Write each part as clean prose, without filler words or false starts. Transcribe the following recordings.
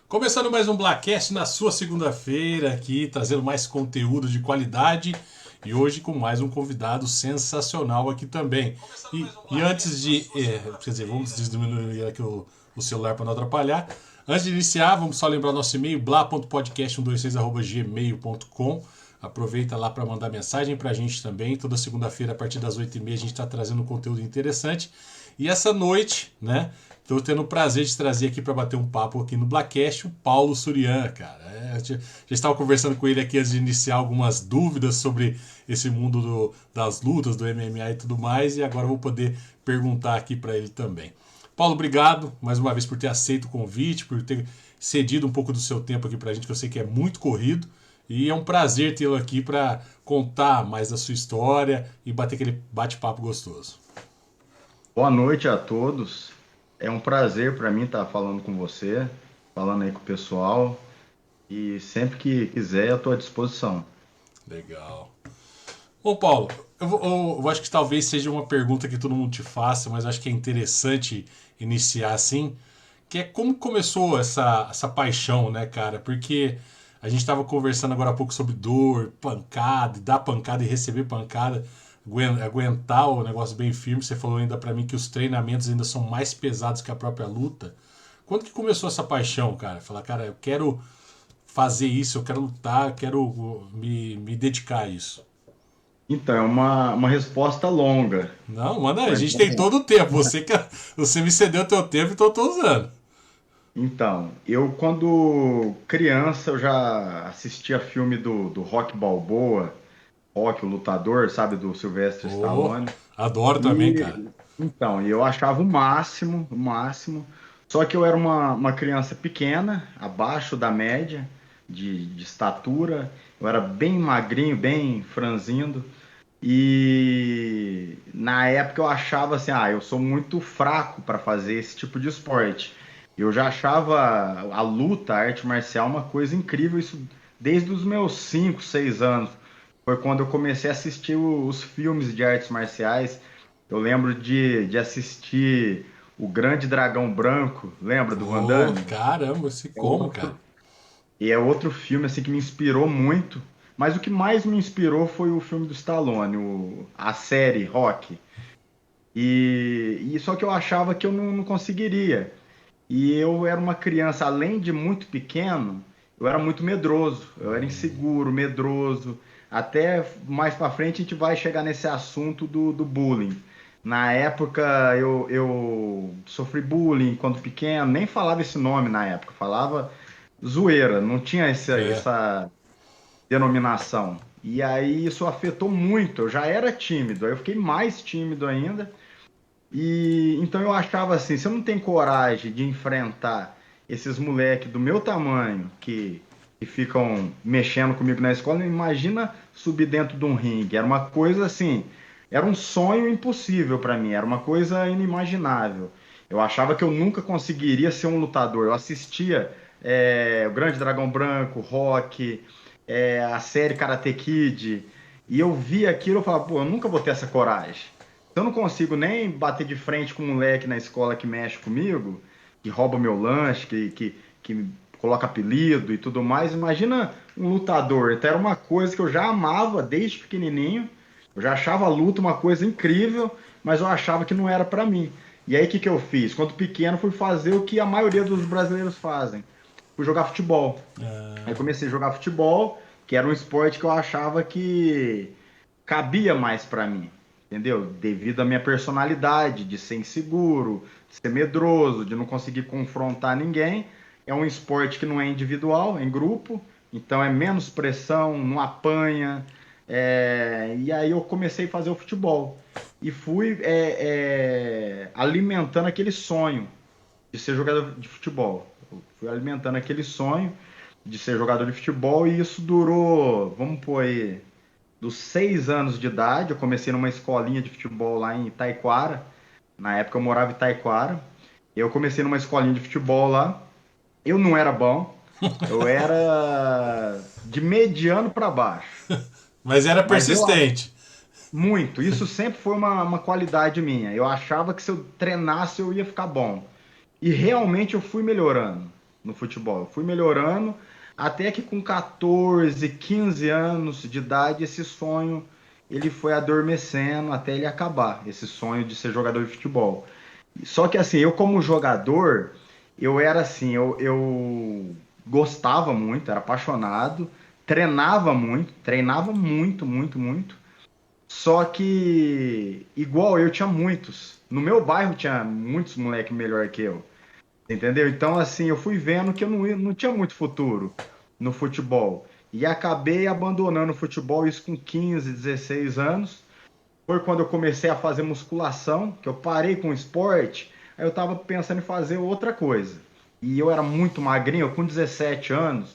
Começando mais um Blackcast na sua segunda-feira aqui, trazendo mais conteúdo de qualidade e hoje com mais um convidado sensacional aqui também. E antes de, quer dizer, vamos diminuir aqui o celular para não atrapalhar. Antes de iniciar, vamos só lembrar nosso e-mail, bla.podcast126@gmail.com. Aproveita lá para mandar mensagem para a gente também. Toda segunda-feira, a partir das 8h30, a gente está trazendo um conteúdo interessante. E essa noite, né? Estou tendo o prazer de trazer aqui para bater um papo aqui no Blackcast o Paulo Surian, cara. Já estava conversando com ele aqui antes de iniciar algumas dúvidas sobre esse mundo das lutas, do MMA e tudo mais, e agora eu vou poder perguntar aqui para ele também. Paulo, obrigado mais uma vez por ter aceito o convite, por ter cedido um pouco do seu tempo aqui para a gente, que eu sei que é muito corrido. E é um prazer tê-lo aqui para contar mais da sua história e bater aquele bate-papo gostoso. Boa noite a todos. É um prazer para mim estar falando com você, falando aí com o pessoal. E sempre que quiser, eu estou à disposição. Legal. Ô Paulo, eu acho que talvez seja uma pergunta que todo mundo te faça, mas eu acho que é interessante iniciar assim, que é como começou essa paixão, né, cara? Porque a gente estava conversando agora há pouco sobre dor, pancada, dar pancada e receber pancada, aguentar o negócio bem firme. Você falou ainda pra mim que os treinamentos ainda são mais pesados que a própria luta. Quando que começou essa paixão, cara? Falar, cara, eu quero fazer isso, eu quero lutar, eu quero me dedicar a isso. Então, é uma resposta longa. Não, manda aí, a Mas gente tem vamos lá. todo o tempo. Você me cedeu o teu tempo, então eu tô usando. Então, eu quando criança eu já assistia filme do Rock Balboa, Rock, o lutador, sabe, do Sylvester Oh, Stallone. adoro também, cara. E eu achava o máximo. Só que eu era uma criança pequena, abaixo da média de estatura. Eu era bem magrinho, bem franzindo. E na época eu achava assim, eu sou muito fraco para fazer esse tipo de esporte. Eu já achava a luta, a arte marcial, uma coisa incrível, isso desde os meus 5, 6 anos. Foi quando eu comecei a assistir os filmes de artes marciais. Eu lembro de assistir O Grande Dragão Branco, lembra do Van Oh, Damme? caramba, se É como, cara? outro, e é outro filme assim que me inspirou muito. Mas o que mais me inspirou foi o filme do Stallone, a série Rock. E só que eu achava que eu não conseguiria. E eu era uma criança, além de muito pequeno, eu era muito medroso. Eu era inseguro, medroso. Até mais para frente a gente vai chegar nesse assunto do bullying. Na época eu sofri bullying quando pequeno, nem falava esse nome na época, falava zoeira, não tinha É. essa denominação. E aí isso afetou muito. Eu já era tímido, aí eu fiquei mais tímido ainda. E então eu achava assim, se eu não tenho coragem de enfrentar esses moleques do meu tamanho que ficam mexendo comigo na escola, imagina subir dentro de um ringue. Era uma coisa assim, era um sonho impossível para mim, era uma coisa inimaginável. Eu achava que eu nunca conseguiria ser um lutador. Eu assistia o Grande Dragão Branco, Rock, a série Karate Kid, e eu via aquilo e falava, pô, eu nunca vou ter essa coragem. Se eu não consigo nem bater de frente com um moleque na escola que mexe comigo, que rouba meu lanche, que coloca apelido e tudo mais, imagina um lutador. Então era uma coisa que eu já amava desde pequenininho. Eu já achava a luta uma coisa incrível, mas eu achava que não era pra mim. E aí o que eu fiz? Quando pequeno fui fazer o que a maioria dos brasileiros fazem. Fui jogar futebol. Aí comecei a jogar futebol, que era um esporte que eu achava que cabia mais pra mim, entendeu? Devido à minha personalidade, de ser inseguro, de ser medroso, de não conseguir confrontar ninguém. É um esporte que não é individual, é em grupo, então é menos pressão, não apanha. E aí eu comecei a fazer o futebol e fui alimentando aquele sonho de ser jogador de futebol. Eu fui alimentando aquele sonho de ser jogador de futebol e isso durou, vamos pôr aí, dos 6 anos de idade. Eu comecei numa escolinha de futebol lá em Taquara. Na época eu morava em Taquara. Eu comecei numa escolinha de futebol lá. Eu não era bom. Eu era de mediano para baixo. Mas era Mas eu persistente. muito. Isso sempre foi uma qualidade minha. Eu achava que se eu treinasse eu ia ficar bom. E realmente eu fui melhorando. no futebol. Eu fui melhorando até que com 14, 15 anos de idade, esse sonho ele foi adormecendo até ele acabar, esse sonho de ser jogador de futebol. Só que assim, eu como jogador, eu era assim, eu gostava muito, era apaixonado, treinava muito, muito, muito. Só que, igual eu, tinha muitos. No meu bairro tinha muitos moleques melhor que eu. Entendeu? Então, assim, eu fui vendo que eu não tinha muito futuro no futebol. E acabei abandonando o futebol, isso com 15, 16 anos. Foi quando eu comecei a fazer musculação, que eu parei com o esporte, aí eu tava pensando em fazer outra coisa. E eu era muito magrinho, eu com 17 anos,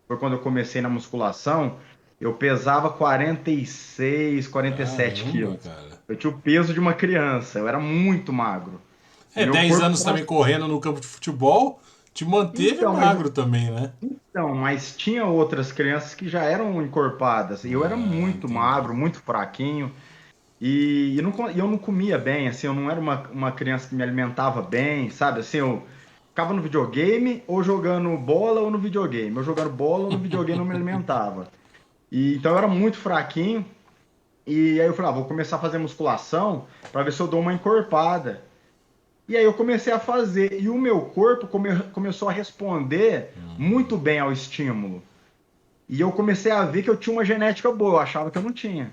foi quando eu comecei na musculação, eu pesava 46, 47 Caramba, quilos. cara. Eu tinha o peso de uma criança, eu era muito magro. É, Meu 10 corpo. anos também correndo no campo de futebol, te manteve Então, mas magro também, né? Mas tinha outras crianças que já eram encorpadas. E eu era Ah, muito entendi. magro, muito fraquinho. E eu não comia bem, assim, eu não era uma criança que me alimentava bem, sabe? Assim, eu ficava no videogame, ou jogando bola, ou no videogame. Eu jogando bola ou no videogame não me alimentava. Então eu era muito fraquinho. E aí eu falei, vou começar a fazer musculação para ver se eu dou uma encorpada. E aí eu comecei a fazer. E o meu corpo começou a responder muito bem ao estímulo. E eu comecei a ver que eu tinha uma genética boa, eu achava que eu não tinha.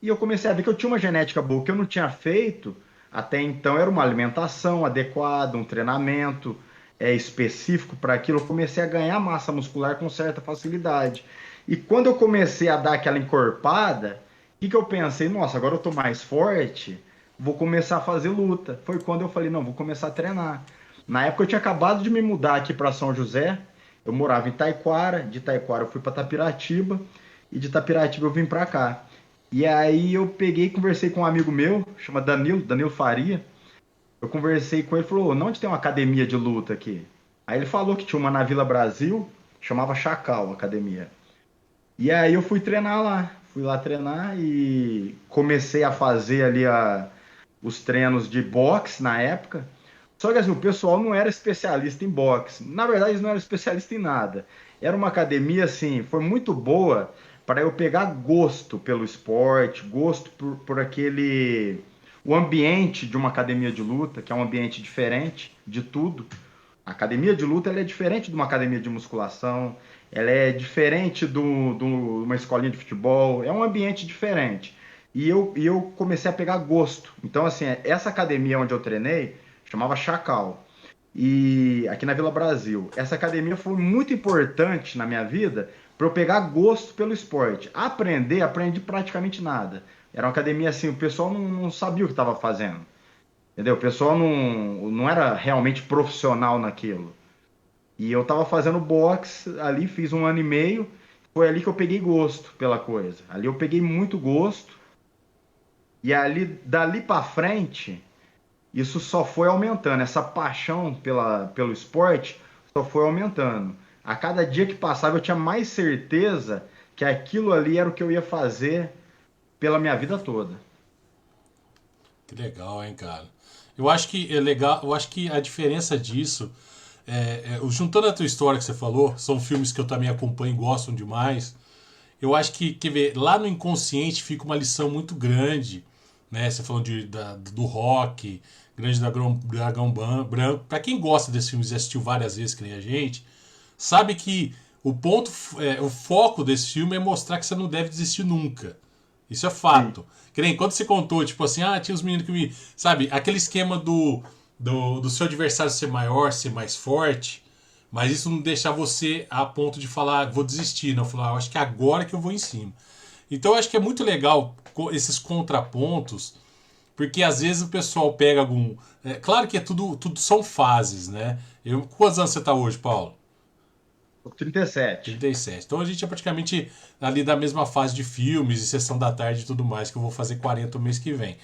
E eu comecei a ver que eu tinha uma genética boa, que eu não tinha feito até então era uma alimentação adequada, um treinamento específico para aquilo. Eu comecei a ganhar massa muscular com certa facilidade. E quando eu comecei a dar aquela encorpada, o que eu pensei? Nossa, agora eu tô mais forte, vou começar a fazer luta. Foi quando eu falei, não, vou começar a treinar. Na época eu tinha acabado de me mudar aqui para São José, eu morava em Taquara, de Taquara eu fui para Tapiratiba, e de Tapiratiba eu vim para cá. E aí eu peguei e conversei com um amigo meu, chama Danilo Faria. Eu conversei com ele e falou, onde tem uma academia de luta aqui? Aí ele falou que tinha uma na Vila Brasil, chamava Chacal, a academia. E aí eu fui treinar lá. Fui lá treinar e comecei a fazer ali os treinos de boxe na época. Só que assim, o pessoal não era especialista em boxe. Na verdade, eles não eram especialistas em nada. Era uma academia, assim, foi muito boa para eu pegar gosto pelo esporte, gosto por aquele... O ambiente de uma academia de luta, que é um ambiente diferente de tudo. A academia de luta ela é diferente de uma academia de musculação, ela é diferente de uma escolinha de futebol, é um ambiente diferente. E eu comecei a pegar gosto. Então, assim, essa academia onde eu treinei chamava Chacal. E aqui na Vila Brasil. Essa academia foi muito importante na minha vida para eu pegar gosto pelo esporte. Aprendi praticamente nada. Era uma academia assim, o pessoal não sabia o que estava fazendo. Entendeu? O pessoal não era realmente profissional naquilo. E eu tava fazendo boxe ali, fiz 1 ano e meio. Foi ali que eu peguei gosto pela coisa. Ali eu peguei muito gosto. E ali, dali pra frente, isso só foi aumentando. Essa paixão pelo esporte só foi aumentando. A cada dia que passava, eu tinha mais certeza que aquilo ali era o que eu ia fazer pela minha vida toda. Que legal, hein, cara. Eu acho que é legal, eu acho que a diferença disso, juntando a tua história que você falou, são filmes que eu também acompanho e gostam demais. Eu acho que, quer ver, lá no inconsciente fica uma lição muito grande, né? Você falou do Rock, Grande Dragão Branco. Pra quem gosta desses filmes e assistiu várias vezes, que nem a gente, sabe que o foco desse filme é mostrar que você não deve desistir nunca. Isso é Sim, fato. Que nem quando você contou, tipo assim, tinha os meninos que me. Sabe, aquele esquema do seu adversário ser maior, ser mais forte, mas isso não deixar você a ponto de falar, vou desistir, não. Falar, acho que é agora que eu vou em cima. Então eu acho que é muito legal esses contrapontos, porque às vezes o pessoal pega algum. Claro que tudo são fases, né? Quantos anos você tá hoje, Paulo? 37. 37. Então a gente é praticamente ali da mesma fase de filmes e sessão da tarde e tudo mais, que eu vou fazer 40 o mês que vem.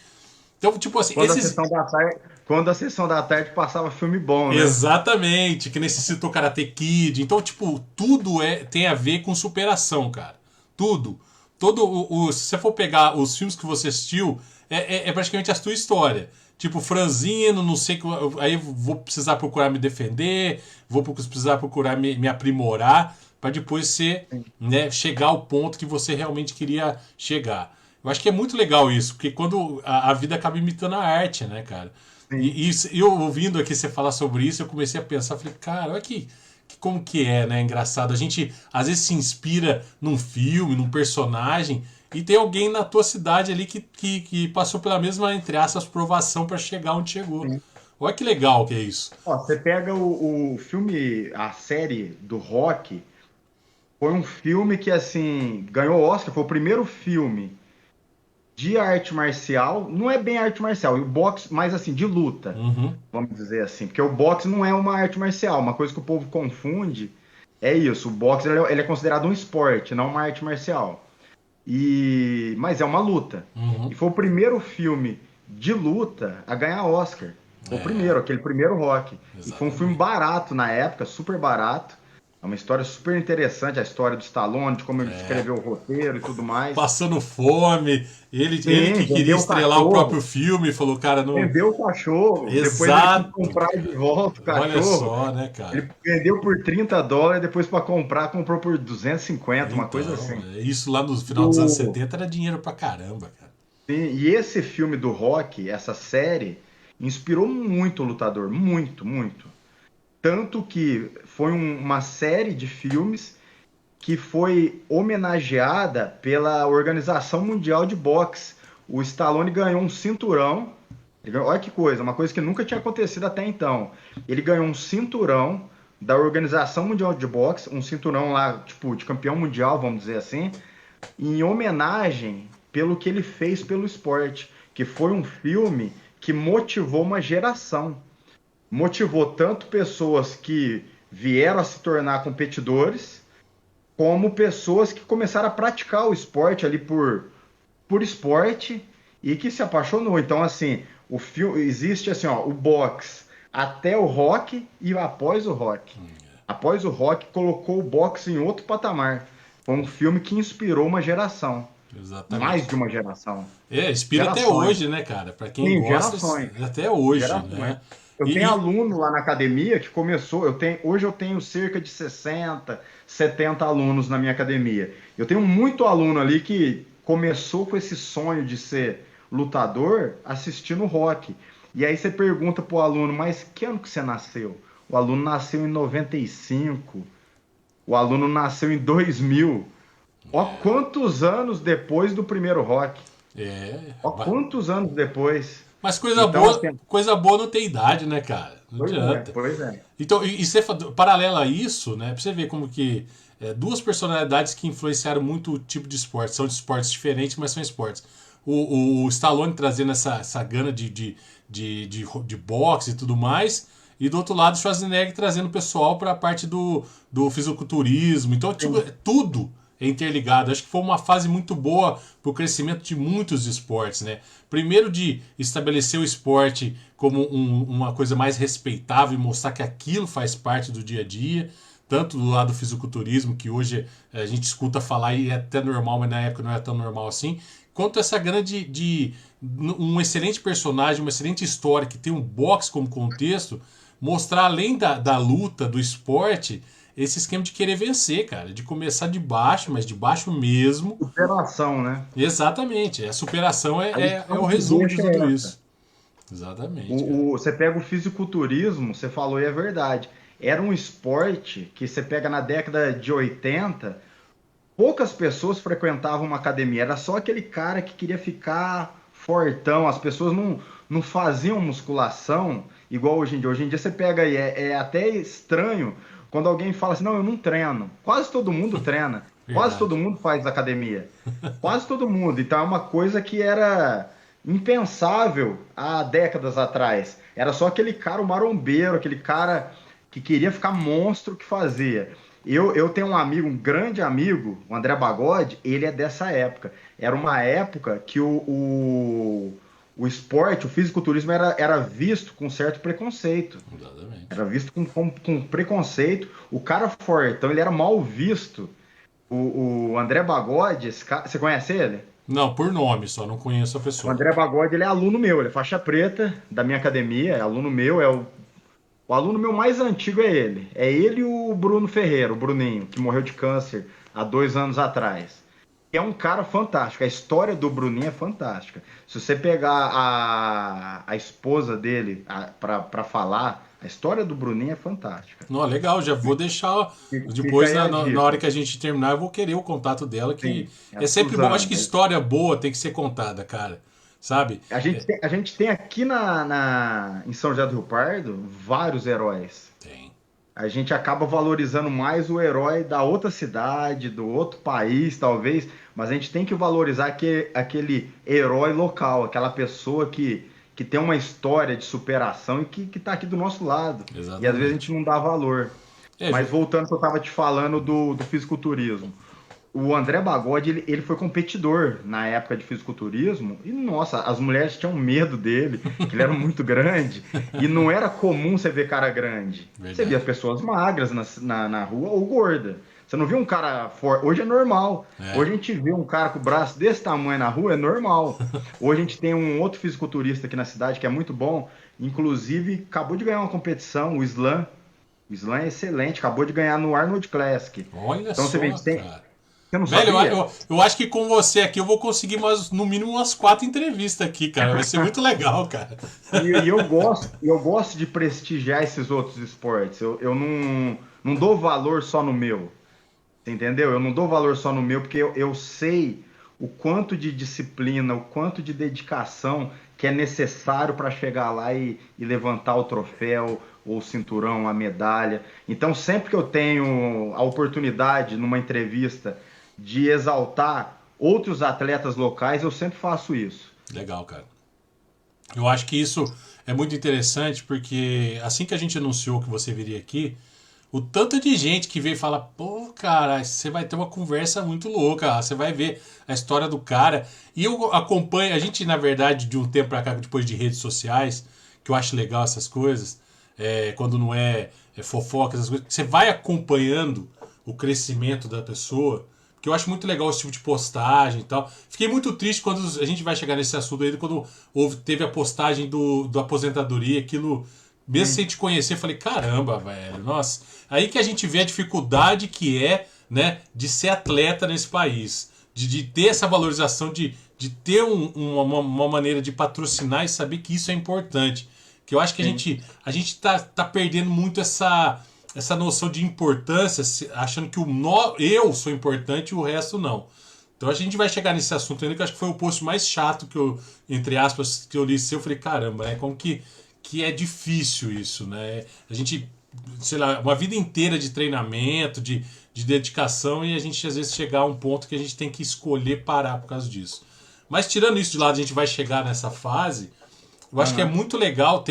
Então, tipo assim, Quando a esses. sessão da tarde, quando a sessão da tarde passava filme bom, né? Exatamente, que necessitou Karate Kid. Então, tipo, tudo tem a ver com superação, cara. Tudo. Se você for pegar os filmes que você assistiu, é praticamente a sua história. tipo franzino, não sei, aí vou precisar procurar me defender, vou precisar procurar me aprimorar para depois ser, né, chegar ao ponto que você realmente queria chegar. Eu acho que é muito legal isso, porque quando a vida acaba imitando a arte, né, cara? Sim. E eu ouvindo aqui você falar sobre isso, eu comecei a pensar, falei, cara, olha que como que é, né? Engraçado. A gente às vezes se inspira num filme, num personagem, e tem alguém na tua cidade ali que passou pela mesma, entre aspas, provação para chegar onde chegou. Sim. Olha que legal que é isso. Ó, você pega o filme, a série do Rock, foi um filme que, assim, ganhou Oscar, foi o primeiro filme de arte marcial, não é bem arte marcial, e o boxe, mas assim, de luta, Uhum. vamos dizer assim, porque o boxe não é uma arte marcial, uma coisa que o povo confunde é isso, o boxe ele é considerado um esporte, não uma arte marcial, mas é uma luta, Uhum. e foi o primeiro filme de luta a ganhar Oscar, foi o É, primeiro, aquele primeiro Rock, e foi um filme exatamente. barato na época, super barato, é uma história super interessante, a história do Stallone, de como ele É. escreveu o roteiro e tudo mais. Passando fome, ele Sim, que queria vendeu o estrelar o próprio cachorro. filme, falou, cara, não. Vendeu o cachorro, depois ele quis Exato. comprar de volta o Olha cachorro. só, né, cara? Ele vendeu por US$ 30, depois para comprar, comprou por 250, uma coisa Então, assim. isso lá no E, final dos anos 70 era dinheiro pra caramba, cara. e esse filme do Rock, essa série, inspirou muito o lutador, muito, muito. Tanto que foi uma série de filmes que foi homenageada pela Organização Mundial de Boxe. O Stallone ganhou um cinturão. Olha que coisa, uma coisa que nunca tinha acontecido até então. Ele ganhou um cinturão da Organização Mundial de Boxe, um cinturão lá, tipo, de campeão mundial, vamos dizer assim, em homenagem pelo que ele fez pelo esporte, que foi um filme que motivou uma geração. Motivou tanto pessoas que vieram a se tornar competidores, como pessoas que começaram a praticar o esporte ali por esporte e que se apaixonou. Então, assim, o filme existe assim, ó, o boxe até o rock e após o rock. Após o rock, colocou o boxe em outro patamar. Foi um filme que inspirou uma geração, Exatamente. mais de uma geração, É, inspira até gerações, hoje, né, cara? Pra quem sim, gosta, gerações, até hoje, gerações. né? Eu tenho E, aluno lá na academia que começou, hoje eu tenho cerca de 60, 70 alunos na minha academia. Eu tenho muito aluno ali que começou com esse sonho de ser lutador assistindo rock. E aí você pergunta pro aluno, mas que ano que você nasceu? O aluno nasceu em 95, o aluno nasceu em 2000. Ó quantos anos depois do primeiro rock. é, Ó quantos anos depois. mas Então, assim, coisa boa não tem idade, né, cara? Não pois é, adianta. pois é. Então, e você, paralelo a isso, né, pra você ver como que duas personalidades que influenciaram muito o tipo de esporte, são de esportes diferentes, mas são esportes. O Stallone trazendo essa gana de boxe e tudo mais, e do outro lado o Schwarzenegger trazendo o pessoal para a parte do fisiculturismo. Então, tipo, Sim. tudo é interligado. Acho que foi uma fase muito boa para o crescimento de muitos esportes, né? Primeiro de estabelecer o esporte como uma coisa mais respeitável e mostrar que aquilo faz parte do dia a dia, tanto do lado do fisiculturismo, que hoje a gente escuta falar e é até normal, mas na época não era tão normal assim, quanto essa grana de um excelente personagem, uma excelente história que tem um boxe como contexto, mostrar além da luta, do esporte, esse esquema de querer vencer, cara, de começar de baixo, mas de baixo mesmo. Superação, né? Exatamente, a superação A é o lição que resumo de deixa tudo é essa. isso. Exatamente, cara. Você pega o fisiculturismo, você falou e é verdade. Era um esporte que você pega na década de 80, poucas pessoas frequentavam uma academia. Era só aquele cara que queria ficar fortão. As pessoas não faziam musculação igual hoje em dia. Hoje em dia você pega aí, é até estranho quando alguém fala assim, não, eu não treino. Quase todo mundo treina. Quase todo Verdade. mundo faz academia. Quase todo mundo. Então é uma coisa que era impensável há décadas atrás. Era só aquele cara, o marombeiro, aquele cara que queria ficar monstro que fazia. Eu tenho um amigo, um grande amigo, o André Bagode, ele é dessa época. Era uma época que o esporte, o fisiculturismo era visto com certo preconceito. Exatamente. Era visto com preconceito. O cara fortão, ele era mal visto. O André Bagode, você conhece ele? Não, por nome só, não conheço a O pessoa. André Bagode, ele é aluno meu, ele é faixa preta da minha academia, é aluno meu, o aluno meu mais antigo é ele. É ele e o Bruno Ferreira, o Bruninho, que morreu de câncer há 2 anos atrás. É um cara fantástico. A história do Bruninho é fantástica. Se você pegar a esposa dele para falar, a história do Bruninho é fantástica. Não, legal, já vou deixar. Fica Depois, aí a na hora dica. que a gente terminar, eu vou querer o contato dela, que Sim, é a é sempre bom. Acho que Suzana. história boa tem que ser contada, cara. Sabe? A gente tem aqui em São José do Rio Pardo vários heróis. Tem. A gente acaba valorizando mais o herói da outra cidade, do outro país, talvez, mas a gente tem que valorizar aquele herói local, aquela pessoa que tem uma história de superação e que tá aqui do nosso lado. E às vezes a gente Exatamente. não dá valor. É, Mas voltando ao que eu estava te falando do fisiculturismo. O André Bagode, ele foi competidor na época de fisiculturismo e, nossa, as mulheres tinham medo dele, que ele era muito grande. E não era comum você ver cara grande. Você via verdade. pessoas magras na rua ou gorda. Você não via um cara forte. Hoje é normal. É. Hoje a gente vê um cara com o braço desse tamanho na rua, é normal. Hoje a gente tem um outro fisiculturista aqui na cidade que é muito bom. Inclusive, acabou de ganhar uma competição, o Islam. O Islam é excelente, acabou de ganhar no Arnold Classic. Olha Então você vê, a só, gente tem, cara. você não Velho, sabia? eu acho que com você aqui eu vou conseguir no mínimo umas 4 entrevistas aqui, cara. Vai ser muito legal, cara. E eu gosto de prestigiar esses outros esportes. Eu não dou valor só no meu, entendeu? Eu não dou valor só no meu, porque eu sei o quanto de disciplina, o quanto de dedicação que é necessário para chegar lá e levantar o troféu, ou o cinturão, a medalha. Então, sempre que eu tenho a oportunidade, numa entrevista, de exaltar outros atletas locais, eu sempre faço isso. Legal, cara. Eu acho que isso é muito interessante porque assim que a gente anunciou que você viria aqui, o tanto de gente que veio e fala, pô, cara, você vai ter uma conversa muito louca, você vai ver a história do cara. E eu acompanho, a gente, na verdade, de um tempo pra cá, depois de redes sociais, que eu acho legal essas coisas, quando não é fofoca, essas coisas, você vai acompanhando o crescimento da pessoa, que eu acho muito legal esse tipo de postagem e tal. Fiquei muito triste quando a gente vai chegar nesse assunto aí, quando teve a postagem do aposentadoria, aquilo, mesmo sem Sim, te conhecer, eu falei, caramba, velho, nossa. Aí que a gente vê a dificuldade que é, né, de ser atleta nesse país. De ter essa valorização, de ter uma maneira de patrocinar e saber que isso é importante. Que eu acho que sim. a gente tá perdendo muito essa noção de importância, achando que eu sou importante e o resto não. Então a gente vai chegar nesse assunto ainda, que eu acho que foi o post mais chato que eu, entre aspas, que eu li seu. Eu falei, caramba, né? Como que é difícil isso, né? A gente, sei lá, uma vida inteira de treinamento, de dedicação, e a gente às vezes chegar a um ponto que a gente tem que escolher parar por causa disso. Mas tirando isso de lado, a gente vai chegar nessa fase. Eu acho que é Aham. muito legal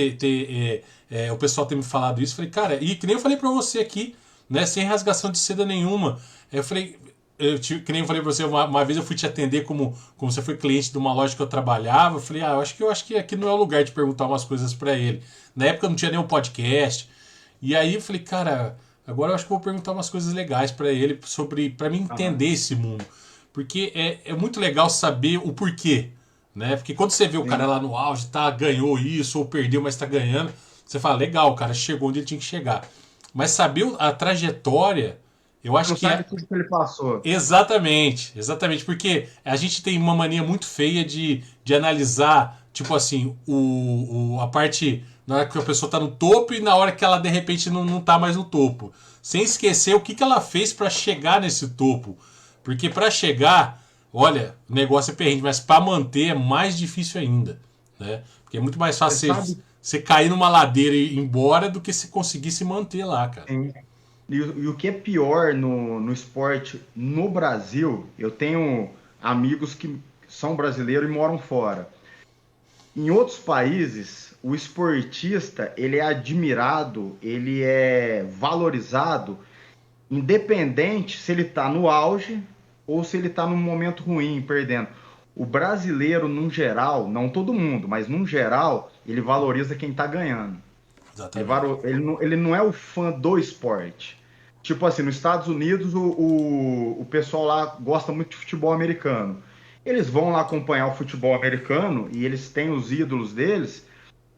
o pessoal ter me falado isso. Falei, cara, e que nem eu falei pra você aqui, né, sem rasgação de seda nenhuma. Eu falei, que nem eu falei pra você, uma vez eu fui te atender como você foi cliente de uma loja que eu trabalhava. Eu falei, eu acho que aqui não é o lugar de perguntar umas coisas pra ele. Na época não tinha nem um podcast. E aí eu falei, cara, agora eu acho que eu vou perguntar umas coisas legais pra ele para mim Aham. entender esse mundo. Porque é muito legal saber o porquê, né? Porque quando você vê o cara Sim. lá no auge, ganhou isso ou perdeu, mas tá ganhando, você fala, legal, o cara chegou onde ele tinha que chegar. Mas saber a trajetória, eu Você acho não que sabe é tudo que ele passou. exatamente, exatamente, porque a gente tem uma mania muito feia de analisar, tipo assim, a parte na hora que a pessoa tá no topo e na hora que ela de repente não tá mais no topo. Sem esquecer o que ela fez para chegar nesse topo. Porque para chegar, olha, o negócio é perrengue, mas para manter é mais difícil ainda, né? Porque é muito mais Você fácil sabe, você cair numa ladeira e ir embora do que se conseguir se manter lá, cara. sim. E o que é pior no esporte no Brasil, eu tenho amigos que são brasileiros e moram fora. Em outros países, o esportista, ele é admirado, ele é valorizado, independente se ele está no auge ou se ele está num momento ruim, perdendo. O brasileiro, num geral, não todo mundo, mas num geral, ele valoriza quem está ganhando. Ele, Exatamente. ele não é o fã do esporte. Tipo assim, nos Estados Unidos, o pessoal lá gosta muito de futebol americano. eles vão lá acompanhar o futebol americano e eles têm os ídolos deles,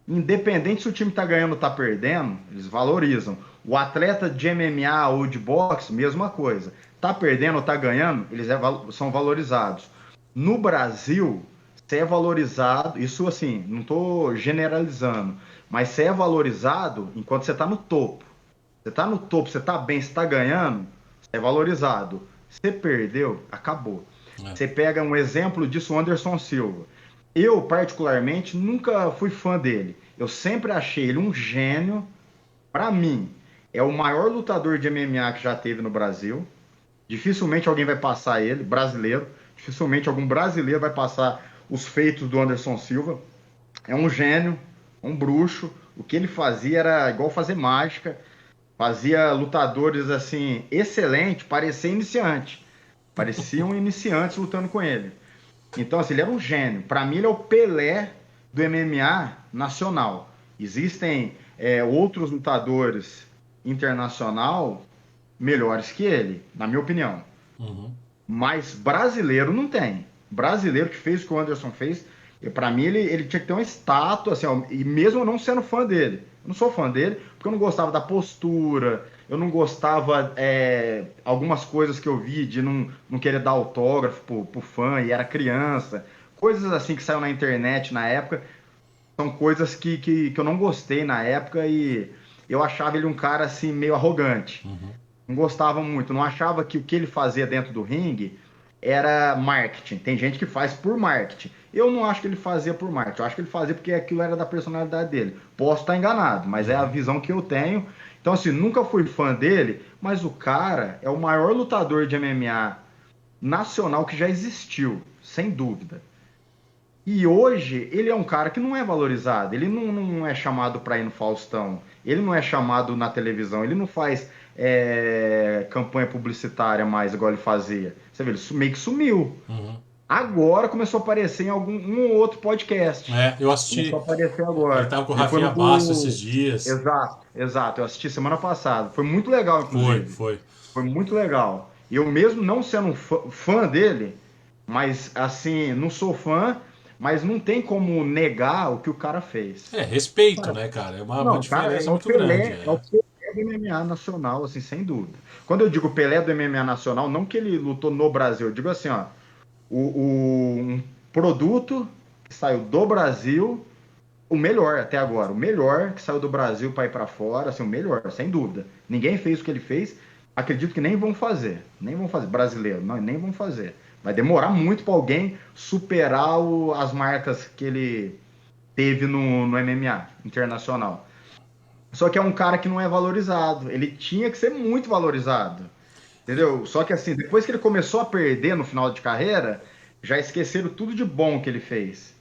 independente se o time tá ganhando ou tá perdendo, eles valorizam. O atleta de MMA ou de boxe, mesma coisa. Tá perdendo ou tá ganhando, eles são valorizados. No Brasil, você é valorizado, isso assim, não tô generalizando, mas você é valorizado enquanto você tá no topo. Você tá no topo, você tá bem, você tá ganhando, você é valorizado. Você perdeu, acabou. É. Você pega um exemplo disso, o Anderson Silva. Eu, particularmente, nunca fui fã dele. Eu sempre achei ele um gênio. Para mim, é o maior lutador de MMA que já teve no Brasil. Dificilmente alguém vai passar ele, brasileiro. Dificilmente algum brasileiro vai passar os feitos do Anderson Silva. É um gênio, um bruxo. O que ele fazia era igual fazer mágica. Fazia lutadores assim, excelente, parecia iniciante. Pareciam iniciantes lutando com ele. Então, assim, ele era um gênio. Para mim, ele é o Pelé do MMA nacional. Existem outros lutadores internacional melhores que ele, na minha opinião. Uhum. Mas brasileiro não tem. Brasileiro que fez o que o Anderson fez, para mim ele tinha que ter uma estátua, assim, ó, e mesmo eu não sendo fã dele. Eu não sou fã dele porque eu não gostava da postura, eu não gostava algumas coisas que eu vi de não querer dar autógrafo pro fã e era criança. Coisas assim que saiu na internet na época, são coisas que eu não gostei na época e eu achava ele um cara assim meio arrogante. Uhum. Não gostava muito, não achava que o que ele fazia dentro do ringue era marketing. Tem gente que faz por marketing. Eu não acho que ele fazia por marketing. Eu acho que ele fazia porque aquilo era da personalidade dele. Posso estar enganado, mas é a visão que eu tenho. Então, assim, nunca fui fã dele, mas o cara é o maior lutador de MMA nacional que já existiu, sem dúvida. E hoje ele é um cara que não é valorizado. Ele não é chamado para ir no Faustão. Ele não é chamado na televisão. Ele não faz campanha publicitária mais igual ele fazia. Você vê, ele meio que sumiu. Uhum. Agora começou a aparecer em um ou outro podcast. Eu assisti. Começou a aparecer agora. Ele tava com o Ele foi Rafinha no Bastos esses dias. Exato, exato. Eu assisti semana passada. Foi muito legal, inclusive. Foi. Foi muito legal. Eu mesmo não sendo um fã dele, mas assim, não sou fã, mas não tem como negar o que o cara fez. Respeito, né, cara? É uma Não, cara, diferença é o muito Pelé, grande. é o Pelé do MMA nacional, assim, sem dúvida. Quando eu digo Pelé do MMA nacional, não que ele lutou no Brasil, eu digo assim, ó, um produto que saiu do Brasil, o melhor até agora, o melhor que saiu do Brasil para ir para fora, assim, o melhor, sem dúvida. Ninguém fez o que ele fez, acredito que nem vão fazer, brasileiro, não, nem vão fazer. Vai demorar muito para alguém superar as marcas que ele teve no MMA internacional. Só que é um cara que não é valorizado. Ele tinha que ser muito valorizado. Entendeu? Só que assim, depois que ele começou a perder no final de carreira, já esqueceram tudo de bom que ele fez.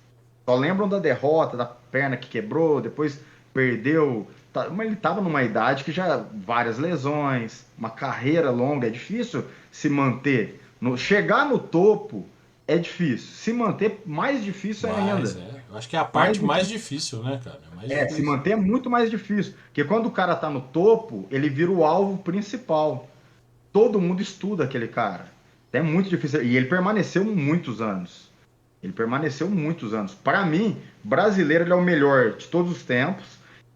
Só lembram da derrota, da perna que quebrou, depois perdeu. Mas ele estava numa idade que já várias lesões, uma carreira longa, é difícil se manter. Chegar no topo é difícil. Se manter, mais difícil ainda. Eu acho que é a parte mais difícil, né, cara? Se manter é muito mais difícil. Porque quando o cara tá no topo, ele vira o alvo principal. Todo mundo estuda aquele cara. É muito difícil. E ele permaneceu muitos anos. Para mim, brasileiro, ele é o melhor de todos os tempos.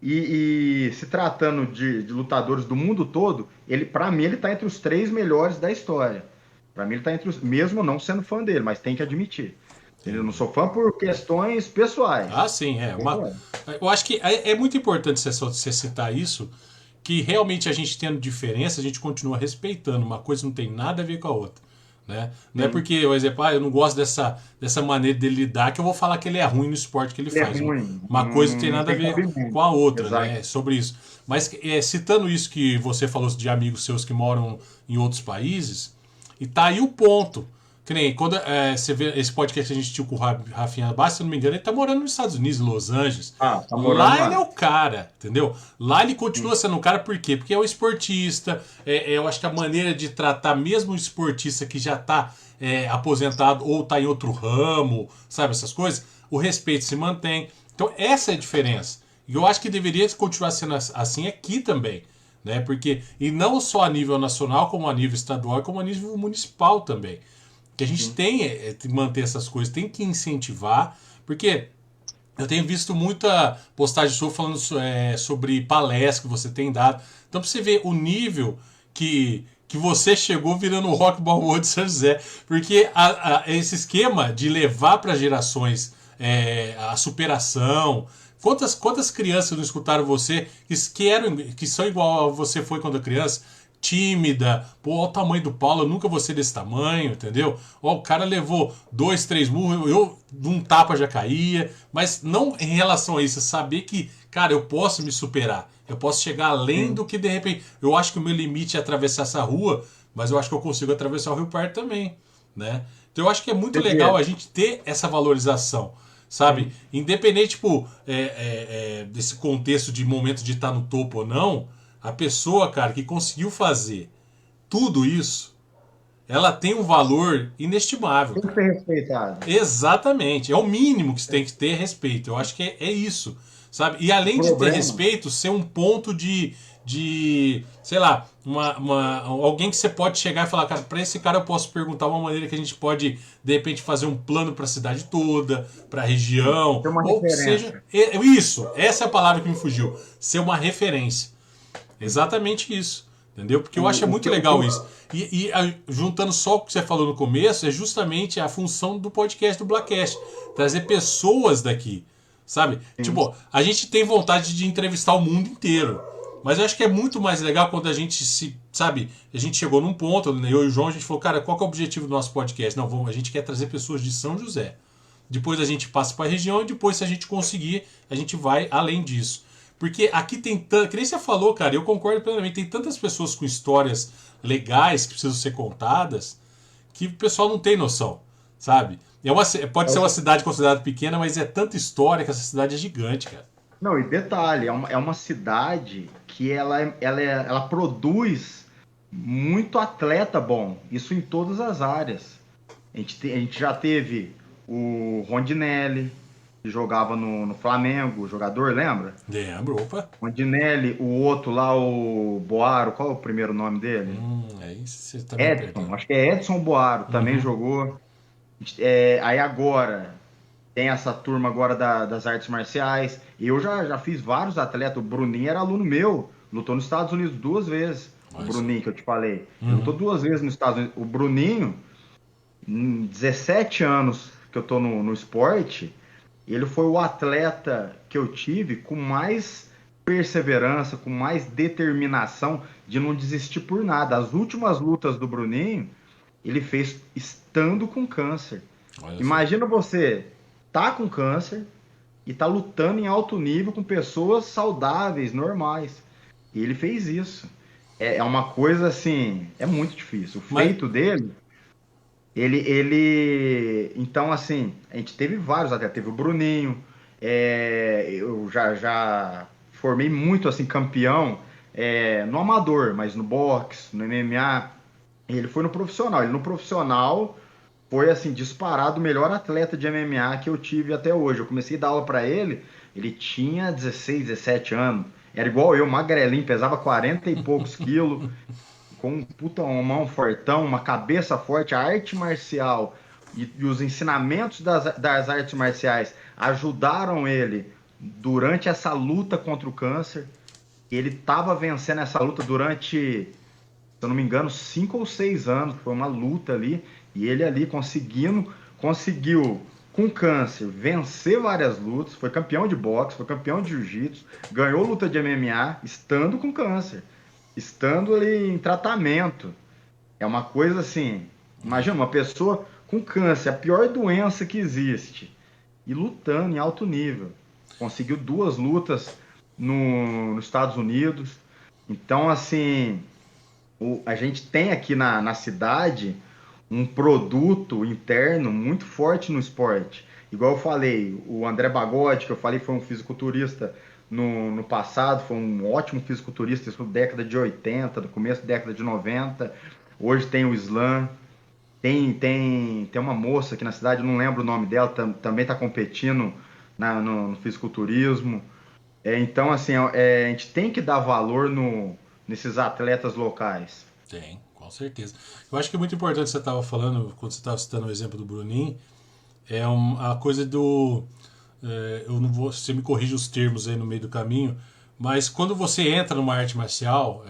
E se tratando de lutadores do mundo todo, para mim, ele tá entre os 3 melhores da história. Para mim, ele tá entre os... Mesmo não sendo fã dele, mas tem que admitir. Eu não sou fã por questões pessoais. Ah, sim, eu acho que é muito importante você citar isso, que realmente a gente tendo diferença, a gente continua respeitando. Uma coisa não tem nada a ver com a outra. Né? Não é porque, por exemplo, eu não gosto dessa maneira dele lidar que eu vou falar que ele é ruim no esporte que ele faz. Uma coisa não tem nada a ver com a outra, né? Sobre isso. Mas citando isso que você falou de amigos seus que moram em outros países, e tá aí o ponto. Que nem quando você vê esse podcast que a gente tinha com o Rafinha Bastos, se eu não me engano, ele tá morando nos Estados Unidos, em Los Angeles. Tá lá ele é o cara, entendeu? Lá ele continua sendo o cara, por quê? Porque é o esportista, eu acho que a maneira de tratar mesmo o esportista que já tá aposentado ou tá em outro ramo, sabe, essas coisas, o respeito se mantém. Então essa é a diferença. E eu acho que deveria continuar sendo assim aqui também. Né? Porque, e não só a nível nacional, como a nível estadual, como a nível municipal também. que a gente tem que manter essas coisas, tem que incentivar, porque eu tenho visto muita postagem sua falando sobre palestras que você tem dado. Então, pra você ver o nível que você chegou virando o Rock Balboa de São José. Porque esse esquema de levar para gerações a superação. Quantas crianças não escutaram você que são igual a você foi quando criança? Tímida, pô, olha o tamanho do Paulo, eu nunca vou ser desse tamanho, entendeu? Ó, o cara levou 2, 3 murros, eu de um tapa já caía, mas não em relação a isso, saber que, cara, eu posso me superar, eu posso chegar além do que de repente. Eu acho que o meu limite é atravessar essa rua, mas eu acho que eu consigo atravessar o Rio Pardo também, né? Então eu acho que é muito legal a gente ter essa valorização, sabe? Independente, tipo, desse contexto de momento de estar no topo ou não. A pessoa, cara, que conseguiu fazer tudo isso, ela tem um valor inestimável, Tem que cara. ser respeitado. Exatamente. É o mínimo que você tem que ter respeito. Eu acho que é isso, sabe? E O além de ter problema, respeito, ser um ponto sei lá, alguém que você pode chegar e falar, cara, para esse cara eu posso perguntar uma maneira que a gente pode, de repente, fazer um plano para a cidade toda, para a região, tem uma ou que seja. referência. Isso, essa é a palavra que me fugiu. Ser uma referência. Exatamente isso. Entendeu? Porque eu acho muito legal isso. Juntando só o que você falou no começo, é justamente a função do podcast do Blackcast. Trazer pessoas daqui. Sabe? Tipo, a gente tem vontade de entrevistar o mundo inteiro. Mas eu acho que é muito mais legal quando a gente sabe, a gente chegou num ponto, eu e o João, a gente falou, cara, qual que é o objetivo do nosso podcast? Não, a gente quer trazer pessoas de São José. Depois a gente passa para a região e depois, se a gente conseguir, a gente vai além disso. Porque aqui tem tanto. Que nem você falou, cara, eu concordo plenamente. Tem tantas pessoas com histórias legais que precisam ser contadas que o pessoal não tem noção, sabe? Pode ser uma cidade considerada pequena, mas é tanta história que essa cidade é gigante, cara. Não, e detalhe, é uma cidade que ela produz muito atleta bom, isso em todas as áreas. A gente já teve o Rondinelli, que jogava no Flamengo, o jogador, lembra? Lembro, opa. Rondinelli, o outro lá, o Boaro, qual é o primeiro nome dele? Aí você tá me Edson, pegando. acho que é Edson Boaro, também Uhum. jogou. Aí agora tem essa turma agora das artes marciais. Eu já fiz vários atletas. O Bruninho era aluno meu, lutou nos Estados Unidos 2 vezes. O Olha só. Bruninho que eu te falei. Ele Uhum. lutou 2 vezes nos Estados Unidos. O Bruninho, em 17 anos que eu tô no esporte, ele foi o atleta que eu tive com mais perseverança, com mais determinação de não desistir por nada. As últimas lutas do Bruninho, ele fez estando com câncer. Olha só. Imagina você tá com câncer e tá lutando em alto nível com pessoas saudáveis, normais. E ele fez isso. É uma coisa assim, é muito difícil. O Mas, feito dele, então assim, a gente teve vários até teve o Bruninho, eu já formei muito assim campeão, no amador, mas no boxe, no MMA. Ele foi no profissional. Ele no profissional foi assim disparado o melhor atleta de MMA que eu tive até hoje. Eu comecei a dar aula para ele, ele tinha 16, 17 anos. Era igual eu, magrelinho, pesava 40 e poucos quilos, com um puta uma mão fortão, uma cabeça forte, a arte marcial e os ensinamentos das artes marciais ajudaram ele durante essa luta contra o câncer. Ele estava vencendo essa luta durante, se eu não me engano, 5 ou 6 anos. Foi uma luta ali. E ele ali conseguiu, com câncer, vencer várias lutas. Foi campeão de boxe, foi campeão de jiu-jitsu, ganhou luta de MMA, estando com câncer, estando ali em tratamento. É uma coisa assim. Imagina uma pessoa com câncer, a pior doença que existe, e lutando em alto nível. Conseguiu 2 lutas nos Estados Unidos. Então, assim, a gente tem aqui na cidade um produto interno muito forte no esporte. Igual eu falei, o André Bagode, que eu falei, foi um fisiculturista no passado, foi um ótimo fisiculturista, isso na década de 80, no começo da década de 90. Hoje tem o Slam. Tem uma moça aqui na cidade, eu não lembro o nome dela, também está competindo no fisiculturismo. Então, assim, a gente tem que dar valor nesses atletas locais. tem, com Com certeza. Eu acho que é muito importante você estava falando, quando você estava citando o exemplo do Bruninho, a coisa do. Eu não vou. Você me corrige os termos aí no meio do caminho, mas quando você entra numa arte marcial,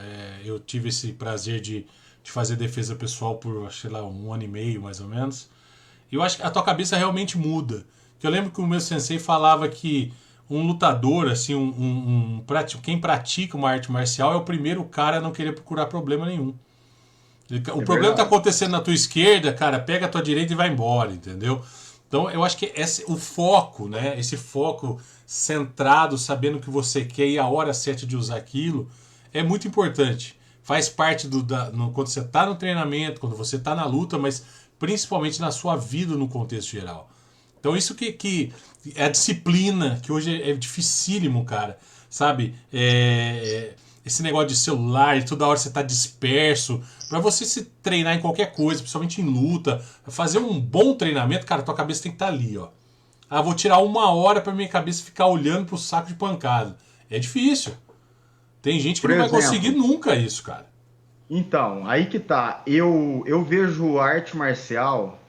eu tive esse prazer de fazer defesa pessoal por, sei lá, 1 ano e meio mais ou menos. Eu acho que a tua cabeça realmente muda. Que eu lembro que o meu sensei falava que um lutador, assim, quem pratica uma arte marcial é o primeiro cara a não querer procurar problema nenhum. O É problema tá verdade. acontecendo na tua esquerda, cara, pega a tua direita e vai embora, entendeu? Então eu acho que o foco, né? Esse foco centrado, sabendo o que você quer e a hora certa de usar aquilo, é muito importante. Faz parte quando você está no treinamento, quando você está na luta, mas principalmente na sua vida no contexto geral. Então isso que é a disciplina, que hoje é dificílimo, cara. Sabe? Esse negócio de celular, e toda hora você tá disperso. Pra você se treinar em qualquer coisa, principalmente em luta, fazer um bom treinamento, cara, tua cabeça tem que estar ali, ó. Ah, vou tirar 1 hora pra minha cabeça ficar olhando pro saco de pancada. É difícil. Tem gente que Por não vai conseguir exemplo, nunca isso, cara. então, aí que tá. Eu vejo arte marcial,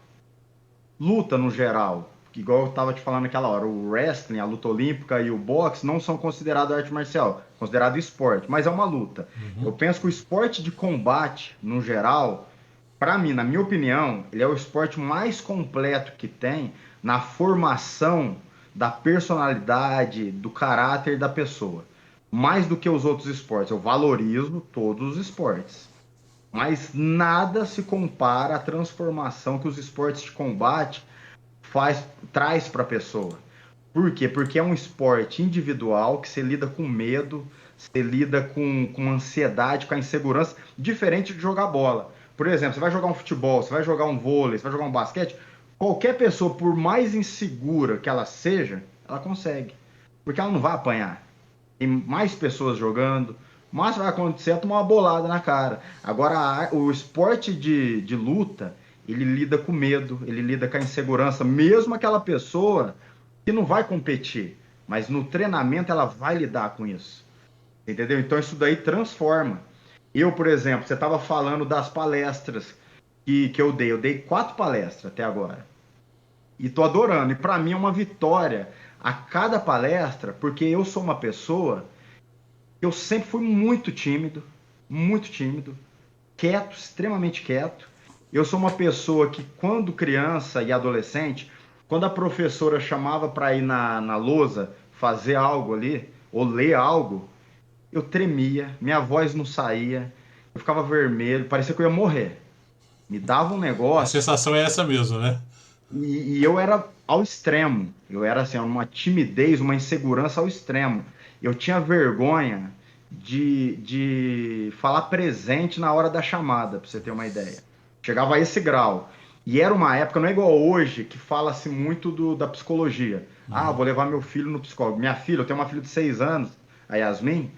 luta no geral, que igual eu tava te falando naquela hora, o wrestling, a luta olímpica e o boxe não são considerados arte marcial, considerado esporte, mas é uma luta. Eu penso que o esporte de combate, no geral, para mim, na minha opinião, ele é o esporte mais completo que tem na formação da personalidade, do caráter da pessoa. Mais do que os outros esportes. Eu valorizo todos os esportes. Mas nada se compara à transformação que os esportes de combate traz para a pessoa. Por quê? Porque é um esporte individual que você lida com medo, você lida com ansiedade, com a insegurança, diferente de jogar bola. Por exemplo, você vai jogar um futebol, você vai jogar um vôlei, você vai jogar um basquete, qualquer pessoa, por mais insegura que ela seja, ela consegue. Porque ela não vai apanhar. Tem mais pessoas jogando, o máximo que vai acontecer é tomar uma bolada na cara. Agora, o esporte de luta, ele lida com medo, ele lida com a insegurança, mesmo aquela pessoa que não vai competir, mas no treinamento ela vai lidar com isso. Entendeu? Então isso daí transforma. Eu, por exemplo, você estava falando das palestras que eu dei. Eu dei 4 palestras até agora. E tô adorando. E para mim é uma vitória a cada palestra, porque eu sou uma pessoa, eu sempre fui muito tímido, quieto, extremamente quieto. Eu sou uma pessoa que, quando criança e adolescente, quando a professora chamava para ir na lousa fazer algo ali, ou ler algo, eu tremia, minha voz não saía, eu ficava vermelho, parecia que eu ia morrer. Me dava um A negócio sensação é essa mesmo, né? e eu era ao extremo. Eu era assim, uma timidez, uma insegurança ao extremo. Eu tinha vergonha de falar presente na hora da chamada, para você ter uma ideia. Chegava a esse grau. E era uma época, não é igual hoje, que fala-se muito da psicologia. Ah, vou levar meu filho no psicólogo. Minha filha, eu tenho uma filha de 6 anos, a Yasmin,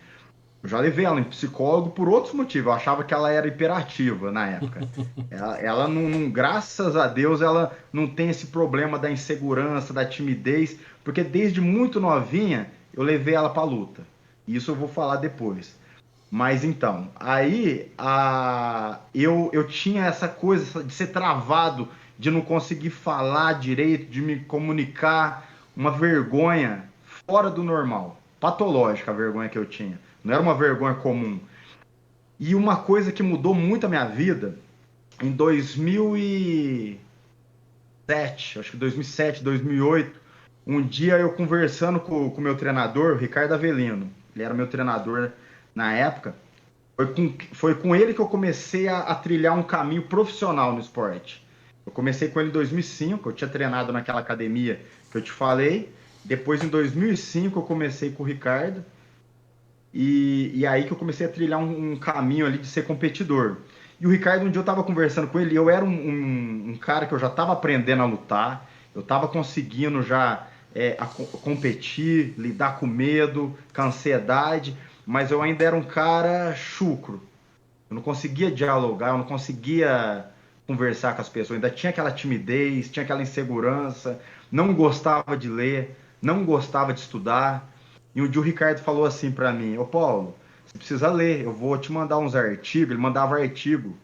eu já levei ela em psicólogo por outros motivos. Eu achava que ela era hiperativa na época. Ela graças a Deus, ela não tem esse problema da insegurança, da timidez, porque desde muito novinha eu levei ela para luta. Isso eu vou falar depois. Mas então, aí eu tinha essa coisa de ser travado, de não conseguir falar direito, de me comunicar, uma vergonha fora do normal, patológica a vergonha que eu tinha. Não era uma vergonha comum. E uma coisa que mudou muito a minha vida, em 2007, acho que 2007, 2008, um dia eu conversando com o meu treinador, Ricardo Avelino, ele era meu treinador na época, foi com ele que eu comecei a trilhar um caminho profissional no esporte. Eu comecei com ele em 2005, eu tinha treinado naquela academia que eu te falei, depois em 2005 eu comecei com o Ricardo, e aí que eu comecei a trilhar um caminho ali de ser competidor. E o Ricardo, um dia eu estava conversando com ele, eu era um cara que eu já estava aprendendo a lutar, eu estava conseguindo já competir, lidar com medo, com ansiedade, mas eu ainda era um cara chucro. Eu não conseguia dialogar, eu não conseguia conversar com as pessoas, ainda tinha aquela timidez, tinha aquela insegurança, não gostava de ler, não gostava de estudar. E um dia o Ricardo falou assim para mim: Ô Paulo, você precisa ler, eu vou te mandar uns artigos. Ele mandava artigo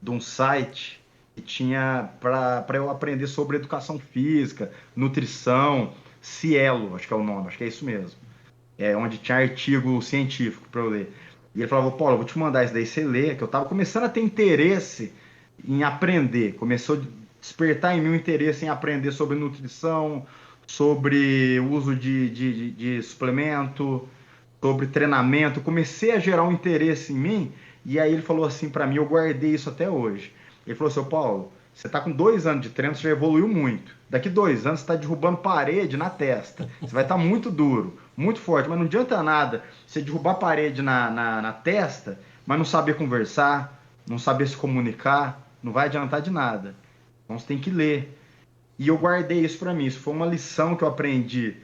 de um site que tinha para eu aprender sobre educação física, nutrição, Cielo, acho que é o nome, acho que é isso mesmo. É onde tinha artigo científico para eu ler. E ele falava, Paulo, eu vou te mandar isso daí, você lê, que eu estava começando a ter interesse em aprender. Começou a despertar em mim o interesse em aprender sobre nutrição, sobre uso de suplemento, sobre treinamento. Comecei a gerar um interesse em mim, e aí ele falou assim para mim, eu guardei isso até hoje. Ele falou, seu Paulo, você está com 2 anos de treino, você já evoluiu muito. Daqui 2 anos você está derrubando parede na testa. Você vai estar muito duro, muito forte, mas não adianta nada você derrubar parede na testa, mas não saber conversar, não saber se comunicar, não vai adiantar de nada. Então você tem que ler. E eu guardei isso para mim. Isso foi uma lição que eu aprendi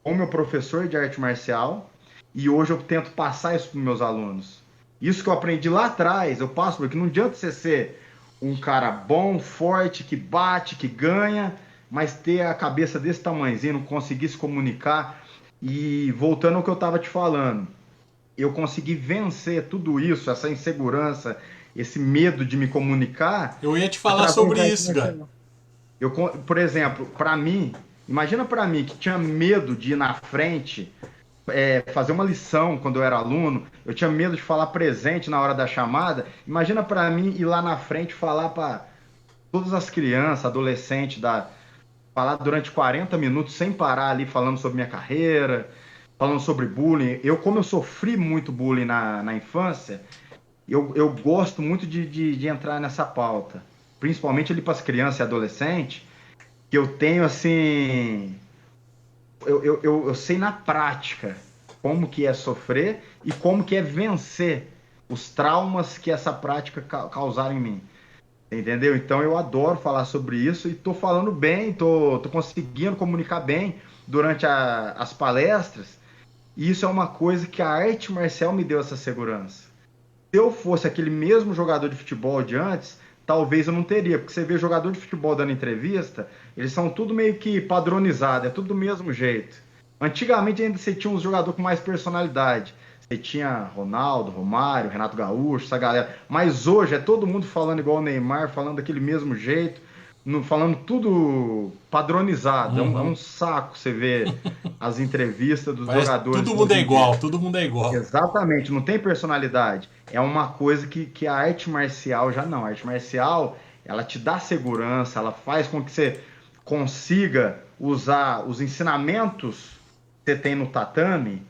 com o meu professor de arte marcial e hoje eu tento passar isso para os meus alunos. Isso que eu aprendi lá atrás, eu passo porque não adianta você ser um cara bom, forte, que bate, que ganha, mas ter a cabeça desse tamanhozinho, não conseguir se comunicar. E voltando ao que eu estava te falando, eu consegui vencer tudo isso, essa insegurança, esse medo de me comunicar. Eu ia te falar sobre isso, cara. Eu, por exemplo, para mim, imagina para mim que tinha medo de ir na frente, fazer uma lição quando eu era aluno, eu tinha medo de falar presente na hora da chamada. Imagina para mim ir lá na frente falar para todas as crianças, adolescentes, falar durante 40 minutos sem parar ali falando sobre minha carreira, falando sobre bullying. Como eu sofri muito bullying na infância, eu gosto muito de entrar nessa pauta, principalmente ali para as crianças e adolescentes, que eu tenho assim, eu sei na prática como que é sofrer e como que é vencer os traumas que essa prática causaram em mim. Entendeu? Então eu adoro falar sobre isso e tô falando bem, tô conseguindo comunicar bem durante as palestras. E isso é uma coisa que a arte marcial me deu essa segurança. Se eu fosse aquele mesmo jogador de futebol de antes, talvez eu não teria, porque você vê jogador de futebol dando entrevista, eles são tudo meio que padronizado, é tudo do mesmo jeito. Antigamente ainda você tinha uns jogadores com mais personalidade. Você tinha Ronaldo, Romário, Renato Gaúcho, essa galera. Mas hoje é todo mundo falando igual o Neymar, falando daquele mesmo jeito, falando tudo padronizado. É um saco você ver as entrevistas dos jogadores. Todo mundo é igual, todo mundo é igual. Exatamente, não tem personalidade. É uma coisa que a arte marcial já não. A arte marcial, ela te dá segurança, ela faz com que você consiga usar os ensinamentos que você tem no tatame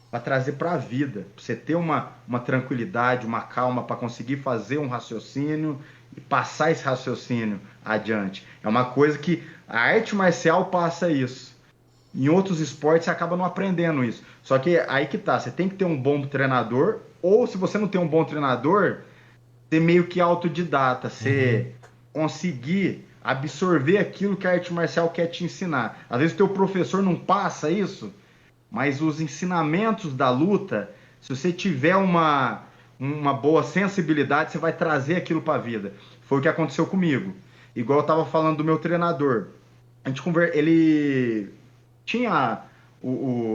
para trazer para a vida, para você ter uma tranquilidade, uma calma para conseguir fazer um raciocínio e passar esse raciocínio adiante. É uma coisa que a arte marcial passa isso. Em outros esportes você acaba não aprendendo isso. Só que aí que tá, você tem que ter um bom treinador, ou se você não tem um bom treinador, ser meio que autodidata, você conseguir absorver aquilo que a arte marcial quer te ensinar. Às vezes o teu professor não passa isso, mas os ensinamentos da luta, se você tiver uma boa sensibilidade, você vai trazer aquilo para a vida. Foi o que aconteceu comigo. Igual eu estava falando do meu treinador. Ele tinha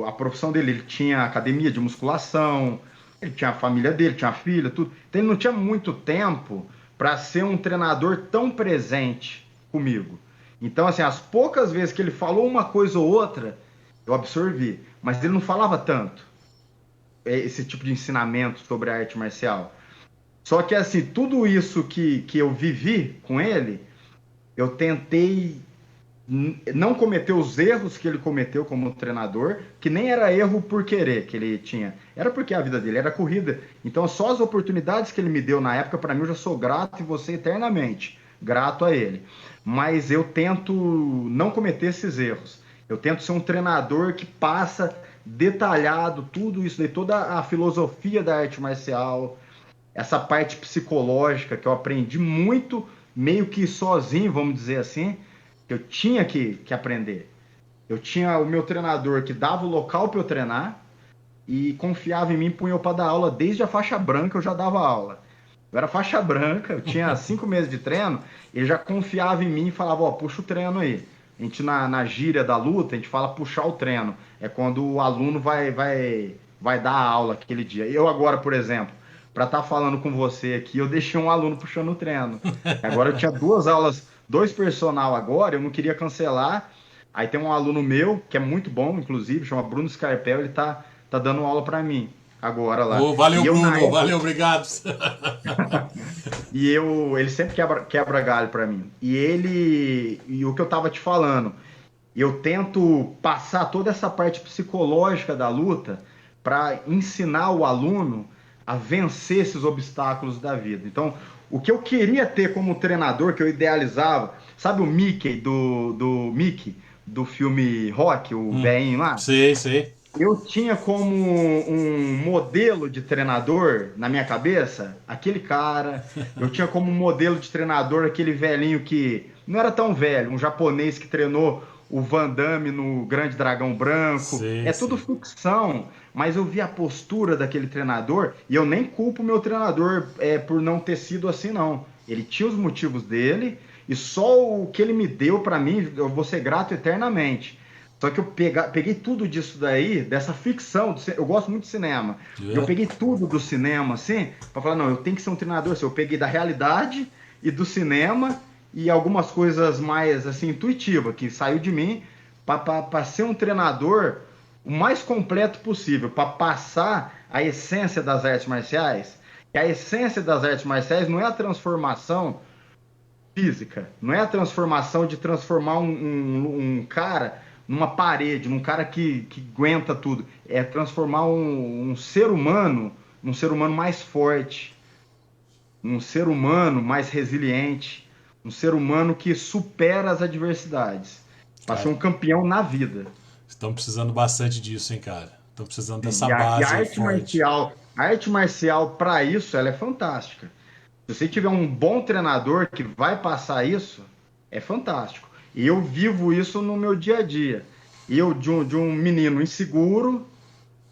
a profissão dele, ele tinha academia de musculação, ele tinha a família dele, tinha a filha, tudo. Então ele não tinha muito tempo para ser um treinador tão presente comigo. Então, assim, as poucas vezes que ele falou uma coisa ou outra, eu absorvi. Mas ele não falava tanto esse tipo de ensinamento sobre a arte marcial. Só que, assim, tudo isso que eu vivi com ele, eu tentei não cometer os erros que ele cometeu como treinador, que nem era erro por querer que ele tinha. Era porque a vida dele era corrida. Então, só as oportunidades que ele me deu na época, para mim, eu já sou grato e vou ser eternamente grato a ele. Mas eu tento não cometer esses erros. Eu tento ser um treinador que passa detalhado tudo isso, daí, toda a filosofia da arte marcial, essa parte psicológica que eu aprendi muito, meio que sozinho, vamos dizer assim, que eu tinha que aprender. Eu tinha o meu treinador que dava o local para eu treinar e confiava em mim, punha eu para dar aula. Desde a faixa branca eu já dava aula. Eu era faixa branca, eu tinha 5 meses de treino, ele já confiava em mim e falava, ó, puxa o treino aí. A gente, na gíria da luta, a gente fala puxar o treino. É quando o aluno vai dar a aula aquele dia. Eu agora, por exemplo, para estar falando com você aqui, eu deixei um aluno puxando o treino. Agora eu tinha 2 aulas, 2 personal agora, eu não queria cancelar. Aí tem um aluno meu, que é muito bom, inclusive, chama Bruno Scarpel, ele tá dando aula para mim agora lá. Ô, valeu, E eu, na Bruno. época, Valeu, obrigado. ele sempre quebra galho para mim. E o que eu tava te falando, eu tento passar toda essa parte psicológica da luta para ensinar o aluno a vencer esses obstáculos da vida. Então, o que eu queria ter como treinador, que eu idealizava, sabe o Mickey do Mickey, do filme Rock, o velhinho lá? Sei, sei. Eu tinha como um modelo de treinador na minha cabeça aquele cara. Eu tinha como modelo de treinador aquele velhinho que não era tão velho, um japonês que treinou o Van Damme no Grande Dragão Branco. Sei, É tudo sei. ficção, mas eu vi a postura daquele treinador e eu nem culpo o meu treinador por não ter sido assim, não. Ele tinha os motivos dele e só o que ele me deu para mim, eu vou ser grato eternamente. Só que eu peguei tudo disso daí, dessa ficção. Eu gosto muito de cinema. Eu É. peguei tudo do cinema, assim, pra falar, não, eu tenho que ser um treinador. Assim, eu peguei da realidade e do cinema e algumas coisas mais, assim, intuitivas, que saiu de mim, pra ser um treinador o mais completo possível, pra passar a essência das artes marciais. Que a essência das artes marciais não é a transformação física, não é a transformação de transformar um cara numa parede, num cara que aguenta tudo. É transformar um ser humano num ser humano mais forte, um ser humano mais resiliente, um ser humano que supera as adversidades, para ser Cara, um campeão na vida. estão precisando bastante disso, hein, cara? Estão precisando dessa E a base aí arte forte. marcial, a arte marcial para isso, ela é fantástica. Se você tiver um bom treinador que vai passar isso, é fantástico. E eu vivo isso no meu dia a dia. Eu, de um menino inseguro,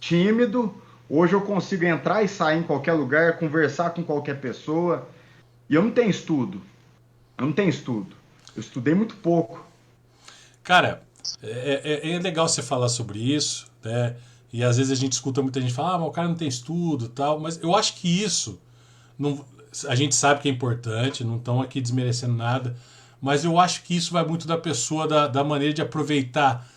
tímido, hoje eu consigo entrar e sair em qualquer lugar, conversar com qualquer pessoa. E eu não tenho estudo. Eu não tenho estudo. Eu estudei muito pouco. Cara, é legal você falar sobre isso, né? E às vezes a gente escuta muita gente falar, ah, mas o cara não tem estudo e tal, mas eu acho que isso, não, a gente sabe que é importante, não estão aqui desmerecendo nada, mas eu acho que isso vai muito da pessoa, da maneira de aproveitar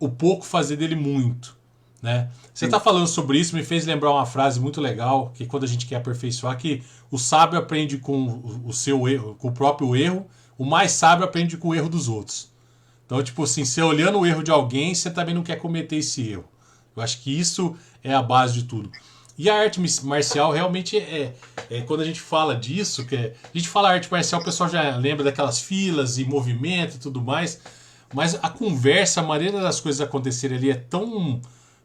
o pouco, fazer dele muito, né? Você está Sim, falando sobre isso, me fez lembrar uma frase muito legal, que quando a gente quer aperfeiçoar, que o sábio aprende com o seu erro, com o próprio erro, o mais sábio aprende com o erro dos outros. Então, tipo assim, você olhando o erro de alguém, você também não quer cometer esse erro. Eu acho que isso é a base de tudo. E a arte marcial realmente quando a gente fala disso, a gente fala arte marcial, o pessoal já lembra daquelas filas e movimento e tudo mais, mas a conversa, a maneira das coisas acontecerem ali é tão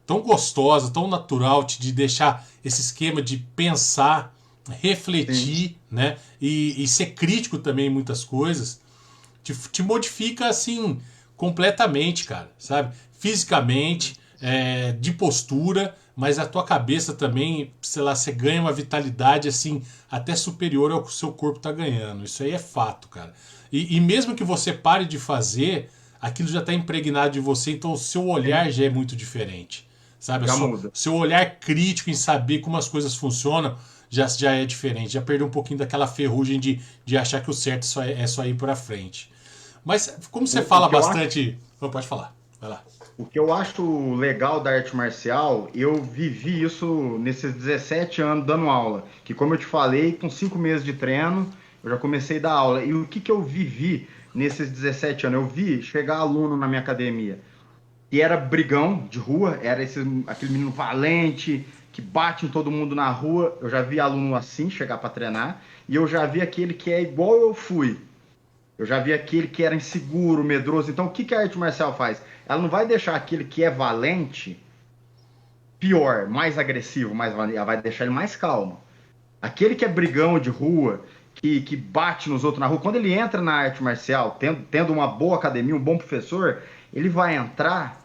gostosa, tão natural, de deixar esse esquema de pensar, sim, refletir, né? E ser crítico também em muitas coisas, te modifica assim completamente, cara, sabe? Fisicamente, de postura, mas a tua cabeça também, sei lá, você ganha uma vitalidade assim até superior ao que o seu corpo tá ganhando. Isso aí é fato, cara. E mesmo que você pare de fazer, aquilo já está impregnado de você, então o seu olhar sim. já é muito diferente, sabe? Já muda. Seu olhar crítico em saber como as coisas funcionam já é diferente, já perdeu um pouquinho daquela ferrugem de achar que o certo é só ir para frente. Mas como você O fala que eu acho bastante. Não, pode falar. Vai lá. O que eu acho legal da arte marcial, eu vivi isso nesses 17 anos dando aula. Que, como eu te falei, com 5 meses de treino, eu já comecei a dar aula. E o que eu vivi nesses 17 anos? Eu vi chegar aluno na minha academia e era brigão de rua, era aquele menino valente, que bate em todo mundo na rua. Eu já vi aluno assim chegar para treinar. E eu já vi aquele que é igual eu fui. Eu já vi aquele que era inseguro, medroso. Então, o que a arte marcial faz? Ela não vai deixar aquele que é valente pior, mais agressivo, mais valente. Ela vai deixar ele mais calmo. Aquele que é brigão de rua, que bate nos outros na rua, quando ele entra na arte marcial, tendo uma boa academia, um bom professor, ele vai entrar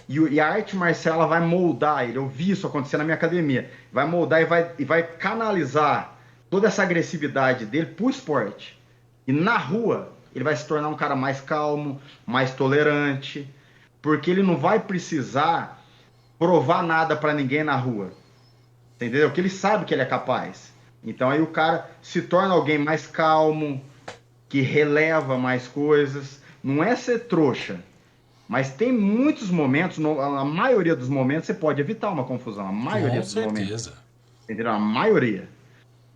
e a arte marcial ela vai moldar ele. Eu vi isso acontecer na minha academia. Vai moldar e vai canalizar toda essa agressividade dele pro esporte. E na rua, ele vai se tornar um cara mais calmo, mais tolerante, porque ele não vai precisar provar nada para ninguém na rua. entendeu? Que ele sabe que ele é capaz. Então aí o cara se torna alguém mais calmo, que releva mais coisas. Não é ser trouxa, mas tem muitos momentos, a maioria dos momentos você pode evitar uma confusão, a maioria Com dos momentos, certeza. entendeu? A maioria.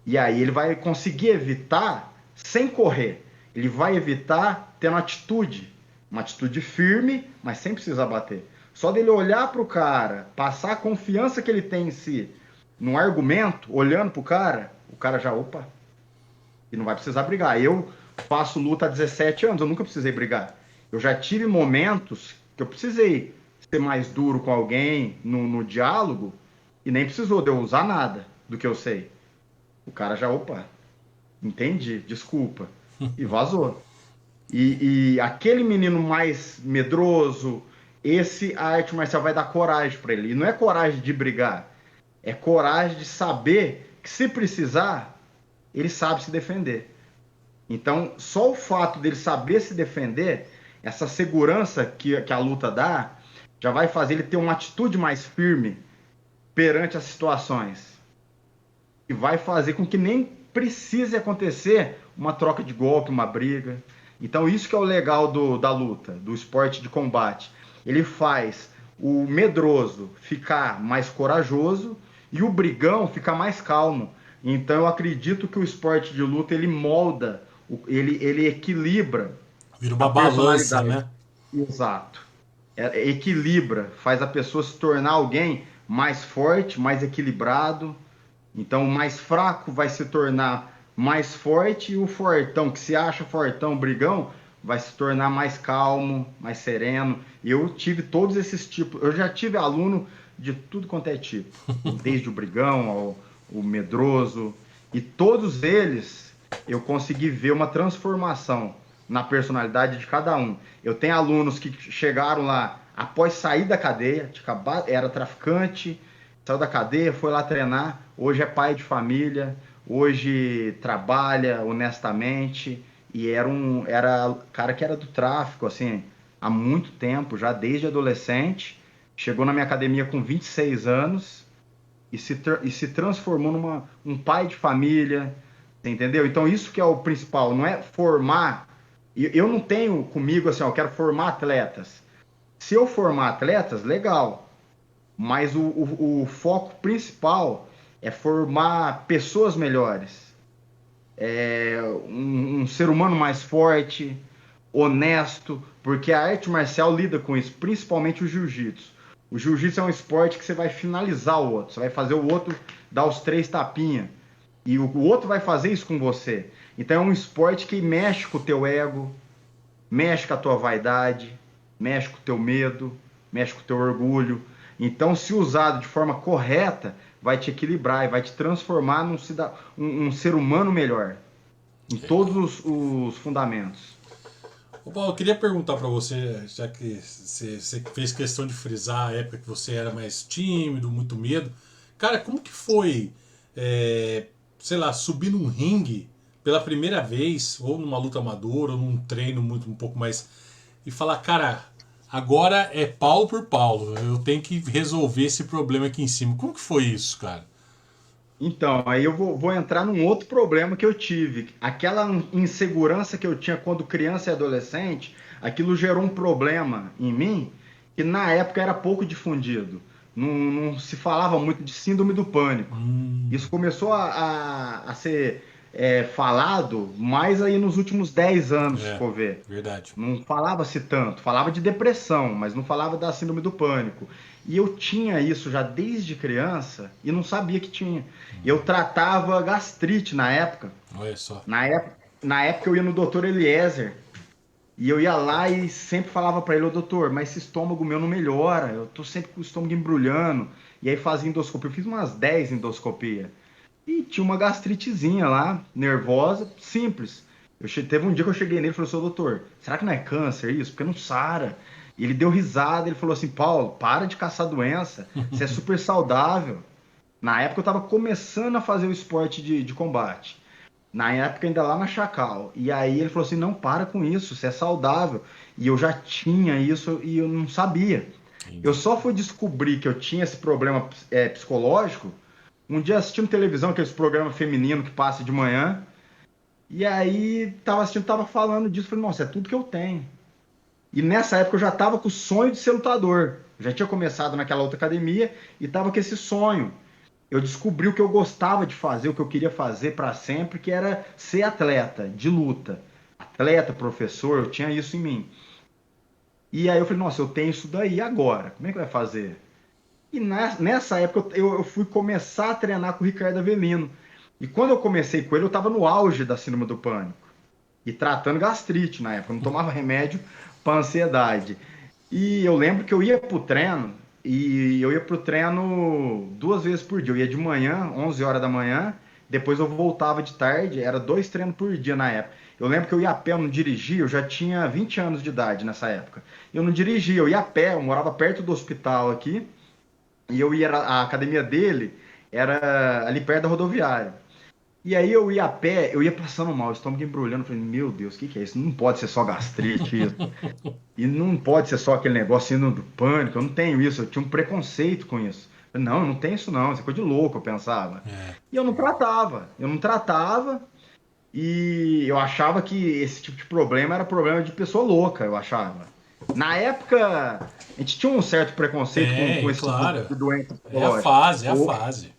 E aí ele vai conseguir evitar sem correr. Ele vai evitar tendo uma atitude firme, mas sem precisar bater. Só dele olhar para o cara, passar a confiança que ele tem em si, num argumento, olhando para o cara já, opa, e não vai precisar brigar. Eu faço luta há 17 anos, eu nunca precisei brigar. Eu já tive momentos que eu precisei ser mais duro com alguém no diálogo e nem precisou de eu usar nada do que eu sei. O cara já, opa, entendi, desculpa. E vazou. E aquele menino mais medroso, a arte marcial vai dar coragem para ele. E não é coragem de brigar, é coragem de saber que se precisar, ele sabe se defender. Então, só o fato dele saber se defender, essa segurança que a luta dá, já vai fazer ele ter uma atitude mais firme perante as situações. E vai fazer com que nem precise acontecer uma troca de golpe, uma briga. Então, isso que é o legal da luta, do esporte de combate. Ele faz o medroso ficar mais corajoso e o brigão ficar mais calmo. Então, eu acredito que o esporte de luta, ele molda, ele equilibra Vira a uma balança, personalidade. né? Exato. Equilibra, faz a pessoa se tornar alguém mais forte, mais equilibrado. Então, o mais fraco vai se tornar mais forte e o fortão, que se acha fortão, brigão, vai se tornar mais calmo, mais sereno. Eu tive todos esses tipos. Eu já tive aluno de tudo quanto é tipo, desde o brigão ao o medroso. E todos eles eu consegui ver uma transformação na personalidade de cada um. Eu tenho alunos que chegaram lá após sair da cadeia, era traficante, saiu da cadeia, foi lá treinar, hoje é pai de família, hoje trabalha honestamente e era cara que era do tráfico, assim, há muito tempo, já desde adolescente, chegou na minha academia com 26 anos e se transformou um pai de família, entendeu? Então isso que é o principal, não é formar, eu não tenho comigo assim, ó, eu quero formar atletas. Se eu formar atletas, legal, mas o foco principal é formar pessoas melhores, um ser humano mais forte, honesto, porque a arte marcial lida com isso, principalmente o jiu-jitsu. O jiu-jitsu é um esporte que você vai finalizar o outro, você vai fazer o outro dar os 3 tapinhas, e o outro vai fazer isso com você. Então é um esporte que mexe com o teu ego, mexe com a tua vaidade, mexe com o teu medo, mexe com o teu orgulho. Então, se usado de forma correta, vai te equilibrar e vai te transformar um ser humano melhor, em todos os fundamentos. Ô Paulo, eu queria perguntar pra você, já que você fez questão de frisar a época que você era mais tímido, muito medo. Cara, como que foi, sei lá, subir num ringue pela primeira vez, ou numa luta amadora, ou num treino um pouco mais, e falar, cara, agora é Paulo por Paulo, eu tenho que resolver esse problema aqui em cima. Como que foi isso, cara? Então, aí eu vou entrar num outro problema que eu tive. Aquela insegurança que eu tinha quando criança e adolescente, aquilo gerou um problema em mim que na época era pouco difundido. Não se falava muito de síndrome do pânico. Isso começou a ser falado mais aí nos últimos 10 anos, se for ver. Verdade. Não falava-se tanto, falava de depressão, mas não falava da síndrome do pânico. E eu tinha isso já desde criança e não sabia que tinha. Eu tratava gastrite na época. Olha só. Na época eu ia no doutor Eliezer e eu ia lá e sempre falava para ele, ô doutor, mas esse estômago meu não melhora, eu tô sempre com o estômago embrulhando. E aí fazia endoscopia, eu fiz umas 10 endoscopias. E tinha uma gastritezinha lá, nervosa, simples. Teve um dia que eu cheguei nele e falei, seu doutor, será que não é câncer isso? Porque não sara. E ele deu risada, ele falou assim, Paulo, para de caçar doença, você é super saudável. Na época eu estava começando a fazer o esporte de combate. Na época ainda lá na Chacal. E aí ele falou assim, não, para com isso, você é saudável. E eu já tinha isso e eu não sabia. Eu só fui descobrir que eu tinha esse problema psicológico Um dia assistindo televisão, aqueles programas femininos que passa de manhã, e aí tava assistindo, tava falando disso, falei, nossa, é tudo que eu tenho. E nessa época eu já tava com o sonho de ser lutador. Eu já tinha começado naquela outra academia e tava com esse sonho. Eu descobri o que eu gostava de fazer, o que eu queria fazer para sempre, que era ser atleta de luta. Atleta, professor, eu tinha isso em mim. E aí eu falei, nossa, eu tenho isso daí agora, como é que vai fazer? E nessa época eu fui começar a treinar com o Ricardo Avelino. E quando eu comecei com ele, eu estava no auge da síndrome do pânico. E tratando gastrite na época, eu não tomava remédio para ansiedade. E eu lembro que eu ia pro treino, e eu ia pro treino 2 vezes por dia. Eu ia de manhã, 11 horas da manhã, depois eu voltava de tarde, era 2 treinos por dia na época. Eu lembro que eu ia a pé, eu não dirigia, eu já tinha 20 anos de idade nessa época. Eu não dirigia, eu ia a pé, eu morava perto do hospital aqui, e eu ia, a academia dele era ali perto da rodoviária. E aí eu ia a pé, eu ia passando mal, o estômago embrulhando, eu falei, meu Deus, o que que é isso? Não pode ser só gastrite isso. E não pode ser só aquele negócio do pânico, eu não tenho isso, eu tinha um preconceito com isso. Eu falei, não, eu não tenho isso não, isso é coisa de louco, eu pensava. E eu não tratava, e eu achava que esse tipo de problema era problema de pessoa louca, eu achava. Na época, a gente tinha um certo preconceito com esse claro. tipo de doença É a psicológica. fase, é a fase.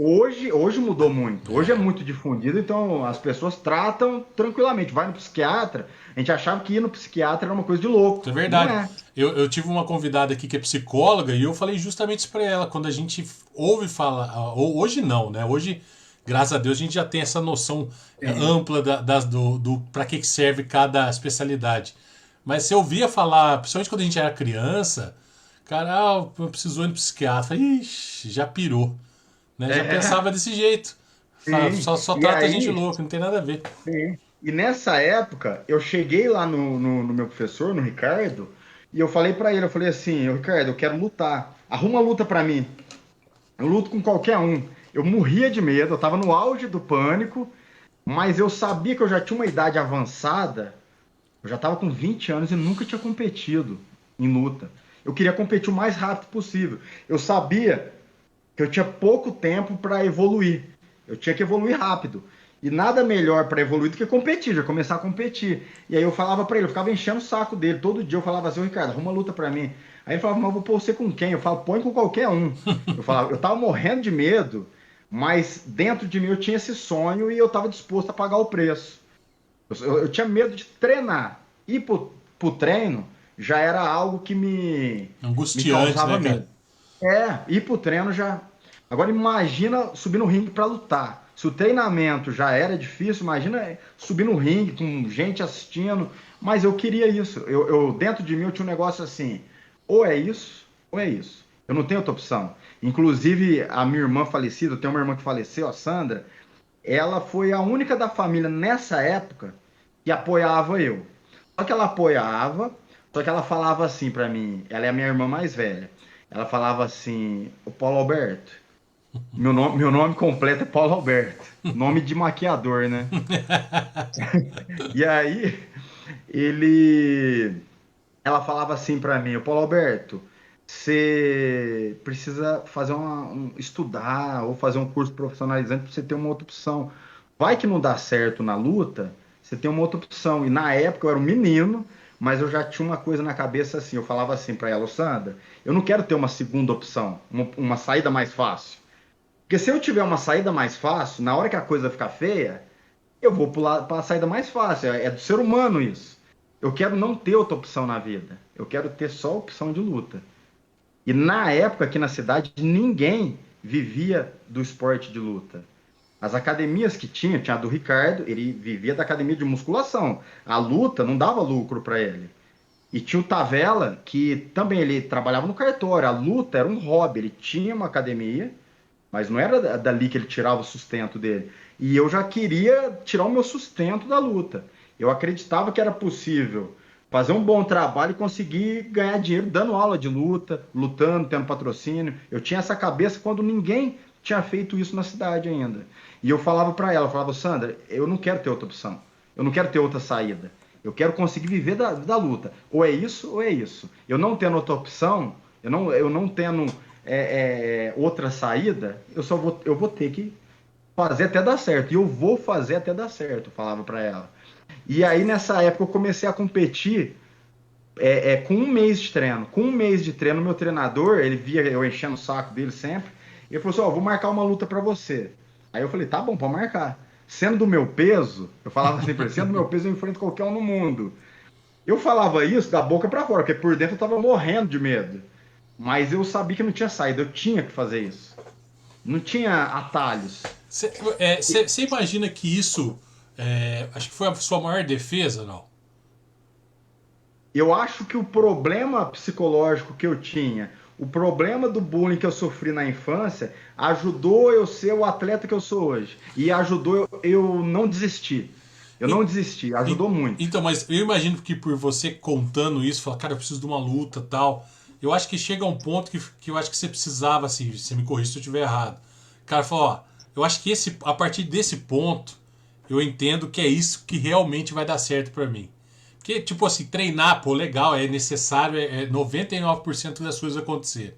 Hoje mudou muito. Hoje é muito difundido, então as pessoas tratam tranquilamente. Vai no psiquiatra, a gente achava que ir no psiquiatra era uma coisa de louco. Isso é verdade. Não é. Eu tive uma convidada aqui que é psicóloga e eu falei justamente isso pra ela. Quando a gente ouve falar. Hoje não, né? Hoje, graças a Deus, a gente já tem essa noção ampla do para que serve cada especialidade. Mas você ouvia falar, principalmente quando a gente era criança, cara, eu preciso ir no psiquiatra. Ixi, já pirou. Né? Já pensava desse jeito. Sim. Só E trata gente aí, louca, não tem nada a ver. sim. E nessa época, eu cheguei lá no meu professor, no Ricardo, e eu falei pra ele, eu falei assim, Ricardo, eu quero lutar. Arruma luta pra mim. Eu luto com qualquer um. Eu morria de medo, eu tava no auge do pânico, mas eu sabia que eu já tinha uma idade avançada. Eu já estava com 20 anos e nunca tinha competido em luta. Eu queria competir o mais rápido possível. Eu sabia que eu tinha pouco tempo para evoluir. Eu tinha que evoluir rápido. E nada melhor para evoluir do que competir, já começar a competir. E aí eu falava para ele, eu ficava enchendo o saco dele. Todo dia eu falava assim, Ricardo, arruma uma luta para mim. Aí ele falava, mas eu vou pôr você com quem? Eu falava, põe com qualquer um. Eu falava, eu tava morrendo de medo, mas dentro de mim eu tinha esse sonho e eu estava disposto a pagar o preço. Eu tinha medo de treinar. Ir pro treino já era algo que me Angustiante, causava né, medo. cara? Ir pro treino já. Agora imagina subir no ringue para lutar. Se o treinamento já era difícil, imagina subir no ringue com gente assistindo. Mas eu queria isso. Dentro de mim eu tinha um negócio assim: ou é isso, ou é isso. Eu não tenho outra opção. Inclusive, a minha irmã falecida, eu tenho uma irmã que faleceu, a Sandra, ela foi a única da família nessa época que apoiava eu. Só que ela apoiava, só que ela falava assim pra mim, ela é a minha irmã mais velha. Ela falava assim, o Paulo Alberto, meu nome completo é Paulo Alberto, nome de maquiador, né? E aí, ela falava assim pra mim, o Paulo Alberto, você precisa fazer estudar ou fazer um curso profissionalizante para você ter uma outra opção. Vai que não dá certo na luta, você tem uma outra opção. E na época eu era um menino, mas eu já tinha uma coisa na cabeça assim. Eu falava assim para ela, Sandra, eu não quero ter uma segunda opção, uma saída mais fácil. Porque se eu tiver uma saída mais fácil, na hora que a coisa ficar feia, eu vou pular para a saída mais fácil. É do ser humano isso. Eu quero não ter outra opção na vida. Eu quero ter só a opção de luta. E na época aqui na cidade, ninguém vivia do esporte de luta. As academias que tinha a do Ricardo, ele vivia da academia de musculação. A luta não dava lucro para ele. E tinha o Tavela, que também ele trabalhava no cartório. A luta era um hobby. Ele tinha uma academia, mas não era dali que ele tirava o sustento dele. E eu já queria tirar o meu sustento da luta. Eu acreditava que era possível fazer um bom trabalho e conseguir ganhar dinheiro dando aula de luta, lutando, tendo patrocínio. Eu tinha essa cabeça quando ninguém tinha feito isso na cidade ainda. E eu falava para ela, eu falava, Sandra, eu não quero ter outra opção. Eu não quero ter outra saída. Eu quero conseguir viver da luta. Ou é isso, ou é isso. Eu não tendo outra opção, eu não tendo outra saída, eu vou ter que fazer até dar certo. E eu vou fazer até dar certo, eu falava para ela. E aí, nessa época, eu comecei a competir com um mês de treino. Com um mês de treino, meu treinador, ele via eu enchendo o saco dele sempre, ele falou assim, ó, vou marcar uma luta para você. Aí eu falei, tá bom, pode marcar. Sendo do meu peso, eu falava assim pra ele, sendo do meu peso, eu enfrento qualquer um no mundo. Eu falava isso da boca para fora, porque por dentro eu tava morrendo de medo. Mas eu sabia que não tinha saída, eu tinha que fazer isso. Não tinha atalhos. Você imagina que isso, acho que foi a sua maior defesa, não? Eu acho que o problema psicológico que eu tinha, o problema do bullying que eu sofri na infância, ajudou eu ser o atleta que eu sou hoje. E ajudou eu não desistir. Eu E- não desisti, ajudou muito. Então, mas eu imagino que por você contando isso, falar, cara, eu preciso de uma luta tal. Eu acho que chega um ponto que eu acho que você precisava, assim, você me corrija se eu estiver errado. O cara falou, ó, eu acho que a partir desse ponto, eu entendo que é isso que realmente vai dar certo pra mim. Porque, tipo assim, treinar, pô, legal, é necessário, é 99% das coisas acontecer.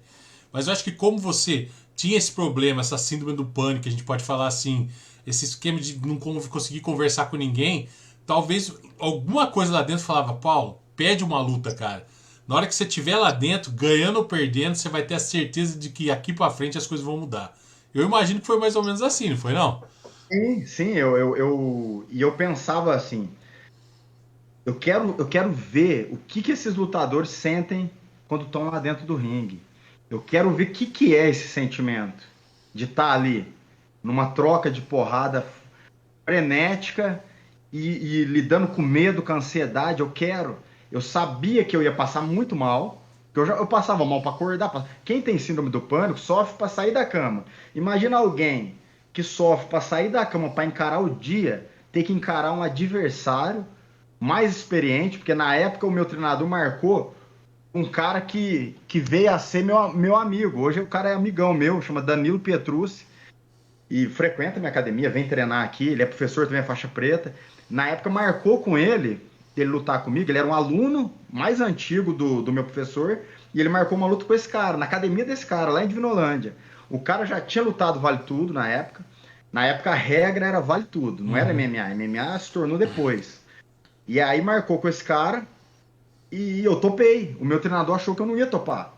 Mas eu acho que como você tinha esse problema, essa síndrome do pânico, a gente pode falar assim, esse esquema de não conseguir conversar com ninguém, talvez alguma coisa lá dentro falava, Paulo, pede uma luta, cara. Na hora que você estiver lá dentro, ganhando ou perdendo, você vai ter a certeza de que aqui pra frente as coisas vão mudar. Eu imagino que foi mais ou menos assim, não foi não? Sim, sim, e eu pensava assim, eu quero ver o que esses lutadores sentem quando estão lá dentro do ringue. Eu quero ver o que é esse sentimento de estar ali numa troca de porrada frenética e lidando com medo, com ansiedade. Eu sabia que eu ia passar muito mal, que eu passava mal para acordar. Quem tem síndrome do pânico sofre para sair da cama. Imagina alguém que sofre para sair da cama, para encarar o dia, ter que encarar um adversário mais experiente, porque na época o meu treinador marcou um cara que veio a ser meu amigo. Hoje o cara é amigão meu, chama Danilo Petrucci, e frequenta minha academia, vem treinar aqui, ele é professor também, é faixa preta. Na época marcou com ele lutar comigo, ele era um aluno mais antigo do meu professor, e ele marcou uma luta com esse cara, na academia desse cara, lá em Divinolândia. O cara já tinha lutado Vale Tudo na época. Na época a regra era Vale Tudo, não era Uhum. MMA. MMA se tornou depois. E aí marcou com esse cara e eu topei. O meu treinador achou que eu não ia topar.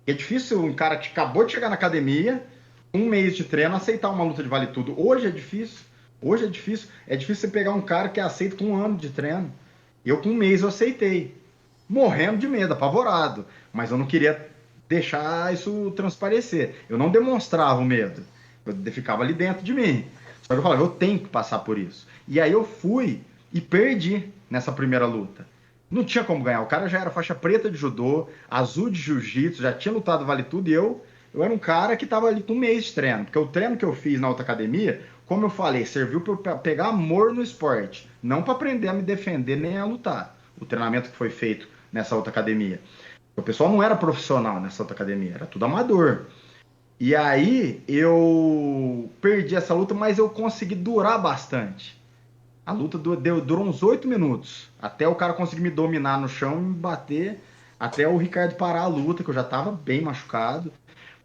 É difícil um cara que acabou de chegar na academia, um mês de treino, aceitar uma luta de vale tudo. Hoje é difícil. Hoje é difícil. É difícil você pegar um cara que aceita com um ano de treino. Eu com um mês eu aceitei. Morrendo de medo, apavorado. Mas eu não queria deixar isso transparecer. Eu não demonstrava o medo. Eu ficava ali dentro de mim. Só que eu falava, eu tenho que passar por isso. E aí eu fui e perdi nessa primeira luta. Não tinha como ganhar. O cara já era faixa preta de judô, azul de jiu-jitsu, já tinha lutado vale tudo e eu era um cara que estava ali com um mês de treino. Porque o treino que eu fiz na outra academia, como eu falei, serviu para pegar amor no esporte, não para aprender a me defender nem a lutar. O treinamento que foi feito nessa outra academia. O pessoal não era profissional nessa outra academia, era tudo amador. E aí eu perdi essa luta, mas eu consegui durar bastante. A luta durou uns 8 minutos. Até o cara conseguir me dominar no chão e me bater. Até o Ricardo parar a luta, que eu já tava bem machucado.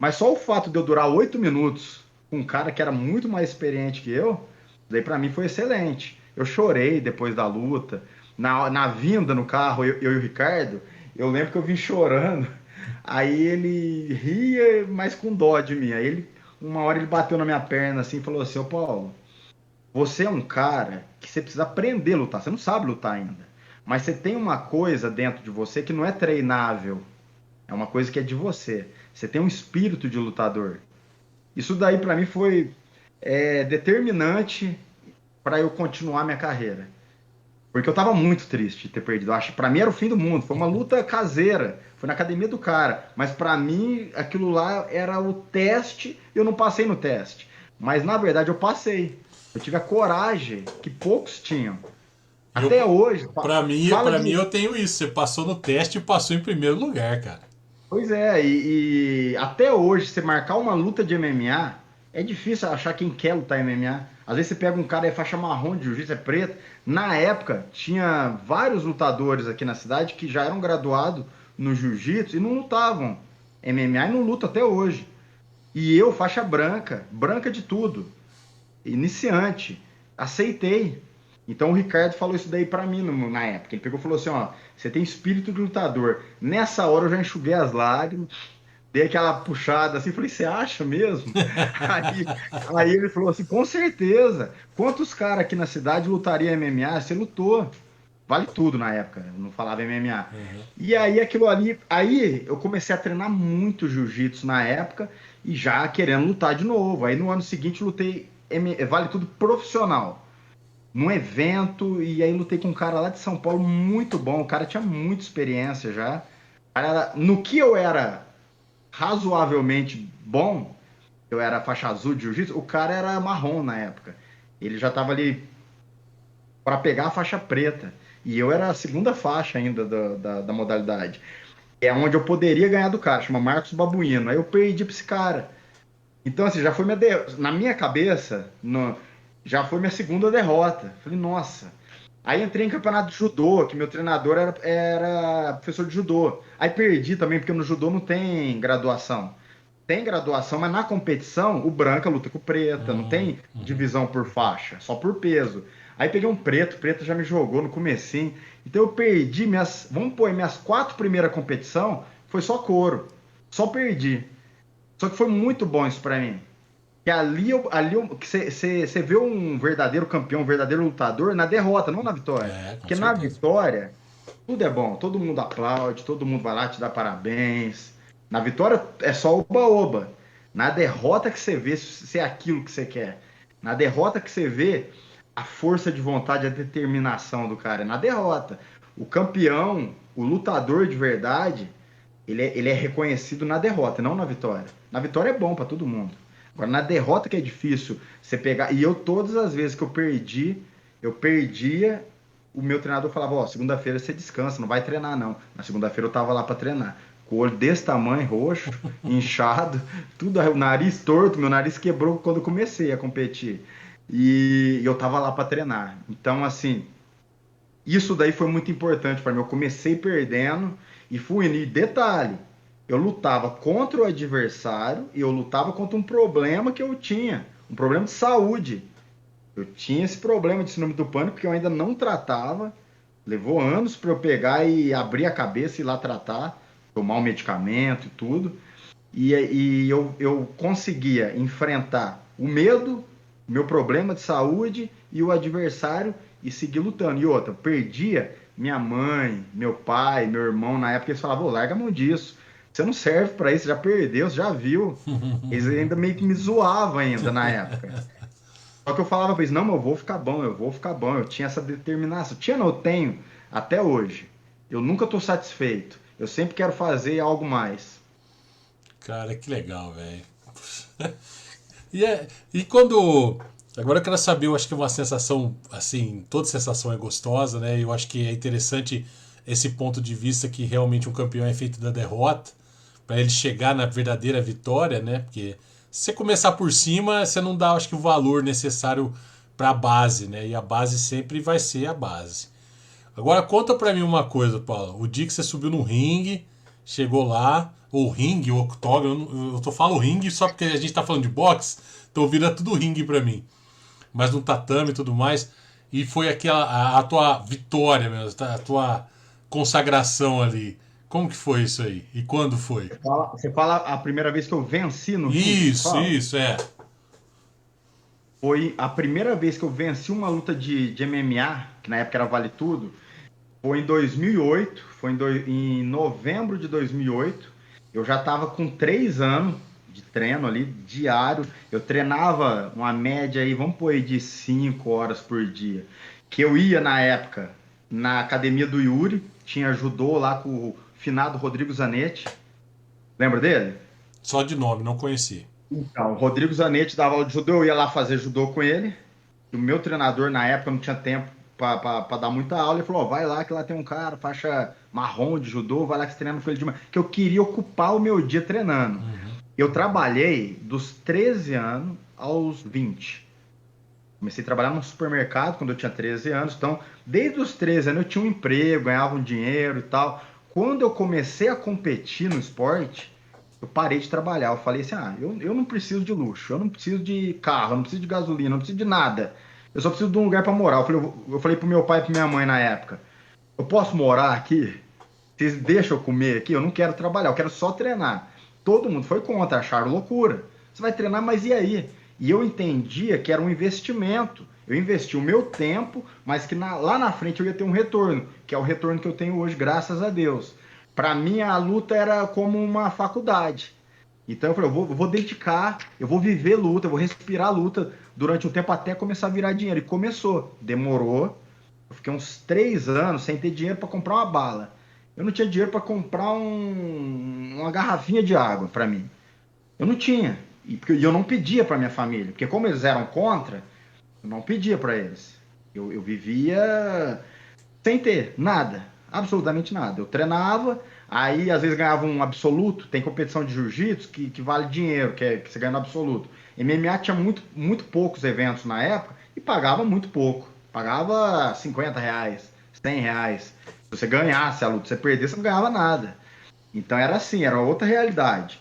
Mas só o fato de eu durar 8 minutos com um cara que era muito mais experiente que eu, daí pra mim foi excelente. Eu chorei depois da luta. Na vinda no carro, eu e o Ricardo, eu lembro que eu vim chorando. Aí ele ria, mas com dó de mim. Aí uma hora ele bateu na minha perna assim e falou assim, ô Paulo, você é um cara que você precisa aprender a lutar. Você não sabe lutar ainda. Mas você tem uma coisa dentro de você que não é treinável. É uma coisa que é de você. Você tem um espírito de lutador. Isso daí para mim foi determinante para eu continuar minha carreira. Porque eu tava muito triste de ter perdido. Acho que para mim era o fim do mundo. Foi uma luta caseira. Foi na academia do cara. Mas para mim aquilo lá era o teste. Eu não passei no teste. Mas na verdade eu passei. Eu tive a coragem que poucos tinham. Até Eu, hoje, fala pra mim de. eu tenho isso. Você passou no teste e passou em primeiro lugar, cara. Pois é, e até hoje, você marcar uma luta de MMA, é difícil achar quem quer lutar MMA. Às vezes você pega um cara e é faixa marrom de jiu-jitsu, é preto. Na época, tinha vários lutadores aqui na cidade que já eram graduados no jiu-jitsu e não lutavam MMA e não lutam até hoje. E eu, faixa branca, branca de tudo, iniciante, aceitei. Então o Ricardo falou isso daí pra mim na época. Ele pegou e falou assim, ó, você tem espírito de lutador. Nessa hora eu já enxuguei as lágrimas, dei aquela puxada assim, falei, você acha mesmo? Aí, aí ele falou assim, com certeza. Quantos caras aqui na cidade lutariam MMA? Você lutou. Vale tudo na época, eu não falava MMA. Uhum. E aí aquilo ali, aí eu comecei a treinar muito jiu-jitsu na época e já querendo lutar de novo. Aí no ano seguinte lutei Vale Tudo profissional, num evento, e aí lutei com um cara lá de São Paulo muito bom, o cara tinha muita experiência já. No que eu era razoavelmente bom, eu era faixa azul de jiu-jitsu, o cara era marrom na época. Ele já tava ali para pegar a faixa preta. E eu era a segunda faixa ainda da modalidade. É onde eu poderia ganhar do cara, chama Marcos Babuino. Aí eu perdi pra esse cara. Então, assim, já foi na minha cabeça, já foi minha segunda derrota. Falei, nossa. Aí entrei em campeonato de judô, que meu treinador era professor de judô. Aí perdi também, porque no judô não tem graduação. Tem graduação, mas na competição, o branca luta com o preta, não tem Uhum. divisão por faixa, só por peso. Aí peguei um preto, o preto já me jogou no comecinho. Então eu perdi vamos pôr, minhas 4 primeiras competições, foi só couro. Só perdi. Só que foi muito bom isso pra mim. Que você vê um verdadeiro campeão, um verdadeiro lutador na derrota, não na vitória. É, com Porque na certeza. vitória, tudo é bom, todo mundo aplaude, todo mundo vai lá te dar parabéns. Na vitória é só oba-oba. Na derrota que você vê se é aquilo que você quer. Na derrota que você vê a força de vontade, a determinação do cara. É na derrota. O campeão, o lutador de verdade, ele é reconhecido na derrota, não na vitória. Na vitória é bom para todo mundo. Agora, na derrota que é difícil você pegar. E eu, todas as vezes que eu perdia, o meu treinador falava: Ó, segunda-feira você descansa, não vai treinar não. Na segunda-feira eu tava lá para treinar. Com o olho desse tamanho, roxo, inchado, tudo, o nariz torto, meu nariz quebrou quando eu comecei a competir. E eu tava lá para treinar. Então, assim, isso daí foi muito importante para mim. Eu comecei perdendo e fui indo. E detalhe, eu lutava contra o adversário e eu lutava contra um problema que eu tinha, um problema de saúde. Eu tinha esse problema de síndrome do pânico que eu ainda não tratava. Levou anos para eu pegar e abrir a cabeça e ir lá tratar, tomar o medicamento e tudo. E eu conseguia enfrentar o medo, o meu problema de saúde e o adversário e seguir lutando. E outra, perdia minha mãe, meu pai, meu irmão, na época eles falavam: "Ô, larga a mão disso. Você não serve para isso, já perdeu, você já viu." Eles ainda meio que me zoavam ainda na época. Só que eu falava pra eles: "Não, mas eu vou ficar bom, eu vou ficar bom." Eu tinha essa determinação. Tinha, não, eu tenho até hoje. Eu nunca tô satisfeito. Eu sempre quero fazer algo mais. Cara, que legal, velho. E quando. Agora eu quero saber, eu acho que é uma sensação, assim, toda sensação é gostosa, né? Eu acho que é interessante esse ponto de vista que realmente um campeão é feito da derrota, para ele chegar na verdadeira vitória, né? Porque se você começar por cima, você não dá, acho que, o valor necessário para a base, né? E a base sempre vai ser a base. Agora conta pra mim uma coisa, Paulo. O dia que você subiu no ringue, chegou lá, ou ringue, ou octógono, eu tô falando ringue só porque a gente tá falando de boxe, então vira tudo ringue pra mim. Mas no tatame e tudo mais. E foi aquela a tua vitória mesmo, a tua consagração ali. Como que foi isso aí? E quando foi? Você fala a primeira vez que eu venci no ringue, você fala? Isso, é. Foi a primeira vez que eu venci uma luta de MMA, que na época era Vale Tudo, foi em 2008, em novembro de 2008. Eu já estava com 3 anos de treino ali, diário. Eu treinava uma média aí, vamos pôr aí de 5 horas por dia. Que eu ia na época na academia do Yuri, tinha judô lá com o finado Rodrigo Zanetti. Lembra dele? Só de nome, não conheci. Então, o Rodrigo Zanetti dava aula de judô, eu ia lá fazer judô com ele. O meu treinador na época não tinha tempo para dar muita aula. Ele falou: "Ó, vai lá que lá tem um cara, faixa marrom de judô, vai lá que você treina com ele de manhã." Que eu queria ocupar o meu dia treinando. Eu trabalhei dos 13 anos aos 20. Comecei a trabalhar num supermercado quando eu tinha 13 anos. Então, desde os 13 anos eu tinha um emprego, ganhava um dinheiro e tal. Quando eu comecei a competir no esporte, eu parei de trabalhar. Eu falei assim, eu não preciso de luxo, eu não preciso de carro, eu não preciso de gasolina, eu não preciso de nada. Eu só preciso de um lugar para morar. Eu falei pro meu pai e pra minha mãe na época, eu posso morar aqui? Vocês deixam eu comer aqui? Eu não quero trabalhar, eu quero só treinar. Todo mundo foi contra, acharam loucura. Você vai treinar, mas e aí? E eu entendia que era um investimento. Eu investi o meu tempo, mas que lá na frente eu ia ter um retorno, que é o retorno que eu tenho hoje, graças a Deus. Para mim, a luta era como uma faculdade. Então eu falei, eu vou dedicar, eu vou viver luta, eu vou respirar luta durante um tempo até começar a virar dinheiro. E começou, demorou. Eu fiquei uns 3 anos sem ter dinheiro para comprar uma bala. Eu não tinha dinheiro para comprar uma garrafinha de água para mim. Eu não tinha. E eu não pedia para minha família, porque como eles eram contra, eu não pedia para eles. Eu vivia sem ter nada, absolutamente nada. Eu treinava, aí às vezes ganhava um absoluto. Tem competição de jiu-jitsu que vale dinheiro, que você ganha no absoluto. MMA tinha muito poucos eventos na época e pagava muito pouco. Pagava R$ 50, R$ 100. Se você ganhasse a luta, se você perdesse, você não ganhava nada. Então era assim, era outra realidade.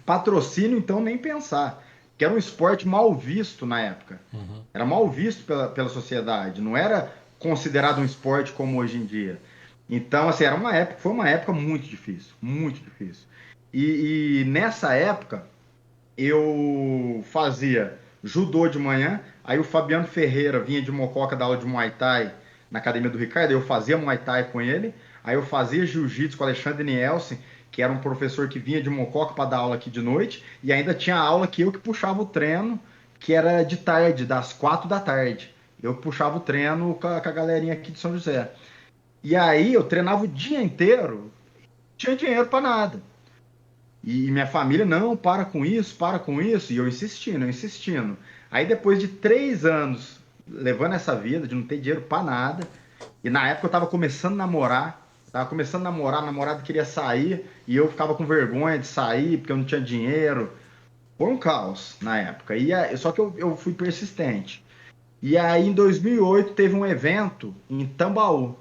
Patrocínio, então, nem pensar. Que era um esporte mal visto na época. Uhum. Era mal visto pela sociedade. Não era considerado um esporte como hoje em dia. Então, assim, foi uma época muito difícil. Muito difícil. E nessa época, eu fazia judô de manhã. Aí o Fabiano Ferreira vinha de Mococa dar aula de Muay Thai na academia do Ricardo. Eu fazia Muay Thai com ele. Aí eu fazia jiu-jitsu com o Alexandre Nielsen, que era um professor que vinha de Mococa para dar aula aqui de noite, e ainda tinha aula que eu que puxava o treino, que era de tarde, das 4 da tarde. Eu que puxava o treino com a galerinha aqui de São José. E aí eu treinava o dia inteiro, não tinha dinheiro para nada. E minha família, não, para com isso, e eu insistindo, eu insistindo. Aí depois de 3 anos levando essa vida, de não ter dinheiro para nada, e na época eu tava começando a namorar, a namorada queria sair e eu ficava com vergonha de sair porque eu não tinha dinheiro. Foi um caos na época. Só que eu fui persistente. E aí em 2008 teve um evento em Tambaú.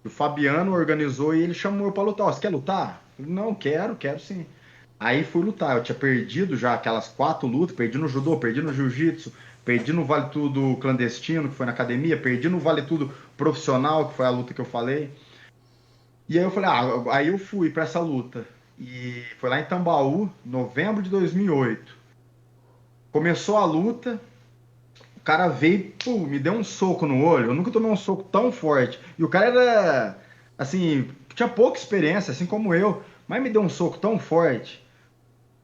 O Fabiano organizou e ele chamou eu para lutar. Você quer lutar? Eu falei, não, quero sim. Aí fui lutar. Eu tinha perdido já aquelas 4 lutas, perdi no judô, perdi no jiu-jitsu, perdi no Vale Tudo clandestino, que foi na academia, perdi no Vale Tudo profissional, que foi a luta que eu falei. E aí eu falei, aí eu fui para essa luta. E foi lá em Tambaú, novembro de 2008. Começou a luta, o cara veio, pô, me deu um soco no olho. Eu nunca tomei um soco tão forte. E o cara era, assim, tinha pouca experiência, assim como eu, mas me deu um soco tão forte.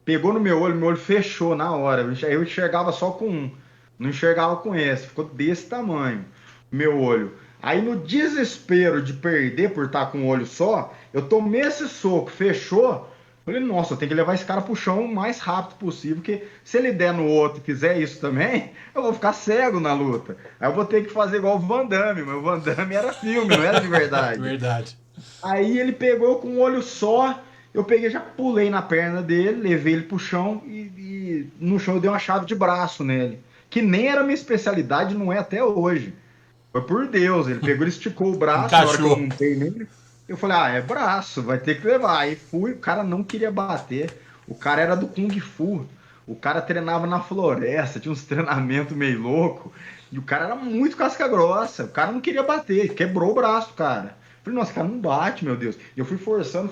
Pegou no meu olho fechou na hora. Eu enxergava só com um, não enxergava com esse. Ficou desse tamanho, meu olho. Aí no desespero de perder por estar com um olho só, eu tomei esse soco, fechou. Falei, nossa, eu tenho que levar esse cara pro chão o mais rápido possível, porque se ele der no outro e fizer isso também, eu vou ficar cego na luta. Aí eu vou ter que fazer igual o Van Damme, mas o Van Damme era filme, não era de verdade. Verdade. Aí ele pegou com um olho só, eu peguei, já pulei na perna dele, levei ele pro chão e no chão eu dei uma chave de braço nele. Que nem era minha especialidade, não é até hoje. Foi por Deus, ele pegou, ele esticou o braço, na hora que eu montei nele. Eu falei, é braço, vai ter que levar. Aí fui, o cara não queria bater. O cara era do Kung Fu. O cara treinava na floresta, tinha uns treinamentos meio louco. E o cara era muito casca grossa. O cara não queria bater, quebrou o braço, cara. Eu falei, nossa, cara, não bate, meu Deus. E eu fui forçando.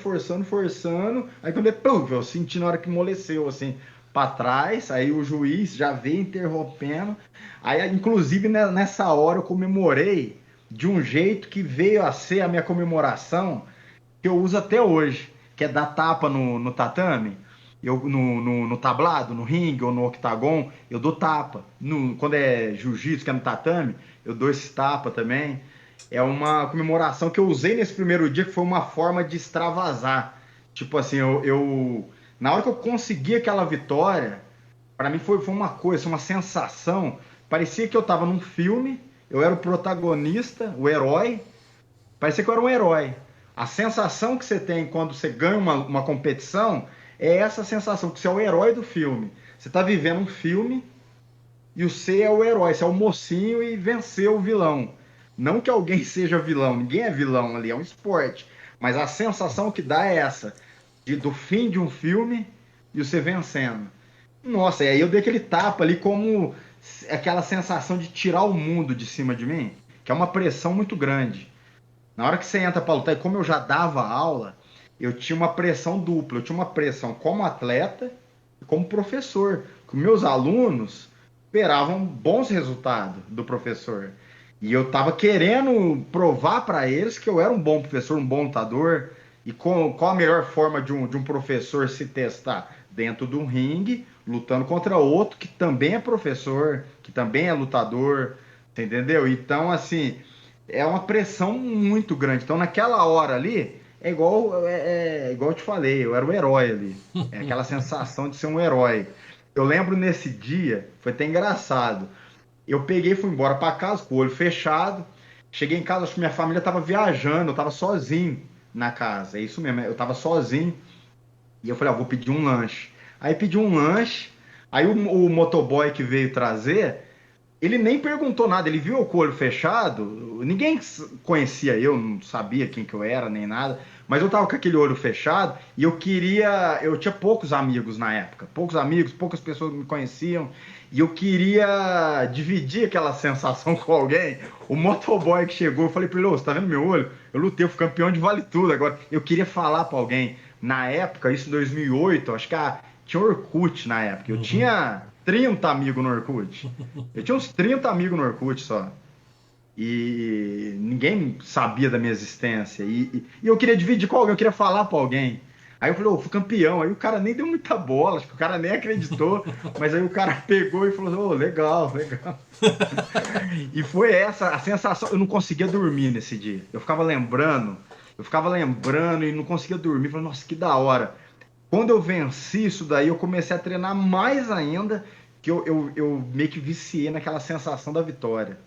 Aí quando eu senti na hora que amoleceu, assim, pra trás. Aí o juiz já veio interrompendo. Aí, inclusive, nessa hora eu comemorei de um jeito que veio a ser a minha comemoração que eu uso até hoje, que é dar tapa no tatame, no tablado, no ringue ou no octagon, eu dou tapa. Quando é jiu-jitsu, que é no tatame, eu dou esse tapa também. É uma comemoração que eu usei nesse primeiro dia, que foi uma forma de extravasar. Tipo assim, na hora que eu consegui aquela vitória, para mim foi uma coisa, uma sensação. Parecia que eu tava num filme, eu era o protagonista, o herói. Parecia que eu era um herói. A sensação que você tem quando você ganha uma competição é essa sensação, que você é o herói do filme. Você tá vivendo um filme e você é o herói, você é o mocinho e venceu o vilão. Não que alguém seja vilão, ninguém é vilão ali, é um esporte. Mas a sensação que dá é essa, do fim de um filme e você vencendo. Nossa, e aí eu dei aquele tapa ali como aquela sensação de tirar o mundo de cima de mim, que é uma pressão muito grande. Na hora que você entra para lutar, e como eu já dava aula, eu tinha uma pressão dupla. Eu tinha uma pressão como atleta e como professor. Que meus alunos esperavam bons resultados do professor. E eu estava querendo provar para eles que eu era um bom professor, um bom lutador. E qual a melhor forma de um professor se testar? Dentro de um ringue, lutando contra outro que também é professor, que também é lutador, você entendeu? Então, assim, é uma pressão muito grande. Então, naquela hora ali, igual eu te falei, eu era o herói ali. É aquela sensação de ser um herói. Eu lembro nesse dia, foi até engraçado. Eu peguei e fui embora para casa com o olho fechado. Cheguei em casa, acho que minha família estava viajando, eu estava sozinho na casa. É isso mesmo, eu estava sozinho. E eu falei, vou pedir um lanche. Aí pedi um lanche. Aí o motoboy que veio trazer, ele nem perguntou nada, ele viu eu com o olho fechado, ninguém conhecia eu, não sabia quem que eu era, nem nada, mas eu tava com aquele olho fechado e eu tinha poucos amigos na época, poucos amigos, poucas pessoas me conheciam, e eu queria dividir aquela sensação com alguém. O motoboy que chegou, eu falei pra ele, ô, você tá vendo meu olho? Eu lutei, eu fui campeão de vale tudo agora. Eu queria falar pra alguém. Na época, isso em 2008, acho que tinha Orkut na época, eu tinha 30 amigos no Orkut. Eu tinha uns 30 amigos no Orkut só. E ninguém sabia da minha existência. E eu queria dividir com alguém, eu queria falar pra alguém. Aí eu falei, fui campeão. Aí o cara nem deu muita bola, acho que o cara nem acreditou. Mas aí o cara pegou e falou, legal, legal. E foi essa a sensação. Eu não conseguia dormir nesse dia. Eu ficava lembrando e não conseguia dormir. Falei, nossa, que da hora. Quando eu venci isso daí, eu comecei a treinar mais ainda, que eu meio que viciei naquela sensação da vitória.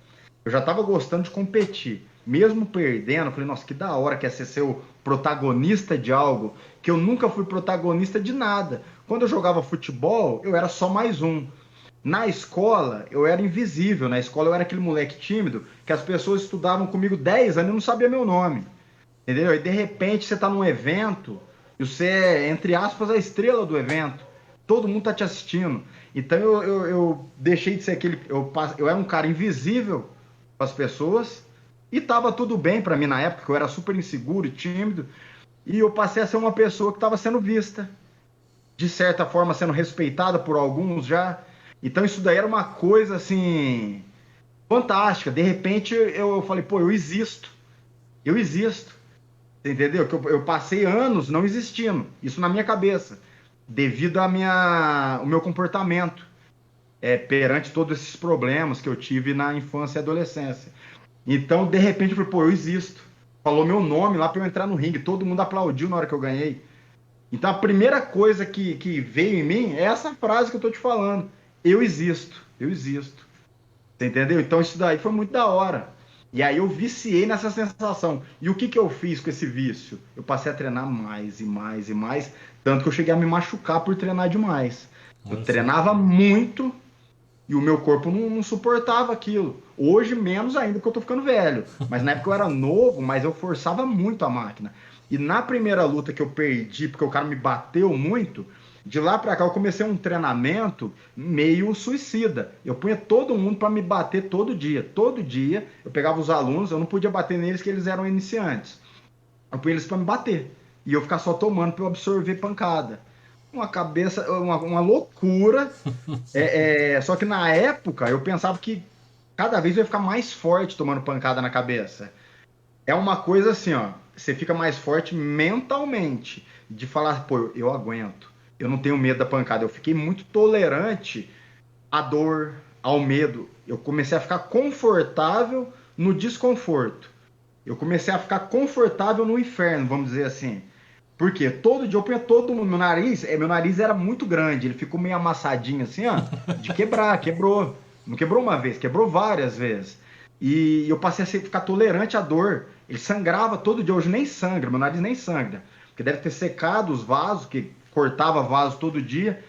Eu já estava gostando de competir. Mesmo perdendo, eu falei, nossa, que da hora que é ser o protagonista de algo, que eu nunca fui protagonista de nada. Quando eu jogava futebol, eu era só mais um. Na escola, eu era invisível. Na escola, eu era aquele moleque tímido, que as pessoas estudavam comigo 10 anos e não sabia meu nome. Entendeu? E de repente, você está num evento e você é, entre aspas, a estrela do evento. Todo mundo tá te assistindo. Então eu deixei de ser aquele. Eu era um cara invisível para as pessoas e tava tudo bem para mim na época, que eu era super inseguro e tímido. E eu passei a ser uma pessoa que estava sendo vista, de certa forma sendo respeitada por alguns já. Então isso daí era uma coisa assim fantástica. De repente eu falei, pô, eu existo. Eu existo. Entendeu? Que eu passei anos não existindo. Isso na minha cabeça. Devido ao meu comportamento. Perante todos esses problemas que eu tive na infância e adolescência. Então, de repente, eu falei, pô, eu existo. Falou meu nome lá para eu entrar no ringue. Todo mundo aplaudiu na hora que eu ganhei. Então, a primeira coisa que veio em mim é essa frase que eu tô te falando. Eu existo. Eu existo. Você entendeu? Então, isso daí foi muito da hora. E aí eu viciei nessa sensação. E o que eu fiz com esse vício? Eu passei a treinar mais e mais e mais, tanto que eu cheguei a me machucar por treinar demais. Eu treinava muito e o meu corpo não suportava aquilo. Hoje, menos ainda, porque eu tô ficando velho. Mas na época eu era novo, mas eu forçava muito a máquina. E na primeira luta que eu perdi, porque o cara me bateu muito, de lá pra cá eu comecei um treinamento meio suicida. Eu punha todo mundo para me bater todo dia. Todo dia eu pegava os alunos, eu não podia bater neles porque eles eram iniciantes. Eu punha eles para me bater. E eu ficar só tomando para eu absorver pancada. Uma cabeça, uma loucura. Só que na época eu pensava que cada vez eu ia ficar mais forte tomando pancada na cabeça. É uma coisa assim, ó. Você fica mais forte mentalmente. De falar, pô, eu aguento. Eu não tenho medo da pancada. Eu fiquei muito tolerante à dor, ao medo. Eu comecei a ficar confortável no desconforto. Eu comecei a ficar confortável no inferno, vamos dizer assim. Por quê? Todo dia eu punha todo mundo. Meu nariz era muito grande. Ele ficou meio amassadinho assim, ó. De quebrar, quebrou. Não quebrou uma vez, quebrou várias vezes. E eu passei a ficar tolerante à dor. Ele sangrava todo dia. Hoje nem sangra, meu nariz nem sangra. Porque deve ter secado os vasos, que cortava vaso todo dia.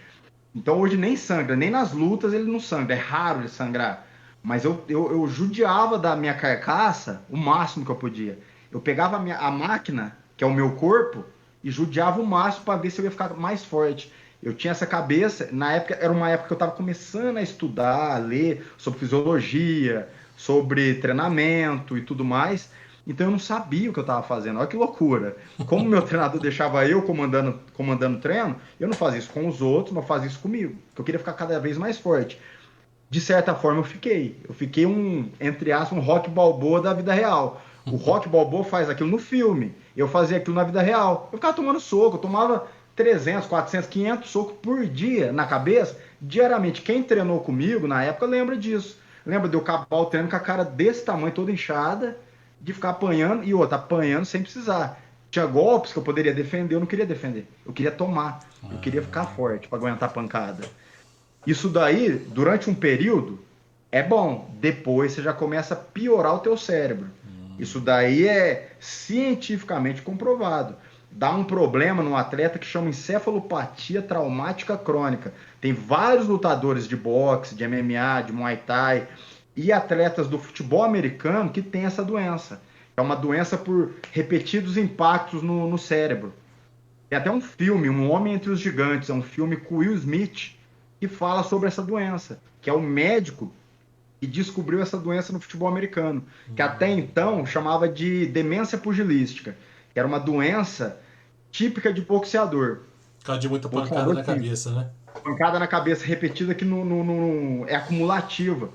Então hoje nem sangra, nem nas lutas ele não sangra. É raro ele sangrar. Mas eu judiava da minha carcaça o máximo que eu podia. Eu pegava a máquina, que é o meu corpo, e judiava o máximo para ver se eu ia ficar mais forte. Eu tinha essa cabeça, na época, era uma época que eu estava começando a estudar, a ler sobre fisiologia, sobre treinamento e tudo mais, então eu não sabia o que eu estava fazendo. Olha que loucura. Como meu treinador deixava eu comandando o treino, eu não fazia isso com os outros, mas fazia isso comigo, porque eu queria ficar cada vez mais forte. De certa forma eu fiquei. Eu fiquei entre aspas, um Rock Balboa da vida real. O Rock Balboa faz aquilo no filme. Eu fazia aquilo na vida real. Eu ficava tomando soco. Eu tomava 300, 400, 500 socos por dia na cabeça, diariamente. Quem treinou comigo na época lembra disso. Lembra de eu acabar o treino com a cara desse tamanho, toda inchada, de ficar apanhando e outra, apanhando sem precisar. Tinha golpes que eu poderia defender, eu não queria defender. Eu queria tomar. Eu queria ficar forte para aguentar a pancada. Isso daí, durante um período, é bom. Depois você já começa a piorar o teu cérebro. Isso daí é cientificamente comprovado. Dá um problema no atleta que chama encefalopatia traumática crônica. Tem vários lutadores de boxe, de MMA, de Muay Thai e atletas do futebol americano que têm essa doença. É uma doença por repetidos impactos no cérebro. Tem até um filme, Um Homem Entre os Gigantes, é um filme com Will Smith, que fala sobre essa doença, que é o médico que descobriu essa doença no futebol americano, que até então chamava de demência pugilística, que era uma doença típica de boxeador. Por causa de muita pancada na cabeça, né? Pancada na cabeça repetida que é acumulativa.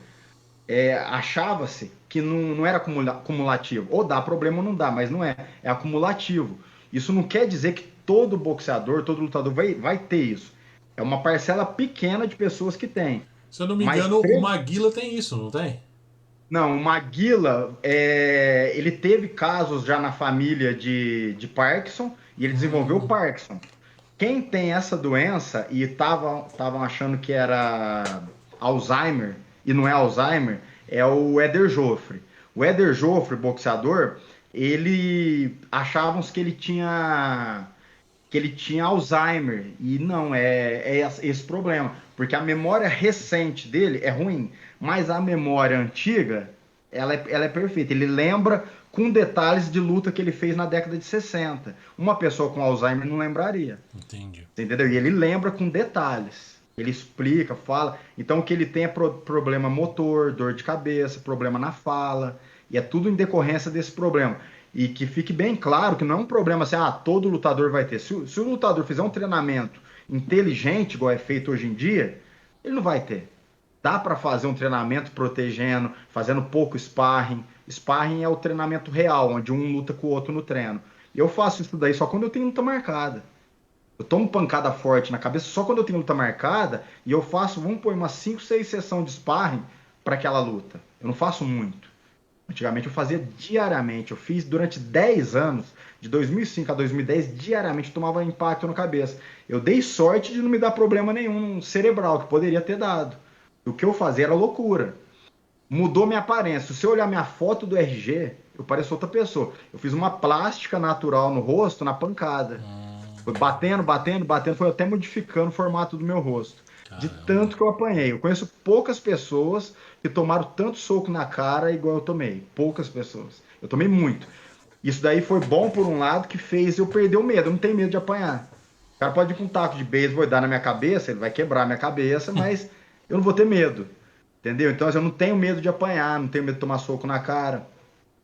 Achava-se que não era cumulativo. Ou dá problema ou não dá, mas não é. É acumulativo. Isso não quer dizer que todo boxeador, todo lutador vai ter isso. É uma parcela pequena de pessoas que tem. Se eu não me engano, o Maguila tem isso, não tem? Não, o Maguila, ele teve casos já na família de Parkinson e ele desenvolveu o Parkinson. Quem tem essa doença e estavam achando que era Alzheimer e não é Alzheimer, é o Éder Joffre. O Éder Joffre, boxeador, achavam que ele tinha Alzheimer, e não, é esse problema, porque a memória recente dele é ruim, mas a memória antiga, ela é perfeita, ele lembra com detalhes de luta que ele fez na década de 60. Uma pessoa com Alzheimer não lembraria. Entendi. Entendeu? E ele lembra com detalhes, ele explica, fala, então o que ele tem é problema motor, dor de cabeça, problema na fala, e é tudo em decorrência desse problema. E que fique bem claro que não é um problema assim, todo lutador vai ter. Se o lutador fizer um treinamento inteligente, igual é feito hoje em dia, ele não vai ter. Dá para fazer um treinamento protegendo, fazendo pouco sparring. Sparring é o treinamento real, onde um luta com o outro no treino. Eu faço isso daí só quando eu tenho luta marcada. Eu tomo pancada forte na cabeça só quando eu tenho luta marcada e eu faço, vamos pôr, umas 5, 6 sessões de sparring para aquela luta. Eu não faço muito. Antigamente eu fazia diariamente, eu fiz durante 10 anos, de 2005 a 2010, diariamente tomava impacto na cabeça. Eu dei sorte de não me dar problema nenhum cerebral, que poderia ter dado. O que eu fazia era loucura. Mudou minha aparência. Se você olhar minha foto do RG, eu pareço outra pessoa. Eu fiz uma plástica natural no rosto, na pancada. Foi batendo, foi até modificando o formato do meu rosto. Caramba. De tanto que eu apanhei. Eu conheço poucas pessoas que tomaram tanto soco na cara igual eu tomei. Poucas pessoas. Eu tomei muito. Isso daí foi bom por um lado, que fez eu perder o medo. Eu não tenho medo de apanhar. O cara pode ir com um taco de beisebol e dar na minha cabeça, ele vai quebrar a minha cabeça, mas eu não vou ter medo. Entendeu? Então eu não tenho medo de apanhar, não tenho medo de tomar soco na cara.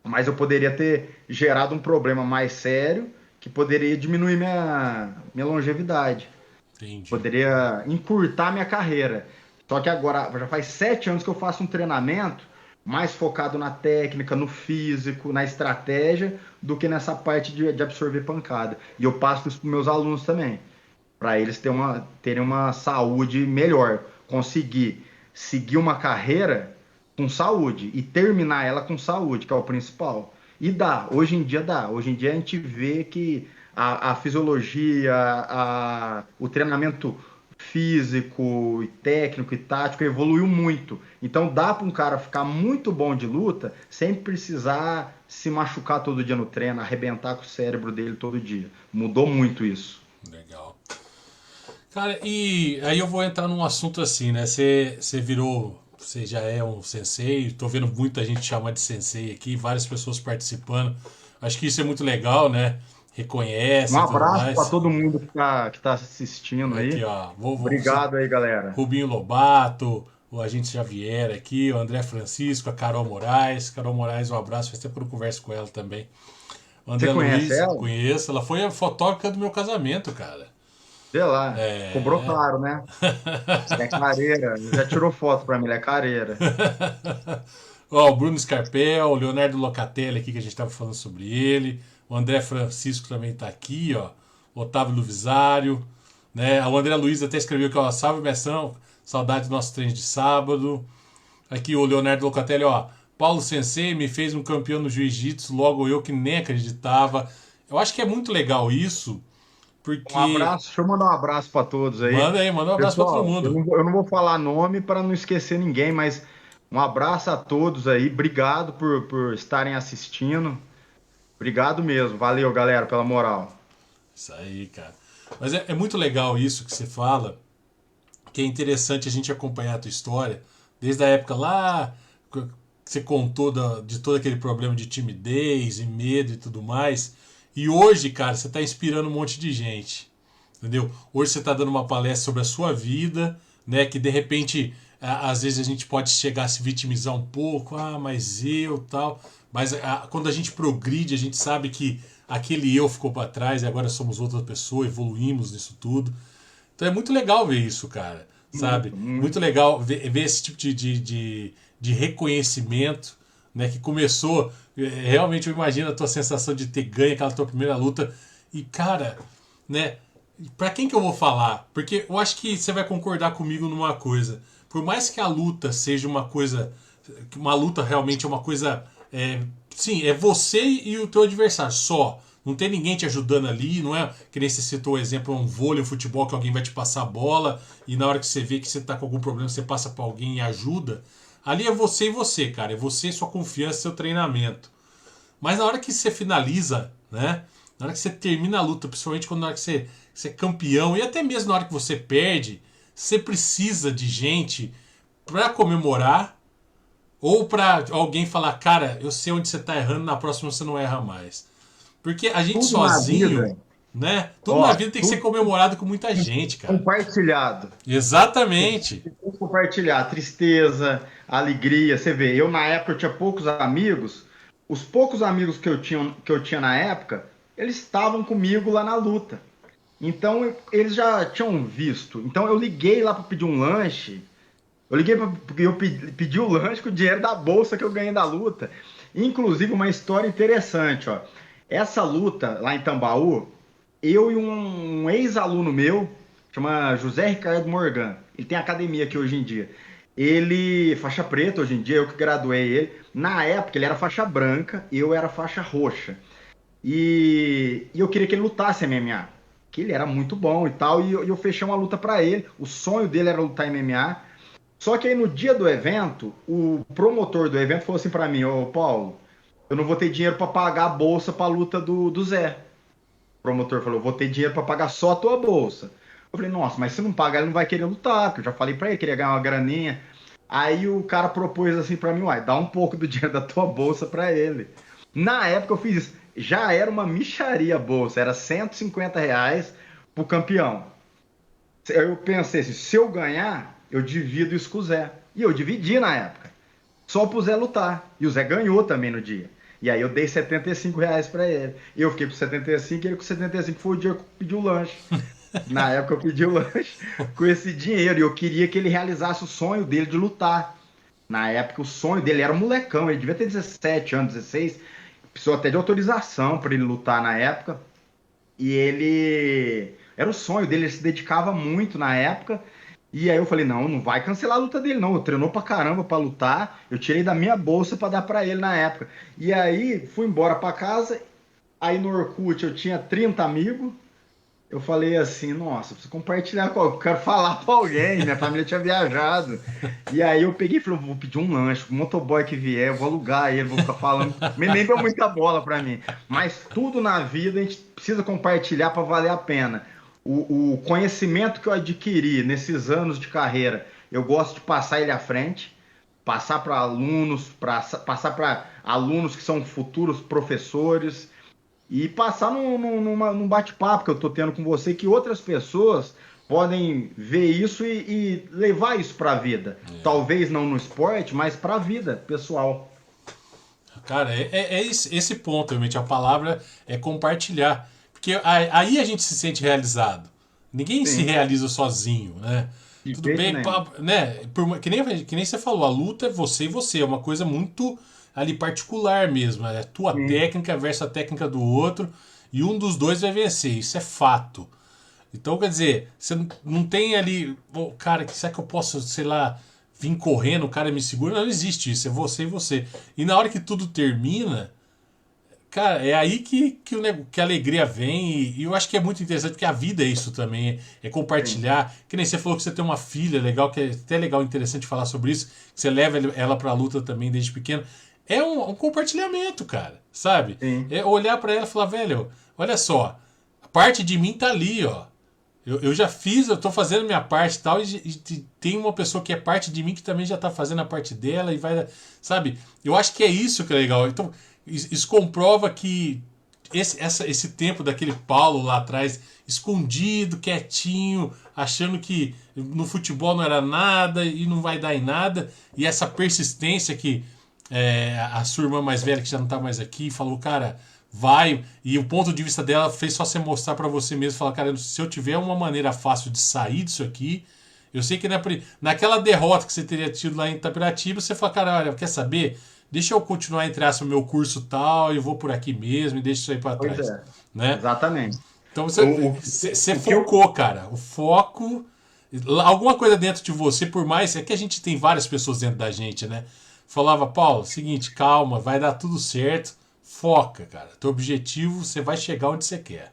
Mas eu poderia ter gerado um problema mais sério que poderia diminuir minha longevidade. Entendi. Poderia encurtar minha carreira. Só que agora, já faz 7 anos que eu faço um treinamento mais focado na técnica, no físico, na estratégia, do que nessa parte de absorver pancada. E eu passo isso para os meus alunos também, para eles terem uma saúde melhor, conseguir seguir uma carreira com saúde e terminar ela com saúde, que é o principal. E hoje em dia dá. Hoje em dia a gente vê que a fisiologia, o treinamento físico, e técnico e tático evoluiu muito. Então dá para um cara ficar muito bom de luta sem precisar se machucar todo dia no treino, arrebentar com o cérebro dele todo dia. Mudou muito isso. Legal. Cara, e aí eu vou entrar num assunto assim, né? Você já é um sensei, tô vendo muita gente chamar de sensei aqui, várias pessoas participando. Acho que isso é muito legal, né? Um reconhecem e tudo abraço para mais. todo mundo que tá assistindo Aqui, aí. ó. Obrigado aí, galera. Rubinho Lobato, o Agente Xavier aqui, o André Francisco, a Carol Moraes. Carol Moraes, um abraço, faz tempo que eu não converso com ela também. O Você André conhece Luiz, ela? conheço, ela foi a fotógrafa do meu casamento, cara. Vê lá. Cobrou É. caro, né? É careira. Já tirou foto pra mim, ela é careira. Ó, o Bruno Scarpel, o Leonardo Locatelli aqui, que a gente estava falando sobre ele. O André Francisco também está aqui, ó. O Otávio Luvisário. Né? O André Luiz até escreveu aqui, ó. Salve, Meção. Saudade do nosso treino de sábado. Aqui o Leonardo Locatelli, ó. Paulo Sensei me fez um campeão no jiu-jitsu, logo eu que nem acreditava. Eu acho que é muito legal isso, Um porque. abraço, deixa eu mandar um abraço para todos aí. Manda aí, manda um abraço para todo Pessoal, eu mundo. não, vou- eu não vou falar nome para não esquecer ninguém, mas um abraço a todos aí. Obrigado por estarem assistindo. Obrigado mesmo. Valeu, galera, pela moral. Isso aí, cara. Mas é muito legal isso que você fala, que é interessante a gente acompanhar a tua história, desde a época lá que você contou de todo aquele problema de timidez e medo e tudo mais. E hoje, cara, você está inspirando um monte de gente. Entendeu? Hoje você está dando uma palestra sobre a sua vida, né? Que de repente, às vezes a gente pode chegar a se vitimizar um pouco, mas eu tal. Mas quando a gente progride, a gente sabe que aquele eu ficou para trás e agora somos outra pessoa, evoluímos nisso tudo. Então é muito legal ver isso, cara. Sabe? Muito, Muito muito. legal ver esse tipo de reconhecimento, né? Que começou. Realmente eu imagino a tua sensação de ter ganho aquela tua primeira luta. E, cara, né? Pra quem que eu vou falar? Porque eu acho que você vai concordar comigo numa coisa. Por mais que a luta seja uma coisa. Que uma luta realmente é uma coisa. Sim, é você e o teu adversário só. Não tem ninguém te ajudando ali, não é que nem você citou o exemplo, um vôlei, um futebol que alguém vai te passar a bola e na hora que você vê que você tá com algum problema, você passa para alguém e ajuda. Ali é você e você, cara. É você, sua confiança, seu treinamento. Mas na hora que você finaliza, né? Na hora que você termina a luta, principalmente quando na hora que você é campeão, e até mesmo na hora que você perde, você precisa de gente pra comemorar ou pra alguém falar, cara, eu sei onde você tá errando, na próxima você não erra mais. Porque a gente Tudo na sozinho, vida, né? Tudo na ó, vida tem que ser tudo comemorado com muita gente, cara. compartilhado. Exatamente. Tem que compartilhar tristeza, alegria. Você vê, eu na época eu tinha poucos amigos. Os poucos amigos que eu tinha na época, eles estavam comigo lá na luta. Então eles já tinham visto. Então eu liguei lá para pedir um lanche. Eu liguei porque eu pedi o lanche com o dinheiro da bolsa que eu ganhei da luta. Inclusive uma história interessante, ó. Essa luta lá em Tambaú, eu e um ex-aluno meu, chama José Ricardo Morgan. Ele tem academia aqui hoje em dia. Ele, faixa preta hoje em dia, eu que graduei ele. Na época ele era faixa branca, eu era faixa roxa. E eu queria que ele lutasse MMA, que ele era muito bom e tal, e eu fechei uma luta pra ele. O sonho dele era lutar MMA. Só que aí no dia do evento, o promotor do evento falou assim pra mim: ô Paulo, eu não vou ter dinheiro pra pagar a bolsa pra luta do Zé. O promotor falou: vou ter dinheiro pra pagar só a tua bolsa. Eu falei: nossa, mas se não pagar, ele não vai querer lutar, porque eu já falei pra ele que queria ganhar uma graninha. Aí o cara propôs assim pra mim: uai, dá um pouco do dinheiro da tua bolsa pra ele. Na época eu fiz isso. Já era uma mixaria a bolsa, era R$ 150 pro campeão. Eu pensei assim: se eu ganhar, eu divido isso com o Zé. E eu dividi na época. Só pro Zé lutar. E o Zé ganhou também no dia. E aí eu dei R$ 75 pra ele. Eu fiquei com 75 e ele com 75 foi o dia que eu pedi o lanche. Na época eu pedi o lanche com esse dinheiro. E eu queria que ele realizasse o sonho dele de lutar. Na época o sonho dele era um molecão. Ele devia ter 17 anos, 16. Precisou até de autorização para ele lutar na época. E ele. Era o sonho dele, ele se dedicava muito na época. E aí eu falei: não, não vai cancelar a luta dele, não. Eu treinou pra caramba pra lutar. Eu tirei da minha bolsa pra dar pra ele na época. E aí fui embora pra casa. Aí no Orkut eu tinha 30 amigos. Eu falei assim: nossa, preciso compartilhar com alguém. Eu quero falar pra alguém. Minha família tinha viajado. E aí eu peguei e falei: vou pedir um lanche. O motoboy que vier, eu vou alugar ele, vou ficar falando. Nem deu muita bola pra mim. Mas tudo na vida a gente precisa compartilhar pra valer a pena. O conhecimento que eu adquiri nesses anos de carreira, eu gosto de passar ele à frente, passar para alunos, passar para alunos que são futuros professores. e passar num bate-papo que eu tô tendo com você, que outras pessoas podem ver isso e levar isso para a vida. Talvez não no esporte, mas para a vida pessoal. Cara, esse ponto, realmente. A palavra é compartilhar. Porque aí a gente se sente realizado. Ninguém se Sim, realiza sozinho, né? de Tudo jeito bem, nenhum. né? Que nem você falou, a luta é você e você. É uma coisa muito ali particular mesmo. É a tua Sim, técnica versus a técnica do outro. E um dos dois vai vencer. Isso é fato. Então, quer dizer, você não tem ali, "Pô, cara, será que eu posso, sei lá, vir correndo, o cara me segura?" Não existe isso, é você e você. E na hora que tudo termina, cara, é aí que a alegria vem. E eu acho que é muito interessante, porque a vida é isso também, é sim, compartilhar. Que nem você falou que você tem uma filha legal, que é até legal, interessante falar sobre isso, que você leva ela pra luta também desde pequeno. É um compartilhamento, cara, sabe? sim. É olhar pra ela e falar, velho, olha só, a parte de mim tá ali, ó. Eu já fiz, eu tô fazendo minha parte e tal, e tem uma pessoa que é parte de mim que também já tá fazendo a parte dela e vai. Sabe? Eu acho que é isso que é legal. Então, isso comprova que esse tempo daquele Paulo lá atrás, escondido, quietinho, achando que no futebol não era nada e não vai dar em nada, e essa persistência que a sua irmã mais velha, que já não tá mais aqui, falou, cara, vai. E o ponto de vista dela fez só você mostrar para você mesmo, falar, cara, se eu tiver uma maneira fácil de sair disso aqui, eu sei que naquela derrota que você teria tido lá em Itapiratiba, você fala, cara, olha, quer saber? Deixa eu continuar, entre aspas, o meu curso tal, e vou por aqui mesmo, e deixa isso aí para Pois trás. é, Né? exatamente. Então O, você o que eu. focou, cara. O foco. Alguma coisa dentro de você, por mais. É que a gente tem várias pessoas dentro da gente, né? Falava, Paulo, seguinte, calma, vai dar tudo certo. Foca, cara. Teu objetivo, você vai chegar onde você quer.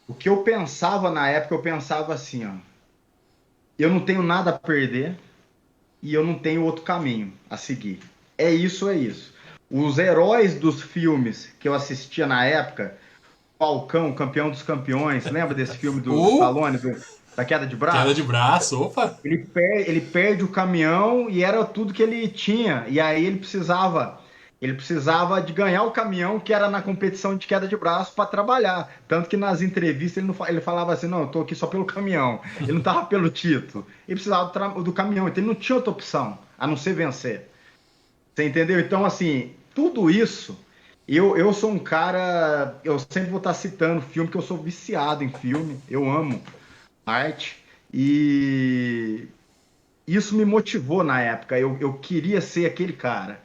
O que eu pensava na época, eu pensava assim, ó. Eu não tenho nada a perder e eu não tenho outro caminho a seguir. É isso, é isso. Os heróis dos filmes que eu assistia na época, Falcão, Campeão dos Campeões, lembra desse filme do Ou Stallone, da queda de queda de braço? braço, opa. Ele perde o caminhão e era tudo que ele tinha. E aí ele precisava de ganhar o caminhão que era na competição de queda de braço para trabalhar. Tanto que nas entrevistas ele, não, ele falava assim: não, eu tô aqui só pelo caminhão. Ele não tava pelo título. Ele precisava do caminhão, então ele não tinha outra opção a não ser vencer. Você entendeu? Então, assim, tudo isso. Eu sou um cara. Eu sempre vou estar citando filme, que eu sou viciado em filme. Eu amo arte. E isso me motivou na época. Eu queria ser aquele cara.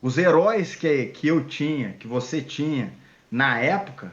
Os heróis que eu tinha, que você tinha na época,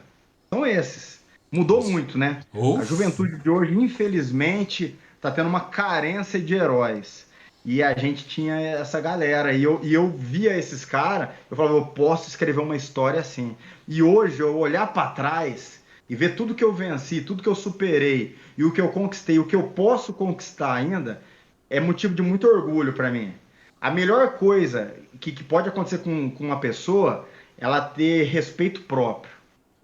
são esses. Mudou muito, né? A Uf. juventude de hoje, infelizmente, está tendo uma carência de heróis. E a gente tinha essa galera. E eu via esses caras, eu falava, eu posso escrever uma história assim. E hoje, eu olhar para trás e ver tudo que eu venci, tudo que eu superei, e o que eu conquistei, o que eu posso conquistar ainda, é motivo de muito orgulho para mim. A melhor coisa que pode acontecer com uma pessoa, ela ter respeito próprio,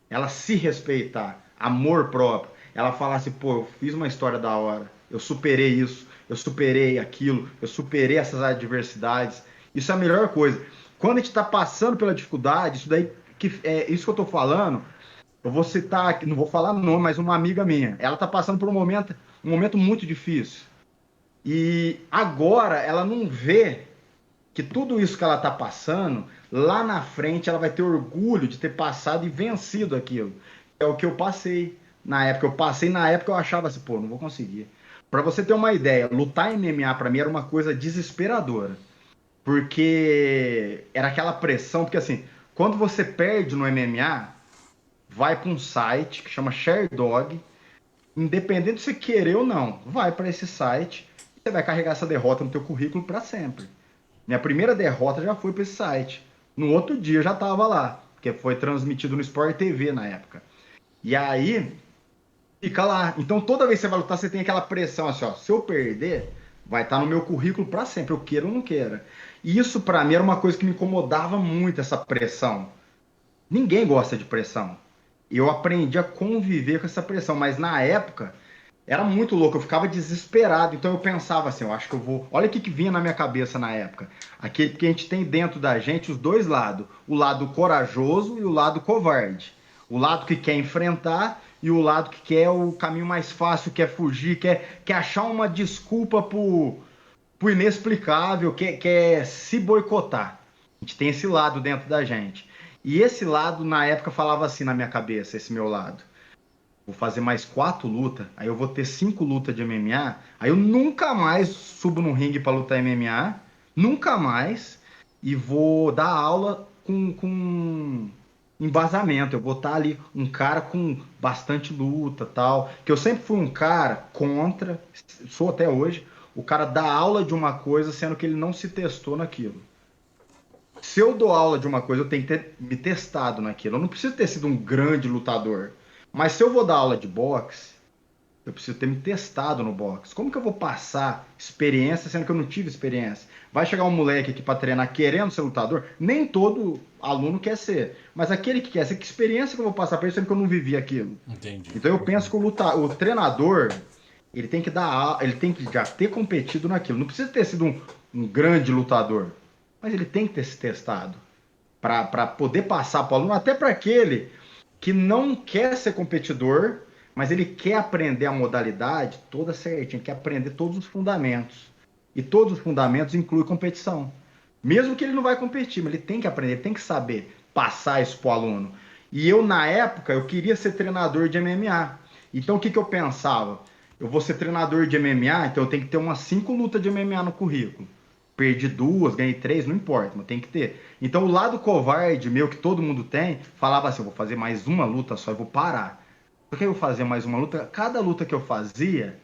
ela se respeitar, amor próprio, ela falar assim, pô, eu fiz uma história da hora, eu superei isso, eu superei aquilo, eu superei essas adversidades. Isso é a melhor coisa. Quando a gente está passando pela dificuldade, isso daí, isso que eu estou falando, eu vou citar, não vou falar nome, mas uma amiga minha, ela está passando por um momento muito difícil. E agora ela não vê que tudo isso que ela está passando, lá na frente ela vai ter orgulho de ter passado e vencido aquilo. É o que eu passei na época. Eu passei na época, eu achava assim, pô, não vou conseguir. Para você ter uma ideia, lutar em MMA para mim era uma coisa desesperadora, porque era aquela pressão, porque assim, quando você perde no MMA, vai para um site que chama Sherdog, independente de você querer ou não, vai para esse site e você vai carregar essa derrota no teu currículo para sempre. Minha primeira derrota já foi para esse site. No outro dia eu já estava lá, porque foi transmitido no Sport TV na época. E aí fica lá. Então toda vez que você vai lutar, você tem aquela pressão assim, ó, se eu perder, vai estar no meu currículo para sempre, eu queira ou não queira. E isso para mim era uma coisa que me incomodava muito, essa pressão. Ninguém gosta de pressão. Eu aprendi a conviver com essa pressão, mas na época era muito louco, eu ficava desesperado. Então eu pensava assim, eu acho que eu vou. Olha o que vinha na minha cabeça na época. Aquele que a gente tem dentro da gente os dois lados, o lado corajoso e o lado covarde. O lado que quer enfrentar e o lado que quer o caminho mais fácil, quer fugir, quer achar uma desculpa pro inexplicável, quer se boicotar. A gente tem esse lado dentro da gente. E esse lado, na época, falava assim na minha cabeça, esse meu lado. Vou fazer mais 4 lutas, aí eu vou ter 5 lutas de MMA, aí eu nunca mais subo no ringue para lutar MMA, nunca mais, e vou dar aula com embasamento. Eu vou estar ali um cara com bastante luta, tal, que eu sempre fui um cara contra, sou até hoje, o cara dá aula de uma coisa sendo que ele não se testou naquilo. Se eu dou aula de uma coisa, eu tenho que ter me testado naquilo. Eu não preciso ter sido um grande lutador. Mas se eu vou dar aula de boxe, eu preciso ter me testado no boxe. Como que eu vou passar experiência sendo que eu não tive experiência? Vai chegar um moleque aqui para treinar querendo ser lutador? Nem todo aluno quer ser. Mas aquele que quer ser, que experiência que eu vou passar para ele sendo que eu não vivi aquilo? Entendi. Então eu penso que o treinador, ele tem que ele tem que já ter competido naquilo. Não precisa ter sido um grande lutador, mas ele tem que ter se testado para poder passar para o aluno, até para aquele que não quer ser competidor, mas ele quer aprender a modalidade toda certinha, quer aprender todos os fundamentos. E todos os fundamentos incluem competição. Mesmo que ele não vai competir, mas ele tem que aprender, ele tem que saber passar isso para o aluno. E eu, na época, eu queria ser treinador de MMA. Então, o que eu pensava? Eu vou ser treinador de MMA, então eu tenho que ter umas 5 lutas de MMA no currículo. Perdi 2, ganhei 3, não importa, mas tem que ter. Então o lado covarde meu, que todo mundo tem, falava assim, eu vou fazer mais uma luta só, eu vou parar. Por que eu vou fazer mais uma luta? Cada luta que eu fazia,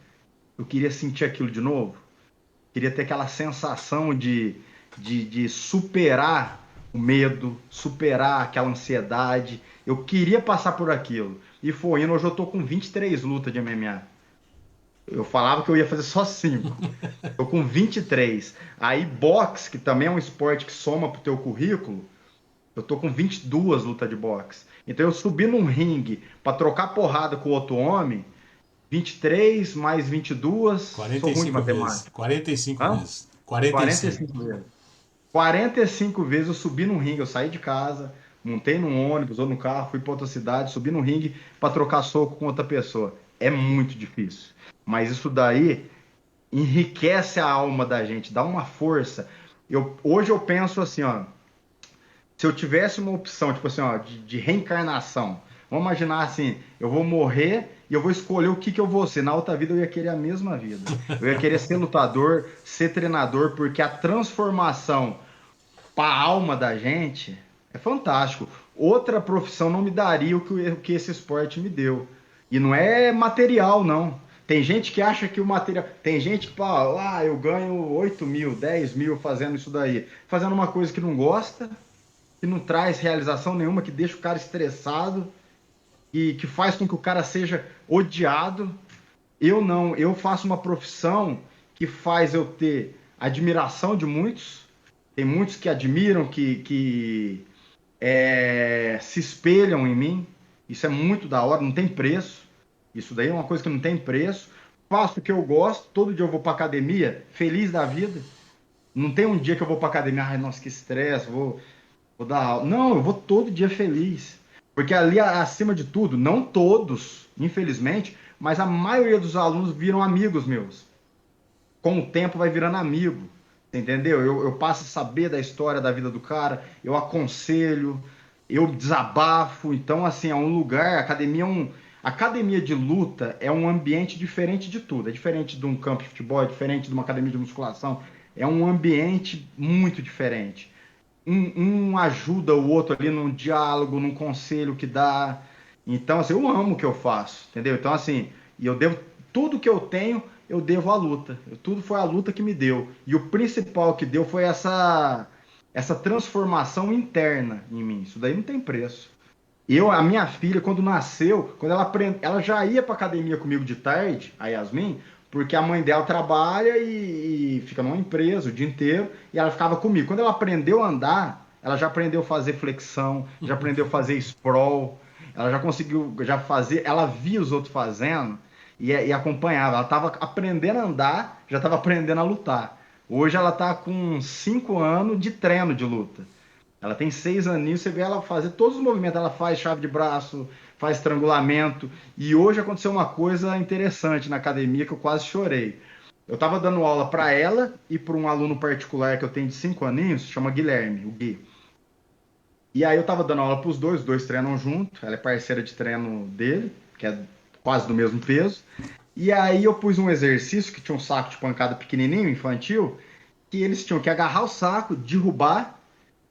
eu queria sentir aquilo de novo. Queria ter aquela sensação de superar o medo, superar aquela ansiedade. Eu queria passar por aquilo. E foi indo, hoje eu tô com 23 lutas de MMA. Eu falava que eu ia fazer só 5. Tô com 23. Aí boxe, que também é um esporte que soma pro teu currículo, eu tô com 22 lutas de boxe. Então eu subi num ringue pra trocar porrada com outro homem, 23 mais 22, sou ruim de matemática. 45 Hã? vezes. 45. 45 vezes. 45 vezes eu subi num ringue, eu saí de casa, montei num ônibus ou no carro, fui pra outra cidade, subi num ringue pra trocar soco com outra pessoa. É muito difícil. Mas isso daí enriquece a alma da gente, dá uma força. Hoje eu penso assim, ó, se eu tivesse uma opção, tipo assim, ó, de reencarnação, vamos imaginar assim, eu vou morrer e eu vou escolher o que eu vou ser. Na outra vida eu ia querer a mesma vida. Eu ia querer ser lutador, ser treinador, porque a transformação para a alma da gente é fantástico. Outra profissão não me daria o que esse esporte me deu. E não é material, não. Tem gente que acha que o material... Tem gente que fala, eu ganho 8 mil, 10 mil fazendo isso daí. Fazendo uma coisa que não gosta, que não traz realização nenhuma, que deixa o cara estressado e que faz com que o cara seja odiado. Eu não. Eu faço uma profissão que faz eu ter admiração de muitos. Tem muitos que admiram, que se espelham em mim. Isso é muito da hora, não tem preço. Isso daí é uma coisa que não tem preço. Faço o que eu gosto, todo dia eu vou pra academia, feliz da vida. Não tem um dia que eu vou pra academia, ai, nossa, que estresse, vou dar aula. Não, eu vou todo dia feliz. Porque ali, acima de tudo, não todos, infelizmente, mas a maioria dos alunos viram amigos meus. Com o tempo vai virando amigo, entendeu? Eu passo a saber da história da vida do cara, eu aconselho, eu desabafo. Então, assim, é um lugar, academia de luta é um ambiente diferente de tudo. É diferente de um campo de futebol, é diferente de uma academia de musculação. É um ambiente muito diferente. Um ajuda o outro ali num diálogo, num conselho que dá. Então, assim, eu amo o que eu faço, entendeu? Então, assim, eu devo tudo que eu tenho, eu devo à luta. Tudo foi a luta que me deu. E o principal que deu foi essa transformação interna em mim. Isso daí não tem preço. A minha filha, quando nasceu, quando ela já ia para academia comigo de tarde, a Yasmin, porque a mãe dela trabalha e fica numa empresa o dia inteiro, e ela ficava comigo. Quando ela aprendeu a andar, ela já aprendeu a fazer flexão, já aprendeu a fazer sprawl, ela já conseguiu fazer, ela via os outros fazendo e acompanhava. Ela estava aprendendo a andar, já estava aprendendo a lutar. Hoje ela está com 5 anos de treino de luta. Ela tem 6 aninhos, você vê ela fazer todos os movimentos. Ela faz chave de braço, faz estrangulamento. E hoje aconteceu uma coisa interessante na academia que eu quase chorei. Eu estava dando aula para ela e para um aluno particular que eu tenho de 5 aninhos, chama Guilherme, o Gui. E aí eu estava dando aula para os dois treinam junto. Ela é parceira de treino dele, que é quase do mesmo peso. E aí eu pus um exercício que tinha um saco de pancada pequenininho, infantil, que eles tinham que agarrar o saco, derrubar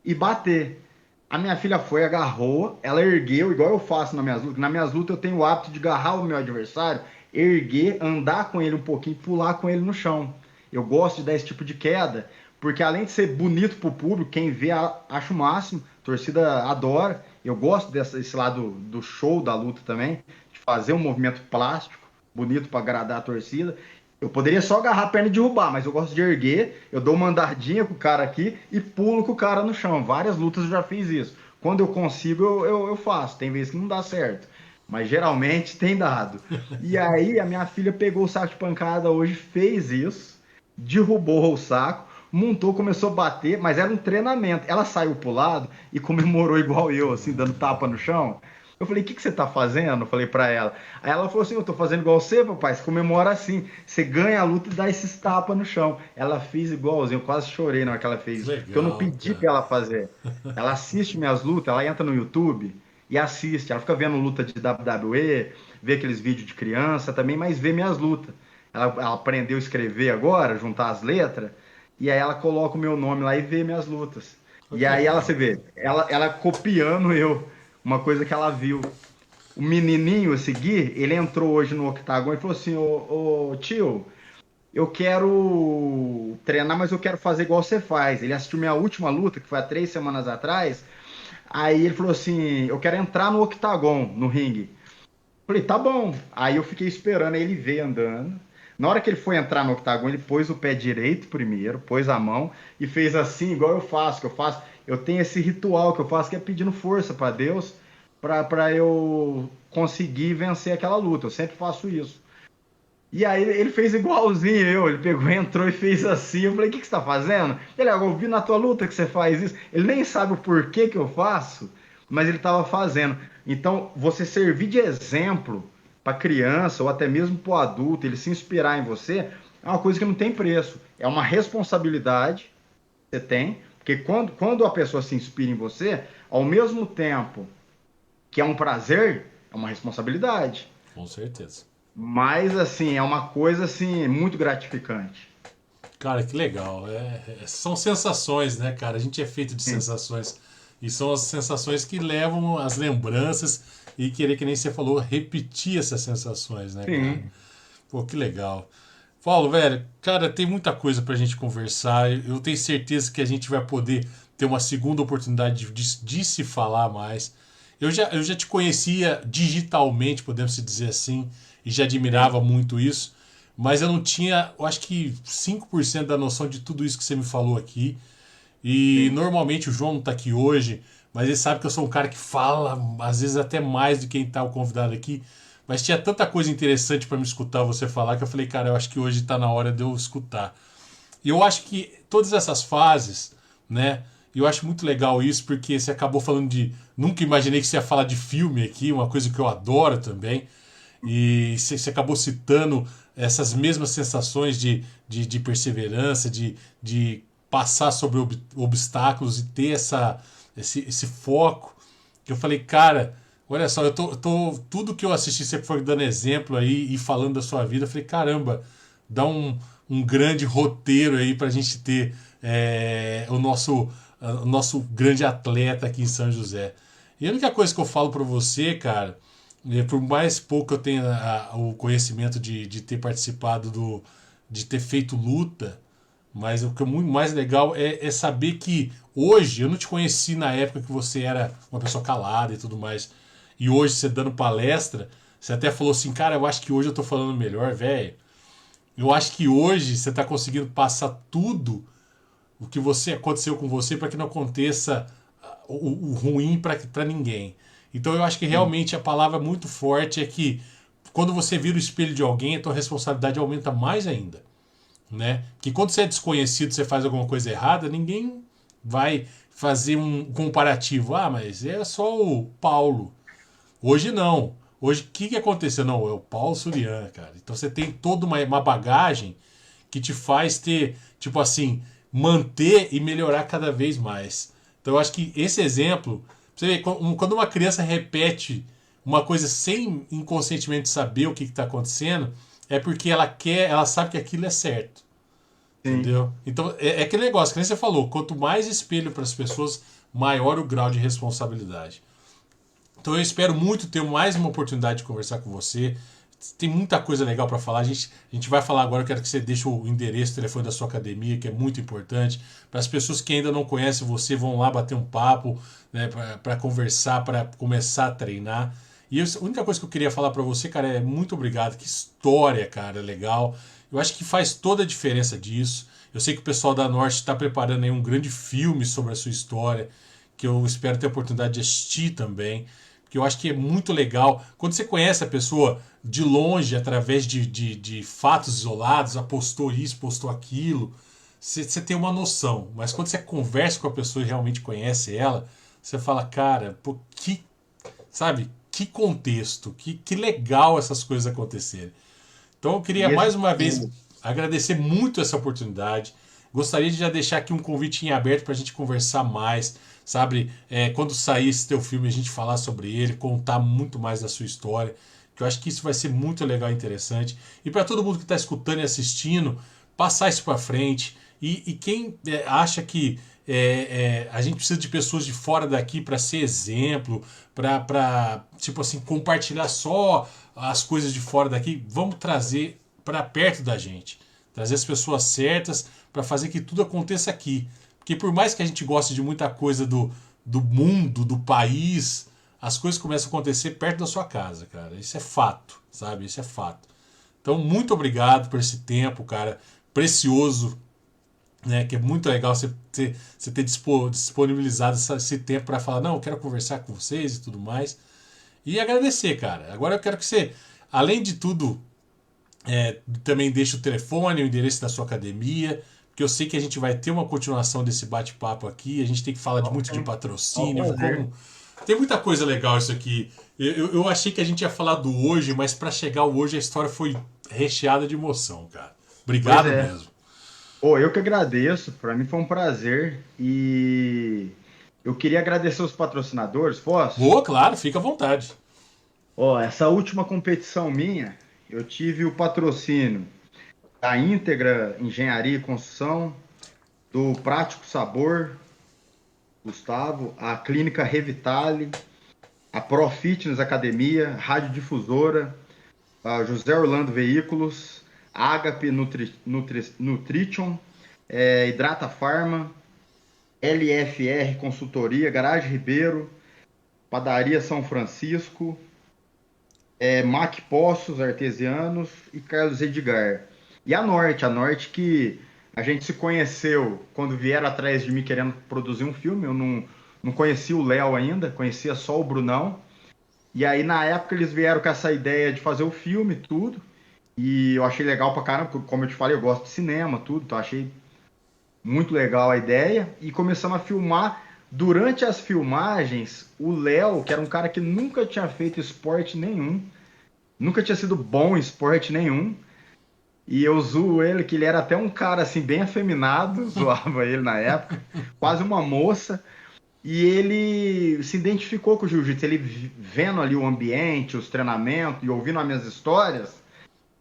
e bater. A minha filha foi, agarrou, ela ergueu, igual eu faço nas minhas lutas. Nas minhas lutas eu tenho o hábito de agarrar o meu adversário, erguer, andar com ele um pouquinho, pular com ele no chão. Eu gosto de dar esse tipo de queda, porque além de ser bonito pro público, quem vê acha o máximo, a torcida adora. Eu gosto desse lado do show da luta também, de fazer um movimento plástico, bonito para agradar a torcida. Eu poderia só agarrar a perna e derrubar, mas eu gosto de erguer, eu dou uma andadinha com o cara aqui e pulo com o cara no chão. Várias lutas eu já fiz isso. Quando eu consigo, eu faço. Tem vezes que não dá certo, mas geralmente tem dado. E aí a minha filha pegou o saco de pancada hoje, fez isso, derrubou o saco, montou, começou a bater, mas era um treinamento. Ela saiu pro lado e comemorou igual eu, assim, dando tapa no chão. Eu falei, o que você tá fazendo? Eu falei pra ela. Aí ela falou assim, eu tô fazendo igual você, papai, você comemora assim. Você ganha a luta e dá esses tapas no chão. Ela fez igualzinho, eu quase chorei na hora que ela fez. Legal, Porque eu não pedi pra ela fazer. Ela assiste minhas lutas, ela entra no YouTube e assiste. Ela fica vendo luta de WWE, vê aqueles vídeos de criança também, mas vê minhas lutas. Ela aprendeu a escrever agora, juntar as letras, e aí ela coloca o meu nome lá e vê minhas lutas. E aí ela, você vê, ela copiando eu, uma coisa que ela viu. O menininho a seguir, ele entrou hoje no octagon e falou assim, ô tio, eu quero treinar, mas eu quero fazer igual você faz. Ele assistiu minha última luta, que foi há 3 semanas atrás, aí ele falou assim, eu quero entrar no octagon, no ringue. Falei, tá bom. Aí eu fiquei esperando, aí ele veio andando. Na hora que ele foi entrar no octagon, ele pôs o pé direito primeiro, pôs a mão e fez assim, igual eu faço, eu tenho esse ritual que eu faço que é pedindo força para Deus, para eu conseguir vencer aquela luta. Eu sempre faço isso. E aí ele fez igualzinho ele pegou, entrou e fez assim. Eu falei, o que você tá fazendo? Ele, eu vi na tua luta que você faz isso. Ele nem sabe o porquê que eu faço, mas ele estava fazendo. Então, você servir de exemplo para criança ou até mesmo para o adulto, ele se inspirar em você, é uma coisa que não tem preço. É uma responsabilidade que você tem, porque quando a pessoa se inspira em você, ao mesmo tempo que é um prazer, é uma responsabilidade. Com certeza. Mas, assim, é uma coisa, assim, muito gratificante. Cara, que legal. São sensações, né, cara? A gente é feito de Sim. sensações. E são as sensações que levam as lembranças e querer, que nem você falou, repetir essas sensações, né, cara? Sim. Pô, que legal. Paulo, velho, cara, tem muita coisa pra gente conversar. Eu tenho certeza que a gente vai poder ter uma segunda oportunidade de se falar mais. Eu já te conhecia digitalmente, podemos se dizer assim, e já admirava muito isso, mas eu não tinha, eu acho que 5% da noção de tudo isso que você me falou aqui. E Sim. normalmente o João não tá aqui hoje, mas ele sabe que eu sou um cara que fala, às vezes até mais do que quem tá o convidado aqui. Mas tinha tanta coisa interessante para me escutar você falar que eu falei, cara, eu acho que hoje tá na hora de eu escutar. E eu acho que todas essas fases, né? E eu acho muito legal isso, porque você acabou falando de. Nunca imaginei que você ia falar de filme aqui, uma coisa que eu adoro também. E você acabou citando essas mesmas sensações de perseverança, de passar sobre obstáculos e ter esse foco. Que eu falei, cara, olha só, tudo que eu assisti, você foi dando exemplo aí e falando da sua vida, eu falei, caramba, dá um grande roteiro aí pra gente ter o nosso grande atleta aqui em São José. E a única coisa que eu falo pra você, cara, por mais pouco que eu tenha o conhecimento de ter participado de ter feito luta, mas o que é muito mais legal é saber que hoje, eu não te conheci na época que você era uma pessoa calada e tudo mais, e hoje você dando palestra, você até falou assim, cara, eu acho que hoje eu tô falando melhor, velho. Eu acho que hoje você tá conseguindo passar tudo o que você aconteceu com você para que não aconteça o ruim para ninguém. Então eu acho que Sim. realmente a palavra muito forte é que quando você vira o espelho de alguém, a tua responsabilidade aumenta mais ainda, né? Que quando você é desconhecido, você faz alguma coisa errada, ninguém vai fazer um comparativo. Ah, mas é só o Paulo. Hoje não. Hoje, o que aconteceu? Não, é o Paulo Surian, cara. Então você tem toda uma bagagem que te faz ter, tipo assim, manter e melhorar cada vez mais. Então eu acho que esse exemplo, você vê, quando uma criança repete uma coisa sem inconscientemente saber o que está acontecendo, é porque ela sabe que aquilo é certo. Sim. Entendeu? Então é aquele negócio que nem você falou, quanto mais espelho para as pessoas, maior o grau de responsabilidade. Então eu espero muito ter mais uma oportunidade de conversar com você. Tem muita coisa legal para falar. A gente vai falar agora. Eu quero que você deixe o endereço, o telefone da sua academia, que é muito importante. Para as pessoas que ainda não conhecem você, vão lá bater um papo, né, para conversar, para começar a treinar. E a única coisa que eu queria falar para você, cara, é muito obrigado. Que história, cara, legal. Eu acho que faz toda a diferença disso. Eu sei que o pessoal da Norte está preparando aí um grande filme sobre a sua história, que eu espero ter a oportunidade de assistir também, que eu acho que é muito legal. Quando você conhece a pessoa de longe, através de fatos isolados, postou isso, postou aquilo, você tem uma noção. Mas quando você conversa com a pessoa e realmente conhece ela, você fala, cara, pô, sabe, que contexto, que legal essas coisas acontecerem. Então eu queria E esse mais uma vez agradecer muito essa oportunidade. Gostaria de já deixar aqui um convite em aberto para a gente conversar mais, sabe? Quando sair esse teu filme, a gente falar sobre ele, contar muito mais da sua história, que eu acho que isso vai ser muito legal e interessante. E para todo mundo que está escutando e assistindo, passar isso para frente. E quem acha que a gente precisa de pessoas de fora daqui para ser exemplo, para tipo assim, compartilhar só as coisas de fora daqui, vamos trazer para perto da gente. Trazer as pessoas certas para fazer que tudo aconteça aqui. Porque por mais que a gente goste de muita coisa do mundo, do país, as coisas começam a acontecer perto da sua casa, cara. Isso é fato, sabe? Isso é fato. Então, muito obrigado por esse tempo, cara, precioso, né? Que é muito legal você ter disponibilizado esse tempo para falar, não, eu quero conversar com vocês e tudo mais. E agradecer, cara. Agora eu quero que você, além de tudo, também deixe o telefone, o endereço da sua academia, porque eu sei que a gente vai ter uma continuação desse bate-papo aqui. A gente tem que falar de muito de Ok. É um patrocínio, prazer. como tem muita coisa legal isso aqui. Eu achei que a gente ia falar do hoje, mas para chegar ao hoje a história foi recheada de emoção, cara. Pois Obrigado é. mesmo. Pô, eu que agradeço. Para mim foi um prazer. E eu queria agradecer os patrocinadores, posso? Boa, claro, fica à vontade. Ó, essa última competição minha, eu tive o patrocínio da Íntegra Engenharia e Construção, do Prático Sabor, Gustavo, a Clínica Revitale, a Pro Fitness Academia, Rádio Difusora, a José Orlando Veículos, a Agape Nutrition, Hidrata Farma, LFR Consultoria, Garagem Ribeiro, Padaria São Francisco, Mac Poços Artesianos e Carlos Edgar. E a Norte que a gente se conheceu quando vieram atrás de mim querendo produzir um filme. Eu não conhecia o Léo ainda, conhecia só o Brunão. E aí, na época, eles vieram com essa ideia de fazer o filme, tudo. E eu achei legal pra caramba, porque, como eu te falei, eu gosto de cinema, tudo. Então, achei muito legal a ideia. E começamos a filmar. Durante as filmagens, o Léo, que era um cara que nunca tinha feito esporte nenhum, nunca tinha sido bom em esporte nenhum. E eu zoo ele, que ele era até um cara assim, bem afeminado, zoava ele na época, quase uma moça. E ele se identificou com o jiu-jitsu, ele vendo ali o ambiente, os treinamentos e ouvindo as minhas histórias,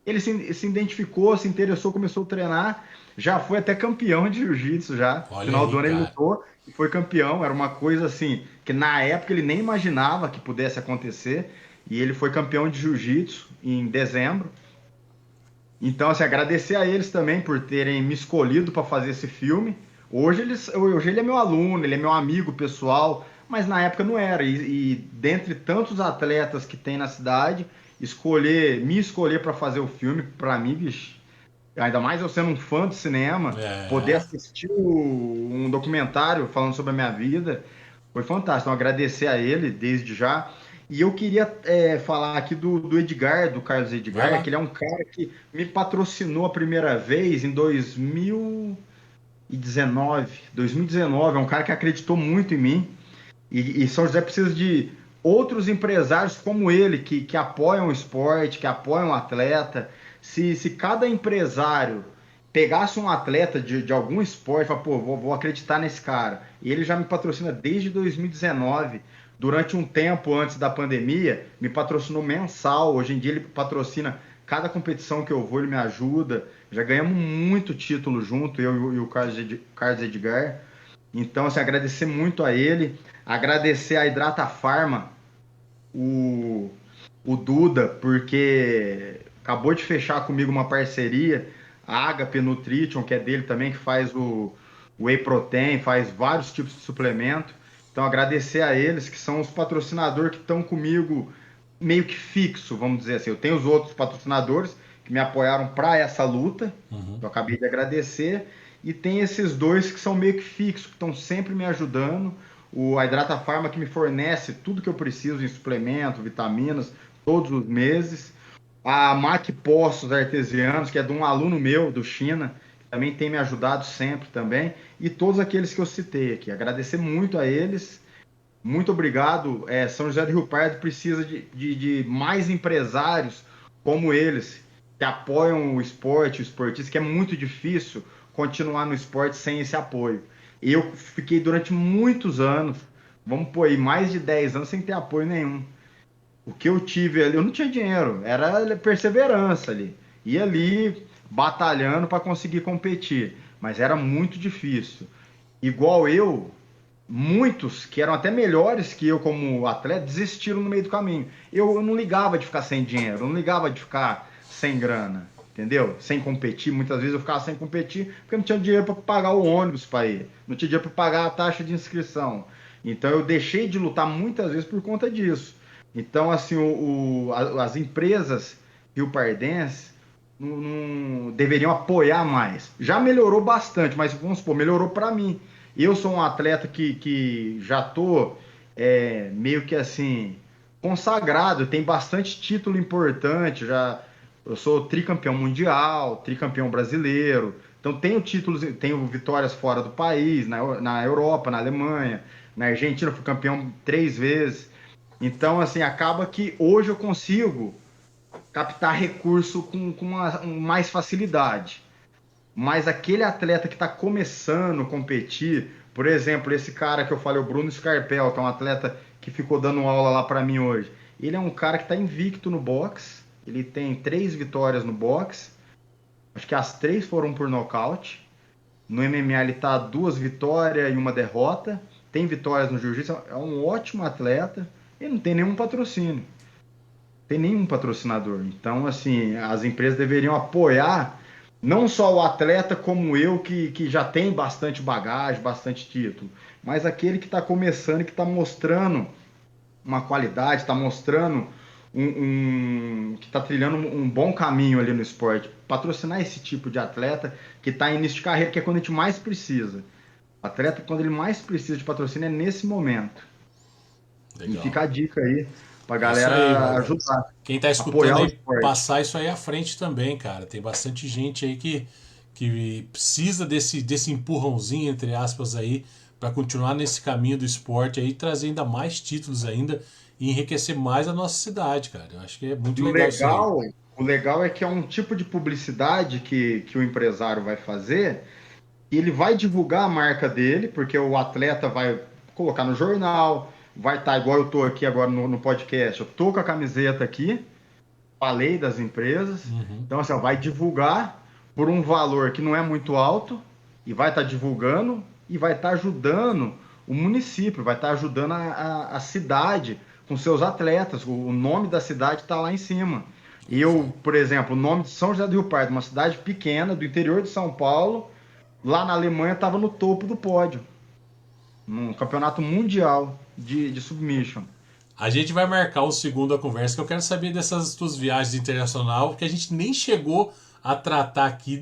ele se identificou, se interessou, começou a treinar, já foi até campeão de jiu-jitsu já. No Olha final do aí, ano ele cara. lutou e foi campeão, era uma coisa assim, que na época ele nem imaginava que pudesse acontecer, e ele foi campeão de jiu-jitsu em dezembro. Então, assim, agradecer a eles também por terem me escolhido para fazer esse filme. Hoje ele é meu aluno, ele é meu amigo pessoal, mas na época não era. E dentre tantos atletas que tem na cidade, me escolher para fazer o filme, para mim, bicho, ainda mais eu sendo um fã de cinema, poder É. assistir um documentário falando sobre a minha vida, foi fantástico. Então, agradecer a ele desde já. E eu queria falar aqui do Edgar, do Carlos Vai Edgar, lá. que ele é um cara que me patrocinou a primeira vez em 2000. 2019, é um cara que acreditou muito em mim. E São José precisa de outros empresários como ele, que apoiam o esporte, que apoiam o atleta. Se cada empresário pegasse um atleta de algum esporte, fala, pô, vou acreditar nesse cara. E ele já me patrocina desde 2019. Durante um tempo antes da pandemia, me patrocinou mensal. Hoje em dia ele patrocina cada competição que eu vou, ele me ajuda. Já ganhamos muito título junto, eu e o Carlos Edgar. Então, assim, agradecer muito a ele, agradecer a Hidrata Pharma, o, o Duda, porque acabou de fechar comigo uma parceria, a Agape Nutrition, que é dele também, que faz o Whey Protein, faz vários tipos de suplemento. Então, agradecer a eles, que são os patrocinadores que estão comigo meio que fixo, vamos dizer assim. Eu tenho os outros patrocinadores que me apoiaram para essa luta, eu acabei de agradecer, e tem esses dois que são meio que fixos, que estão sempre me ajudando. A Hidrata Pharma, que me fornece tudo que eu preciso em suplemento, vitaminas, todos os meses. A MAC Poços Artesianos, que é de um aluno meu, do China, que também tem me ajudado sempre também. E todos aqueles que eu citei aqui. Agradecer muito a eles. Muito obrigado. São José do Rio Pardo precisa de mais empresários como eles, que apoiam o esporte, o esportista, que é muito difícil continuar no esporte sem esse apoio. Eu fiquei durante muitos anos, vamos pôr aí, mais de 10 anos sem ter apoio nenhum. O que eu tive ali, eu não tinha dinheiro, era perseverança ali. Ia ali batalhando para conseguir competir, mas era muito difícil. Igual eu, muitos que eram até melhores que eu como atleta desistiram no meio do caminho. Eu não ligava de ficar sem dinheiro, eu não ligava de ficar sem grana, entendeu? Sem competir. Muitas vezes eu ficava sem competir porque não tinha dinheiro para pagar o ônibus para ir, não tinha dinheiro para pagar a taxa de inscrição. Então eu deixei de lutar muitas vezes por conta disso. Então, assim, as empresas riopardenses não deveriam apoiar mais. Já melhorou bastante, mas vamos supor, melhorou para mim. Eu sou um atleta que já tô meio que assim consagrado, tem bastante título importante, eu sou tricampeão mundial, tricampeão brasileiro, então tenho títulos, tenho vitórias fora do país, na Europa, na Alemanha, na Argentina, fui campeão 3 vezes. Então, assim, acaba que hoje eu consigo captar recurso com mais facilidade. Mas aquele atleta que está começando a competir, por exemplo, esse cara que eu falei, o Bruno Scarpel, que é um atleta que ficou dando aula lá para mim hoje, ele é um cara que está invicto no boxe, ele tem 3 vitórias no boxe, acho que as 3 foram por nocaute. No MMA ele está 2 vitórias e 1 derrota, tem vitórias no jiu-jitsu, é um ótimo atleta, ele não tem nenhum patrocínio, tem nenhum patrocinador. Então, assim, as empresas deveriam apoiar não só o atleta como eu, que já tem bastante bagagem, bastante título, mas aquele que está começando e que está mostrando uma qualidade, está mostrando que está trilhando um bom caminho ali no esporte. Patrocinar esse tipo de atleta que está em início de carreira, que é quando a gente mais precisa. O atleta, quando ele mais precisa de patrocínio, é nesse momento. Legal. E fica a dica aí pra galera ajudar. Quem tá escutando aí, passar isso aí à frente também, cara. Tem bastante gente aí que precisa desse empurrãozinho, entre aspas, aí, para continuar nesse caminho do esporte aí, trazer ainda mais títulos ainda e enriquecer mais a nossa cidade, cara. Eu acho que é muito legal isso aí. O legal é que é um tipo de publicidade que o empresário vai fazer e ele vai divulgar a marca dele, porque o atleta vai colocar no jornal, vai estar igual eu tô aqui agora no podcast, eu tô com a camiseta aqui, falei das empresas, então assim, vai divulgar por um valor que não é muito alto, e vai estar divulgando, e vai estar ajudando o município, vai estar ajudando a cidade com seus atletas, o nome da cidade está lá em cima. Eu, por exemplo, o nome de São José do Rio Pardo, uma cidade pequena, do interior de São Paulo, lá na Alemanha estava no topo do pódio, num campeonato mundial de submission. A gente vai marcar o segundo a conversa, que eu quero saber dessas tuas viagens internacional, porque a gente nem chegou a tratar aqui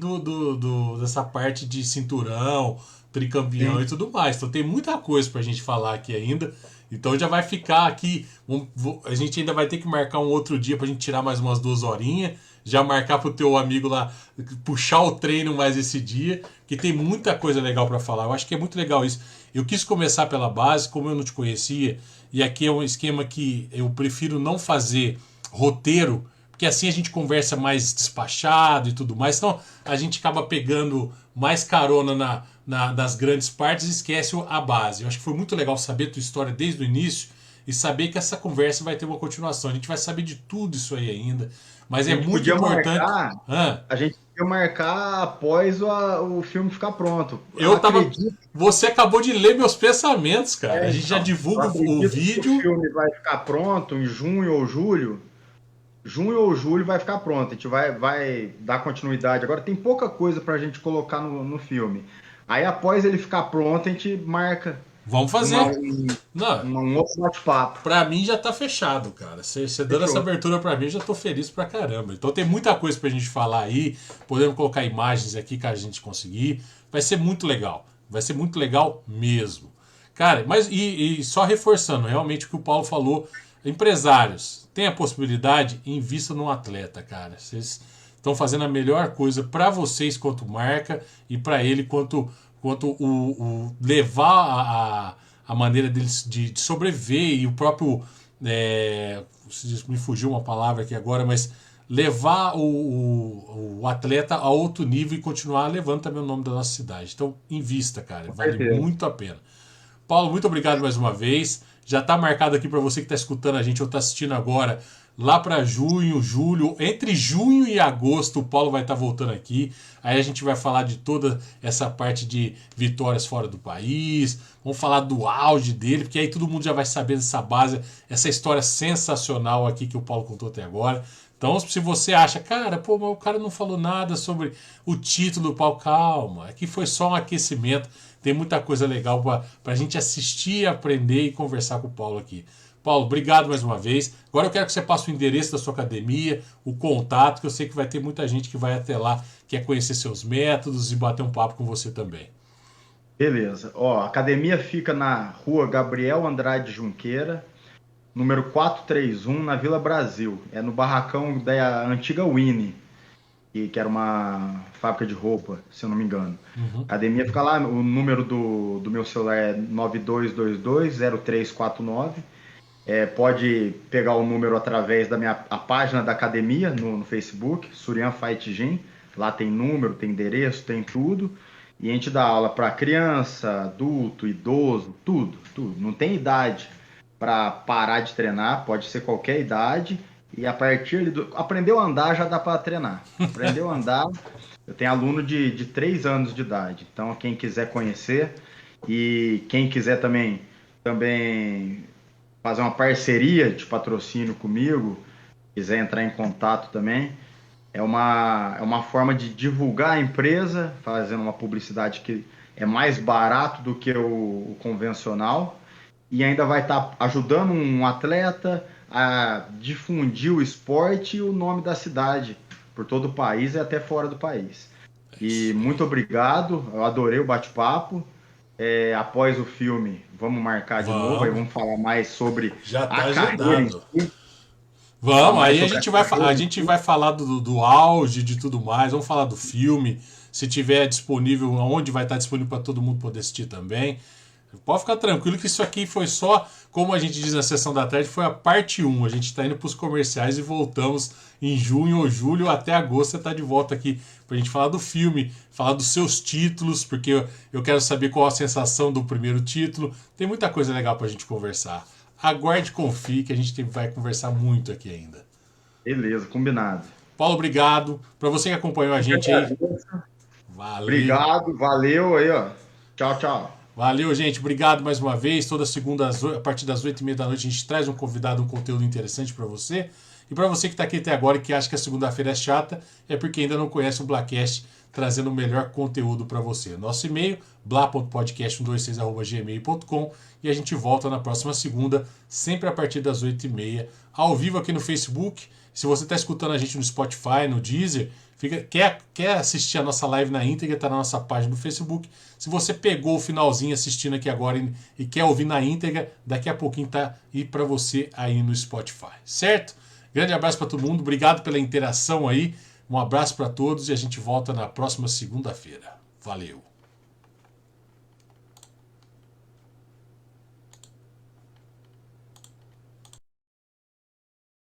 dessa parte de cinturão, tricampeão. Sim. E tudo mais. Então tem muita coisa pra gente falar aqui ainda. Então já vai ficar aqui, a gente ainda vai ter que marcar um outro dia pra gente tirar mais umas 2 horinhas. já marcar pro teu amigo lá, puxar o treino mais esse dia, que tem muita coisa legal para falar. Eu acho que é muito legal isso. Eu quis começar pela base, como eu não te conhecia, e aqui é um esquema que eu prefiro não fazer roteiro, porque assim a gente conversa mais despachado e tudo mais, então a gente acaba pegando mais carona nas grandes partes e esquece a base. Eu acho que foi muito legal saber a tua história desde o início e saber que essa conversa vai ter uma continuação. A gente vai saber de tudo isso aí ainda, mas A é gente muito podia importante. marcar, a gente podia marcar após o filme ficar pronto. Eu Eu tava. acredito, Você acabou de ler meus pensamentos, cara. A gente já então, eu divulga o acredito que o vídeo. filme vai ficar pronto em junho ou julho. Junho ou julho vai ficar pronto. A gente vai dar continuidade. Agora tem pouca coisa para a gente colocar no filme. Aí após ele ficar pronto, a gente marca Vamos uma, fazer. Não, um outro bate-papo. pra mim já tá fechado, cara. Você dando essa Fechou. abertura pra mim, eu já tô feliz pra caramba. Então tem muita coisa pra gente falar aí. Podemos colocar imagens aqui que a gente conseguir. Vai ser muito legal. Vai ser muito legal mesmo. Cara, mas e só reforçando realmente o que o Paulo falou, empresários, tem a possibilidade, invista num atleta, cara. Vocês estão fazendo a melhor coisa para vocês quanto marca e para ele quanto o levar a maneira deles de sobreviver e o próprio me fugiu uma palavra aqui agora, mas levar o atleta a outro nível e continuar levando também o nome da nossa cidade. Então, invista, cara. Com Vale certeza. muito a pena. Paulo, muito obrigado mais uma vez. Já está marcado aqui para você que está escutando a gente ou está assistindo agora, lá para junho, julho, entre junho e agosto, o Paulo vai estar voltando aqui. Aí a gente vai falar de toda essa parte de vitórias fora do país, vamos falar do auge dele, porque aí todo mundo já vai saber dessa base, essa história sensacional aqui que o Paulo contou até agora. Então, se você acha, cara, pô, mas o cara não falou nada sobre o título do Paulo, calma, aqui foi só um aquecimento. Tem muita coisa legal para a gente assistir, aprender e conversar com o Paulo aqui. Paulo, obrigado mais uma vez. Agora eu quero que você passe o endereço da sua academia, o contato, que eu sei que vai ter muita gente que vai até lá, quer conhecer seus métodos e bater um papo com você também. Beleza. Ó, a academia fica na rua Gabriel Andrade Junqueira, número 431, na Vila Brasil. É no barracão da antiga Winnie, que era uma fábrica de roupa, se eu não me engano. A academia fica lá, o número do meu celular é 9222-0349. Pode pegar o número através a página da academia no Facebook, Surian Fight Gym. Lá tem número, tem endereço, tem tudo. E a gente dá aula para criança, adulto, idoso, tudo. Não tem idade para parar de treinar, pode ser qualquer idade. E a partir aprendeu a andar, já dá para treinar. Aprendeu a andar, eu tenho aluno de 3 anos de idade. Então, quem quiser conhecer e quem quiser também fazer uma parceria de patrocínio comigo, quiser entrar em contato também, é uma forma de divulgar a empresa, fazendo uma publicidade que é mais barato do que o convencional e ainda vai estar ajudando um atleta a difundir o esporte e o nome da cidade por todo o país e até fora do país. E muito obrigado, eu adorei o bate-papo. Após o filme, vamos marcar de novo, aí vamos falar mais sobre Já tá a carreira em agendado. si. Vamos, aí a sobre gente vai falar do auge, de tudo mais, vamos falar do filme, se tiver disponível, onde vai estar disponível para todo mundo poder assistir também. Pode ficar tranquilo que isso aqui foi só, como a gente diz na sessão da tarde, foi a parte 1. A gente está indo para os comerciais e voltamos em junho ou julho, até agosto você está de volta aqui para a gente falar do filme, falar dos seus títulos, porque eu quero saber qual a sensação do primeiro título. Tem muita coisa legal para a gente conversar. Aguarde e confie que a gente vai conversar muito aqui ainda. Beleza, combinado. Paulo, obrigado. Para você que acompanhou a gente aí. Valeu. Obrigado, valeu aí, ó. Tchau, tchau. Valeu, gente. Obrigado mais uma vez. Toda segunda, a partir das 8h30 da noite, a gente traz um convidado, um conteúdo interessante para você. E para você que está aqui até agora e que acha que a segunda-feira é chata, é porque ainda não conhece o Blacast, trazendo o melhor conteúdo para você. Nosso e-mail, bla.podcast126@gmail.com, e a gente volta na próxima segunda, sempre a partir das 8h30, ao vivo aqui no Facebook. Se você está escutando a gente no Spotify, no Deezer, quer assistir a nossa live na íntegra, está na nossa página do Facebook. Se você pegou o finalzinho assistindo aqui agora e quer ouvir na íntegra, daqui a pouquinho tá aí para você aí no Spotify, certo? Grande abraço para todo mundo, obrigado pela interação aí. Um abraço para todos e a gente volta na próxima segunda-feira. Valeu!